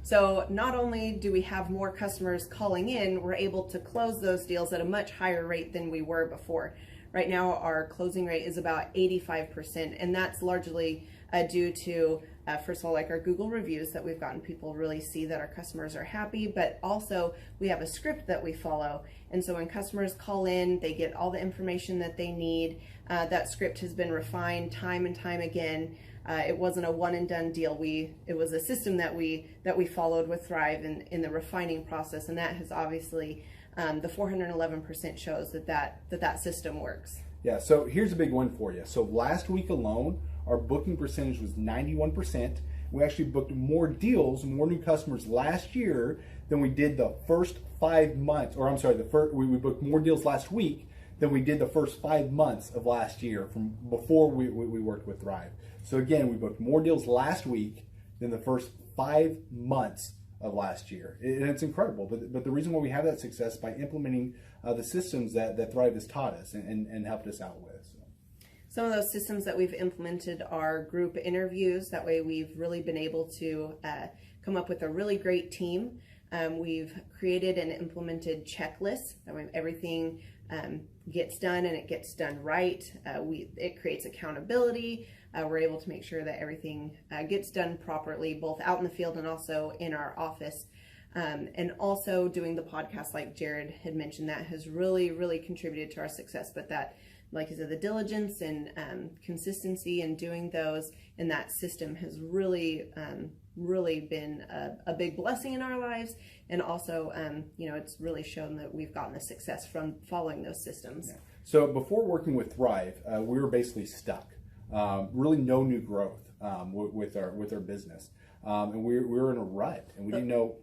So not only do we have more customers calling in, we're able to close those deals at a much higher rate than we were before. Right now, our closing rate is about 85%, and that's largely due to, first of all, like our Google reviews that we've gotten people really see that our customers are happy, but also we have a script that we follow. And so when customers call in, they get all the information that they need. That script has been refined time and time again. It wasn't a one and done deal. It was a system that we followed with Thrive in the refining process, and that has obviously the 411% shows that system works. Yeah. So here's a big one for you. So last week alone, our booking percentage was 91%. We actually booked more deals, more new customers last year than we did the first 5 months. Or I'm sorry, we booked more deals last week than we did the first 5 months of last year from before we worked with Thrive. So again, we booked more deals last week than the first 5 months of last year. And it's incredible. But the reason why we have that success is by implementing the systems that Thrive has taught us and helped us out with. So. Some of those systems that we've implemented are group interviews. That way we've really been able to come up with a really great team. We've created and implemented checklists. That way everything gets done and it gets done right. It creates accountability. We're able to make sure that everything gets done properly, both out in the field and also in our office. And also doing the podcast, like Jared had mentioned, that has really, really contributed to our success. But that, like I said, the diligence and consistency in doing those and that system has really, really been a big blessing in our lives. And also, it's really shown that we've gotten the success from following those systems. Yeah. So before working with Thrive, we were basically stuck. Really no new growth with our business. And we were in a rut and we didn't know.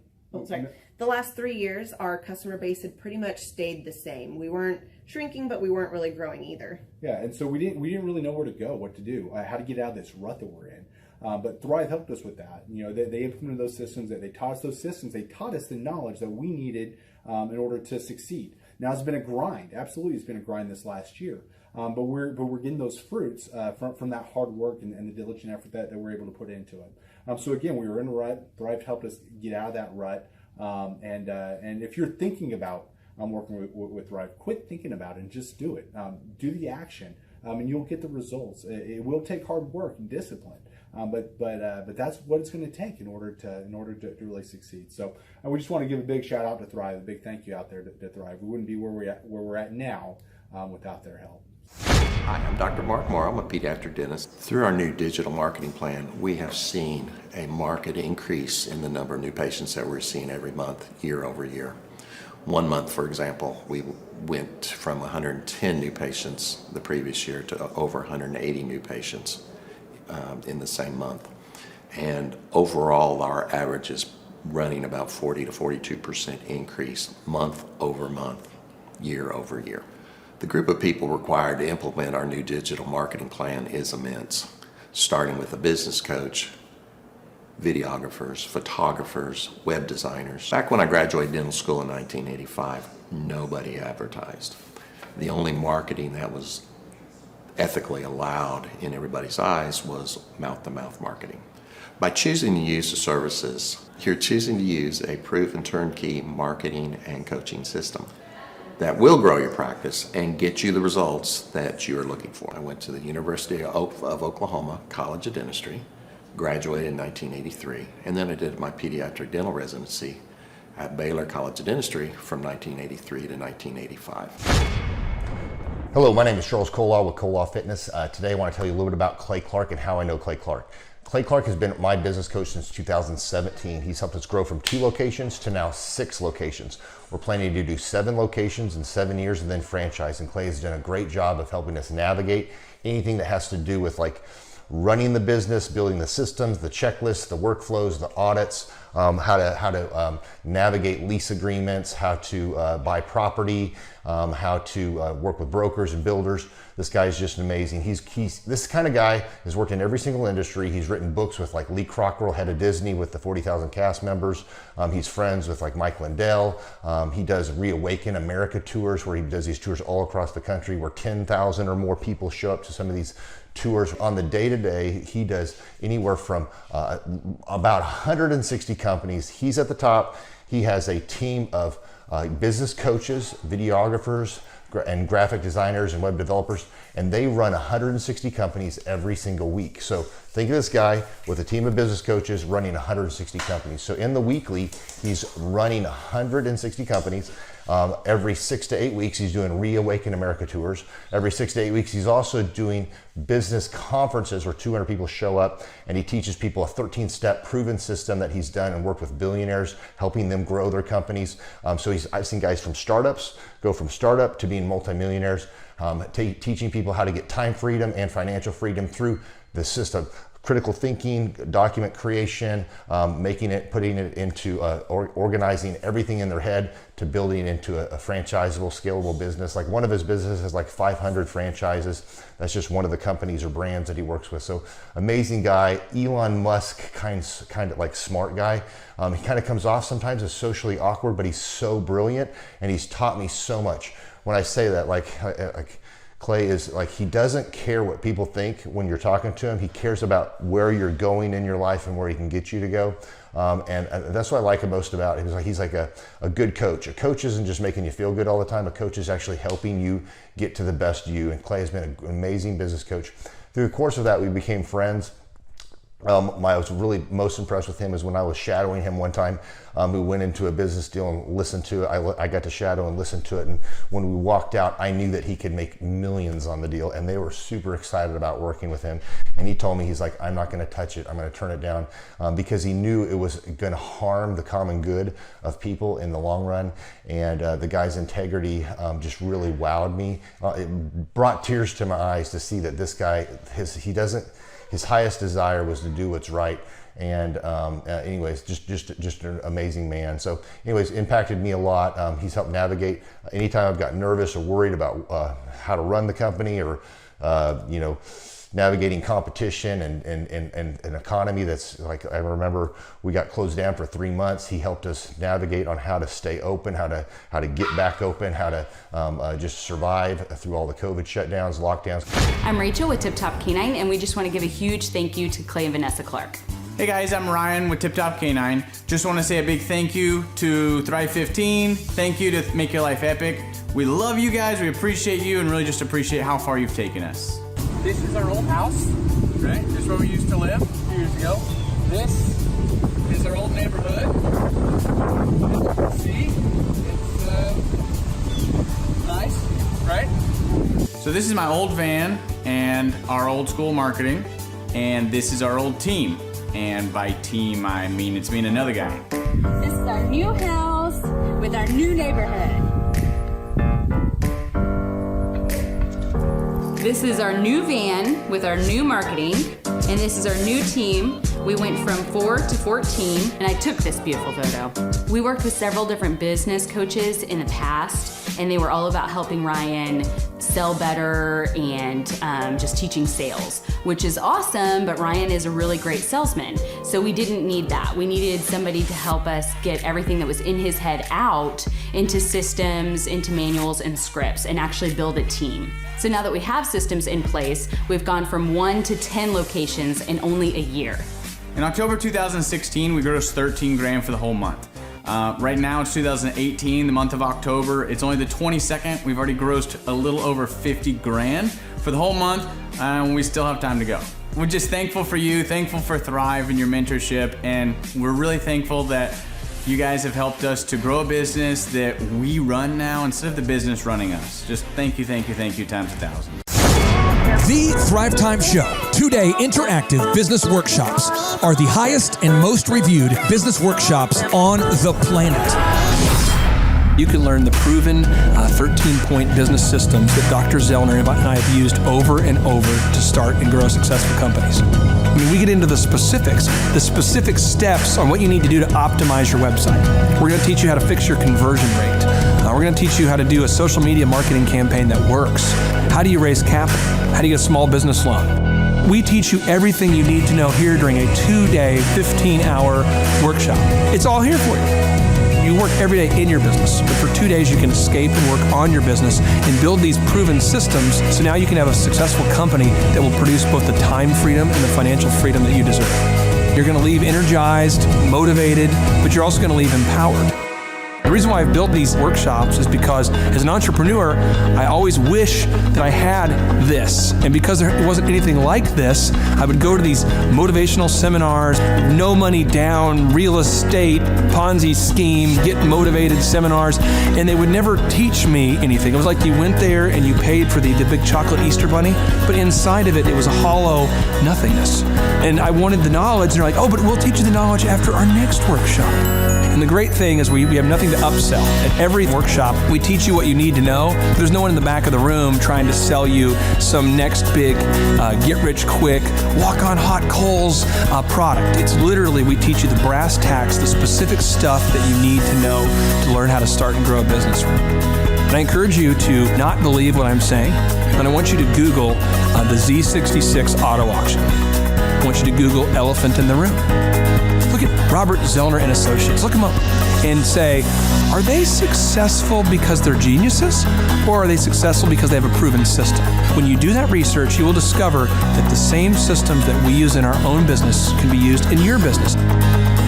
The last 3 years, our customer base had pretty much stayed the same. We weren't shrinking, but we weren't really growing either. Yeah, and so we didn't really know where to go, what to do, how to get out of this rut that we're in. But Thrive helped us with that. They implemented those systems. They taught us those systems. They taught us the knowledge that we needed in order to succeed. Now it's been a grind. Absolutely, it's been a grind this last year. But we're getting those fruits from that hard work and the diligent effort that we're able to put into it. So again, we were in a rut. Thrive helped us get out of that rut. And if you're thinking about working with Thrive, quit thinking about it and just do it. Do the action, and you'll get the results. It will take hard work and discipline, But that's what it's going to take in order to really succeed. So we just want to give a big shout out to Thrive, a big thank you out there to Thrive. We wouldn't be where we're at now without their help. Hi, I'm Dr. Mark Moore. I'm a pediatric dentist. Through our new digital marketing plan, we have seen a marked increase in the number of new patients that we're seeing every month, year over year. One month, for example, we went from 110 new patients the previous year to over 180 new patients in the same month. And overall, our average is running about 40 to 42% increase month over month, year over year. The group of people required to implement our new digital marketing plan is immense, starting with a business coach, videographers, photographers, web designers. Back when I graduated dental school in 1985, nobody advertised. The only marketing that was ethically allowed in everybody's eyes was mouth-to-mouth marketing. By choosing to use the services, you're choosing to use a proven turnkey marketing and coaching system that will grow your practice and get you the results that you're looking for. I went to the University of Oklahoma College of Dentistry, graduated in 1983, and then I did my pediatric dental residency at Baylor College of Dentistry from 1983 to 1985. Hello, my name is Charles Colaw with Colaw Fitness. Today I want to tell you a little bit about Clay Clark and how I know Clay Clark. Clay Clark has been my business coach since 2017. He's helped us grow from 2 locations to now 6 locations. We're planning to do 7 locations in 7 years and then franchise. And Clay has done a great job of helping us navigate anything that has to do with like running the business, building the systems, the checklists, the workflows, the audits, how to navigate lease agreements, how to buy property, how to work with brokers and builders. This guy is just amazing. He's this kind of guy has worked in every single industry. He's written books with like Lee Cockrell, head of Disney, with the 40,000 cast members. He's friends with like Mike Lindell. He does Reawaken America tours where he does these tours all across the country where 10,000 or more people show up to some of these tours. On the day-to-day, he does anywhere from about 160 companies. He's at the top. He has a team of business coaches, videographers, and graphic designers and web developers, and they run 160 companies every single week. So think of this guy with a team of business coaches running 160 companies. So in the weekly, he's running 160 companies. Every 6 to 8 weeks, he's doing Reawaken America tours. Every 6 to 8 weeks, he's also doing business conferences where 200 people show up, and he teaches people a 13-step proven system that he's done and worked with billionaires, helping them grow their companies. So I've seen guys from startups go from startup to being multimillionaires, teaching people how to get time freedom and financial freedom through the system. Critical thinking, document creation, putting it into organizing everything in their head to building into a franchisable, scalable business. Like one of his businesses has like 500 franchises. That's just one of the companies or brands that he works with. So amazing guy, Elon Musk kind of like smart guy. He kind of comes off sometimes as socially awkward, but he's so brilliant and he's taught me so much. When I say that, like Clay is like, he doesn't care what people think when you're talking to him. He cares about where you're going in your life and where he can get you to go. And that's what I like most about him. He's like a good coach. A coach isn't just making you feel good all the time. A coach is actually helping you get to the best you. And Clay has been an amazing business coach. Through the course of that, we became friends. I was really most impressed with him is when I was shadowing him one time. We went into a business deal and listened to it. I got to shadow and listen to it. And when we walked out, I knew that he could make millions on the deal. And they were super excited about working with him. And he told me, he's like, I'm not going to touch it. I'm going to turn it down because he knew it was going to harm the common good of people in the long run. And the guy's integrity just really wowed me. It brought tears to my eyes to see that this guy, his highest desire was to do what's right. And anyways, just an amazing man. So anyways, impacted me a lot. He's helped navigate anytime I've got nervous or worried about how to run the company or, navigating competition and an economy that's like, I remember we got closed down for 3 months. He helped us navigate on how to stay open, how to get back open, how to just survive through all the COVID shutdowns, lockdowns. I'm Rachel with Tip Top Canine, and we just want to give a huge thank you to Clay and Vanessa Clark. Hey guys, I'm Ryan with Tip Top Canine. Just want to say a big thank you to Thrive 15. Thank you to Make Your Life Epic. We love you guys, we appreciate you, and really just appreciate how far you've taken us. This is our old house, right? This is where we used to live. few years ago. This is our old neighborhood. See? It's nice, right? So this is my old van and our old school marketing, and this is our old team. And by team, I mean it's me and another guy. This is our new house with our new neighborhood. This is our new van with our new marketing, and this is our new team. We went from 4 to 14, and I took this beautiful photo. We worked with several different business coaches in the past, and they were all about helping Ryan sell better and just teaching sales, which is awesome, but Ryan is a really great salesman. So we didn't need that. We needed somebody to help us get everything that was in his head out into systems, into manuals and scripts, and actually build a team. So now that we have systems in place, we've gone from 1 to 10 locations in only a year. In October 2016, we grossed 13 grand for the whole month. Right now it's 2018, the month of October. It's only the 22nd. We've already grossed a little over 50 grand for the whole month, and we still have time to go. We're just thankful for you, thankful for Thrive and your mentorship, and we're really thankful that you guys have helped us to grow a business that we run now instead of the business running us. Just thank you times 1,000. The Thrivetime Show, 2-day interactive business workshops, are the highest and most reviewed business workshops on the planet. You can learn the proven 13-point business systems that Dr. Zellner and I have used over and over to start and grow successful companies. I mean, we get into the specific steps on what you need to do to optimize your website. We're going to teach you how to fix your conversion rate. We're going to teach you how to do a social media marketing campaign that works. How do you raise capital? How do you get a small business loan? We teach you everything you need to know here during a 2-day, 15-hour workshop. It's all here for you. You work every day in your business, but for 2 days you can escape and work on your business and build these proven systems so now you can have a successful company that will produce both the time freedom and the financial freedom that you deserve. You're going to leave energized, motivated, but you're also going to leave empowered. The reason why I've built these workshops is because as an entrepreneur, I always wish that I had this. And because there wasn't anything like this, I would go to these motivational seminars, no money down, real estate, Ponzi scheme, get motivated seminars, and they would never teach me anything. It was like you went there and you paid for the big chocolate Easter bunny, but inside of it, it was a hollow nothingness. And I wanted the knowledge, and they're like, oh, but we'll teach you the knowledge after our next workshop. And the great thing is we have nothing to upsell. At every workshop, we teach you what you need to know. There's no one in the back of the room trying to sell you some next big get-rich-quick, walk-on-hot coals product. It's literally, we teach you the brass tacks, the specific stuff that you need to know to learn how to start and grow a business. And I encourage you to not believe what I'm saying, and I want you to Google the Z66 auto auction. I want you to Google elephant in the room. Look at Robert Zellner and Associates. Look them up and say, are they successful because they're geniuses, or are they successful because they have a proven system? When you do that research, you will discover that the same systems that we use in our own business can be used in your business.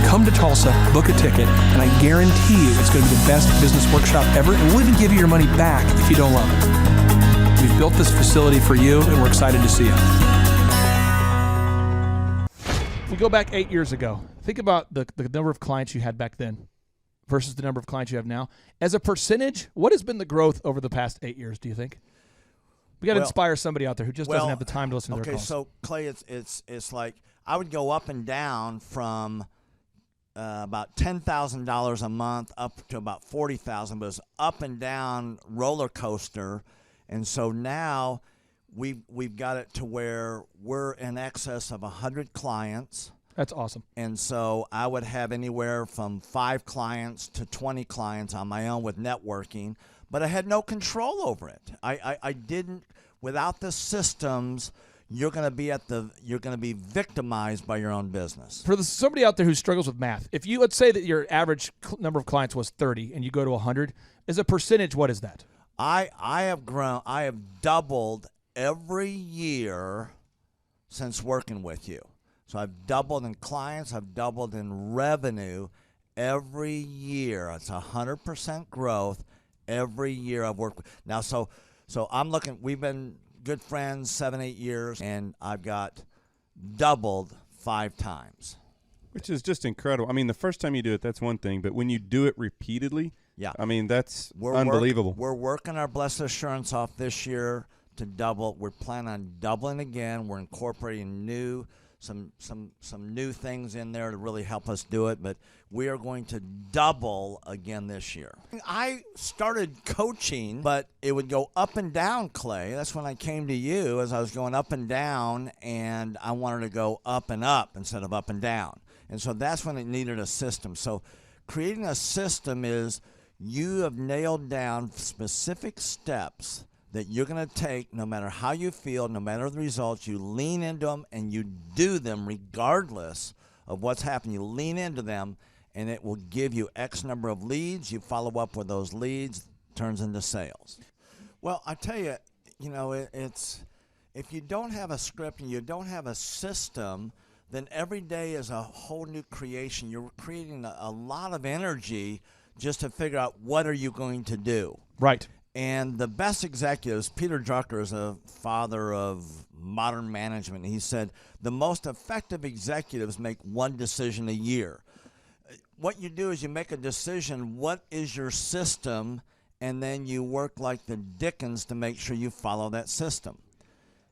Come to Tulsa, book a ticket, and I guarantee you it's going to be the best business workshop ever, and we'll even give you your money back if you don't love it. We've built this facility for you, and we're excited to see you. If we go back 8 years ago, think about the number of clients you had back then versus the number of clients you have now. As a percentage, what has been the growth over the past 8 years, do you think? We got to inspire somebody out there who just doesn't have the time to listen to their calls. Okay, so Clay, it's like I would go up and down from about $10,000 a month up to about $40,000, but it's up and down roller coaster, and so now we've got it to where we're in excess of 100 clients. That's awesome. And so I would have anywhere from 5 clients to 20 clients on my own with networking, but I had no control over it. I didn't. Without the systems, you're going to be victimized by your own business. For somebody out there who struggles with math, if you, let's say that your average number of clients was 30 and you go to 100, as a percentage, what is that? I have doubled every year since working with you. So I've doubled in clients, I've doubled in revenue every year. It's 100% growth every year I've worked with. Now, so I'm looking, we've been good friends 7-8 years, and I've got doubled 5 times. Which is just incredible. I mean, the first time you do it, that's one thing, but when you do it repeatedly, yeah, I mean, that's unbelievable. We're working our Blessed Assurance off this year to double. We're planning on doubling again. We're incorporating some new things in there to really help us do it, but we are going to double again this year. I started coaching, but it would go up and down, Clay. That's when I came to you, as I was going up and down, and I wanted to go up and up instead of up and down. And so that's when it needed a system. So creating a system is you have nailed down specific steps that you're going to take no matter how you feel, no matter the results. You lean into them and you do them regardless of what's happening. You lean into them and it will give you X number of leads. You follow up with those leads, turns into sales. Well, I tell you, it's if you don't have a script and you don't have a system, then every day is a whole new creation. You're creating a lot of energy just to figure out what are you going to do. Right. And the best executives, Peter Drucker is a father of modern management. He said the most effective executives make one decision a year. What you do is you make a decision, what is your system, and then you work like the Dickens to make sure you follow that system.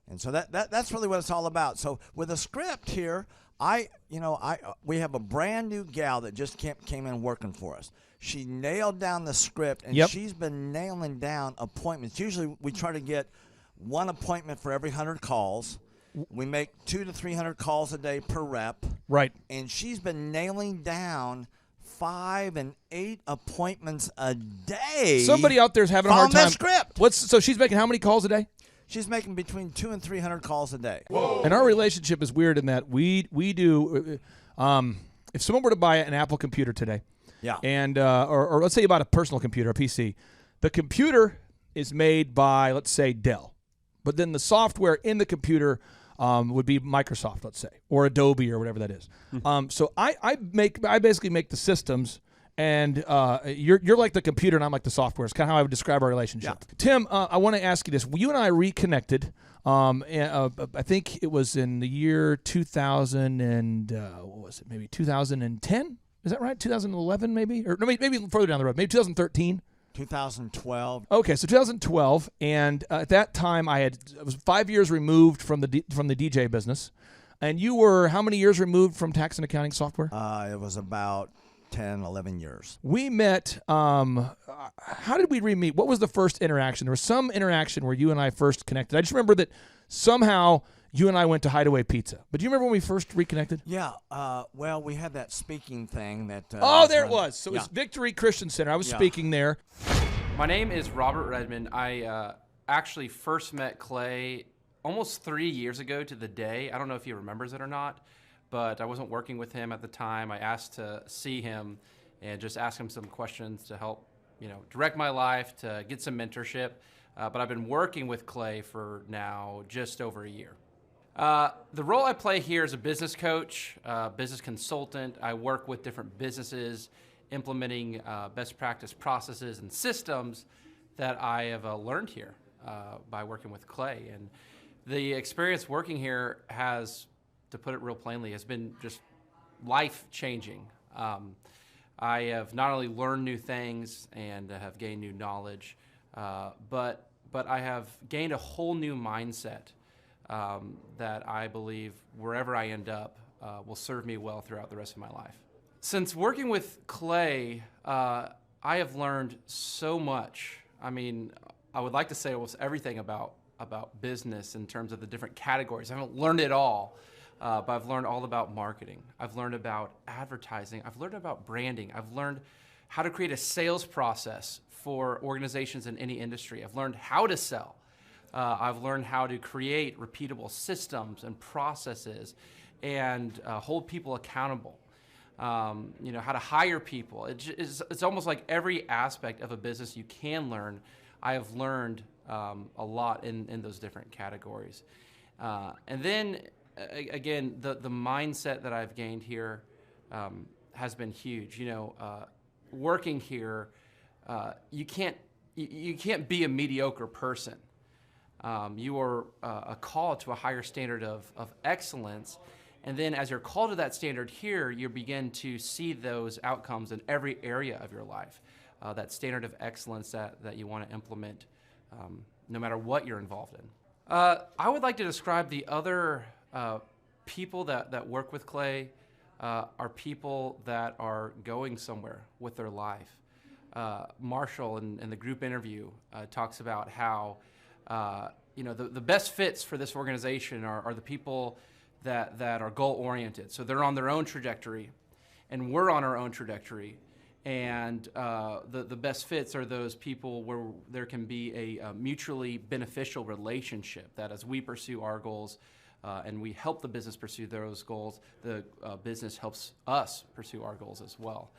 And so that's really what it's all about. So with a script here, we have a brand new gal that just came in working for us. She nailed down the script, and she's been nailing down appointments. Usually we try to get one appointment for every 100 calls. We make 200 to 300 calls a day per rep. Right. And she's been nailing down 5 and 8 appointments a day. Somebody out there is having a hard time. That script. So she's making how many calls a day? She's making between 200 and 300 calls a day. Whoa. And our relationship is weird in that we do. If someone were to buy an Apple computer today, and or let's say you bought a personal computer, a PC, the computer is made by, let's say, Dell, but then the software in the computer would be Microsoft, let's say, or Adobe or whatever that is. So I basically make the systems. And you're like the computer, and I'm like the software. It's kind of how I would describe our relationship. Yeah. Tim, I want to ask you this. You and I reconnected. I think it was in the year 2000 and what was it? Maybe 2010. Is that right? 2011, maybe, or no, maybe further down the road. Maybe 2013. 2012. Okay, so 2012, and at that time I was 5 years removed from the DJ business, and you were how many years removed from tax and accounting software? It was about 10, 11 years. We met, how did we re-meet? What was the first interaction? There was some interaction where you and I first connected. I just remember that somehow you and I went to Hideaway Pizza. But do you remember when we first reconnected? Yeah, well, we had that speaking thing that... there it was. So it was Victory Christian Center. I was speaking there. My name is Robert Redmond. I actually first met Clay almost 3 years ago to the day. I don't know if he remembers it or not, but I wasn't working with him at the time. I asked to see him and just ask him some questions to help, direct my life, to get some mentorship. But I've been working with Clay for now just over a year. The role I play here is a business coach, business consultant. I work with different businesses, implementing best practice processes and systems that I have learned here by working with Clay. And the experience working here has, to put it real plainly, has been just life-changing. I have not only learned new things and have gained new knowledge, but I have gained a whole new mindset that I believe wherever I end up will serve me well throughout the rest of my life. Since working with Clay, I have learned so much. I mean, I would like to say almost everything about business in terms of the different categories. I haven't learned it all. But I've learned all about marketing. I've learned about advertising. I've learned about branding. I've learned how to create a sales process for organizations in any industry. I've learned how to sell. I've learned how to create repeatable systems and processes and hold people accountable. How to hire people. It's almost like every aspect of a business you can learn. I have learned a lot in those different categories. And then, again, the mindset that I've gained here has been huge. Working here, you can't be a mediocre person. You are a call to a higher standard of excellence, And then as you're called to that standard here, you begin to see those outcomes in every area of your life. That standard of excellence that you want to implement no matter what you're involved in. I would like to describe the other people that work with Clay are people that are going somewhere with their life. Marshall in the group interview talks about how the best fits for this organization are the people that are goal-oriented. So they're on their own trajectory, and we're on our own trajectory. And the best fits are those people where there can be a mutually beneficial relationship, that as we pursue our goals and we help the business pursue those goals, the business helps us pursue our goals as well.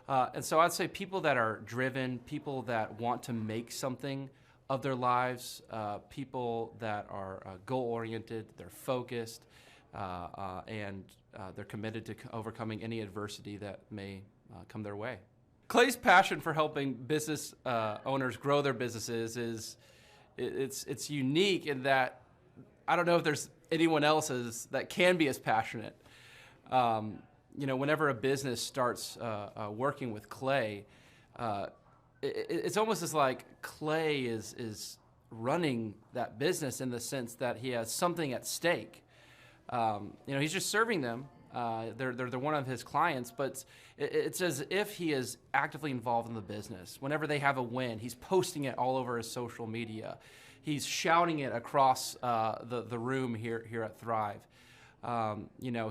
And so I'd say people that are driven, people that want to make something of their lives, people that are goal-oriented, they're focused, and they're committed to overcoming any adversity that may come their way. Clay's passion for helping business owners grow their businesses it's unique in that I don't know if there's anyone else that can be as passionate. Whenever a business starts working with Clay, it's almost as like Clay is running that business in the sense that he has something at stake. He's just serving them. They're one of his clients, but it's as if he is actively involved in the business. Whenever they have a win, he's posting it all over his social media. He's shouting it across the room here at Thrive.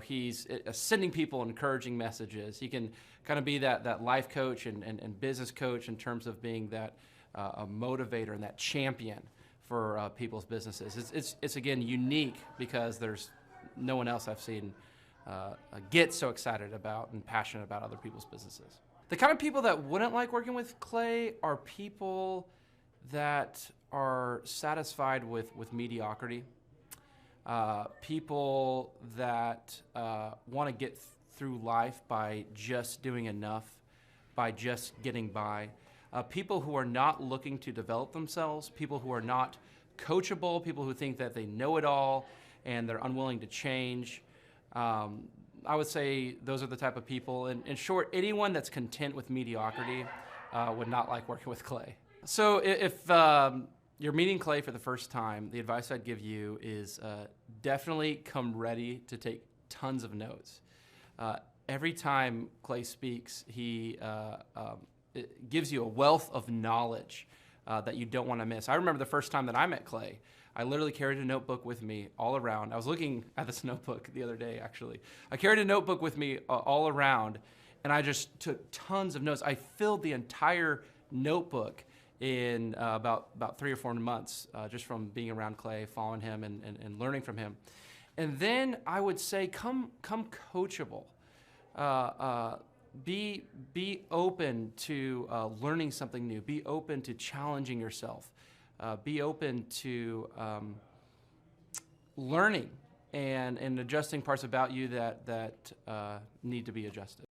He's sending people encouraging messages. He can kind of be that life coach and business coach in terms of being that a motivator and that champion for people's businesses. It's again unique because there's no one else I've seen get so excited about and passionate about other people's businesses. The kind of people that wouldn't like working with Clay are people that are satisfied with mediocrity. People that want to get through life by just doing enough, by just getting by. People who are not looking to develop themselves, people who are not coachable, people who think that they know it all and they're unwilling to change. I would say those are the type of people. In short, anyone that's content with mediocrity would not like working with Clay. So if you're meeting Clay for the first time, the advice I'd give you is definitely come ready to take tons of notes. Every time Clay speaks, he it gives you a wealth of knowledge that you don't want to miss. I remember the first time that I met Clay, I literally carried a notebook with me all around. I was looking at this notebook the other day, actually. I carried a notebook with me all around, and I just took tons of notes. I filled the entire notebook in about 3 or 4 months, just from being around Clay, following him, and learning from him. And then I would say, come coachable. Be open to learning something new. Be open to challenging yourself. Be open to learning and adjusting parts about you that need to be adjusted.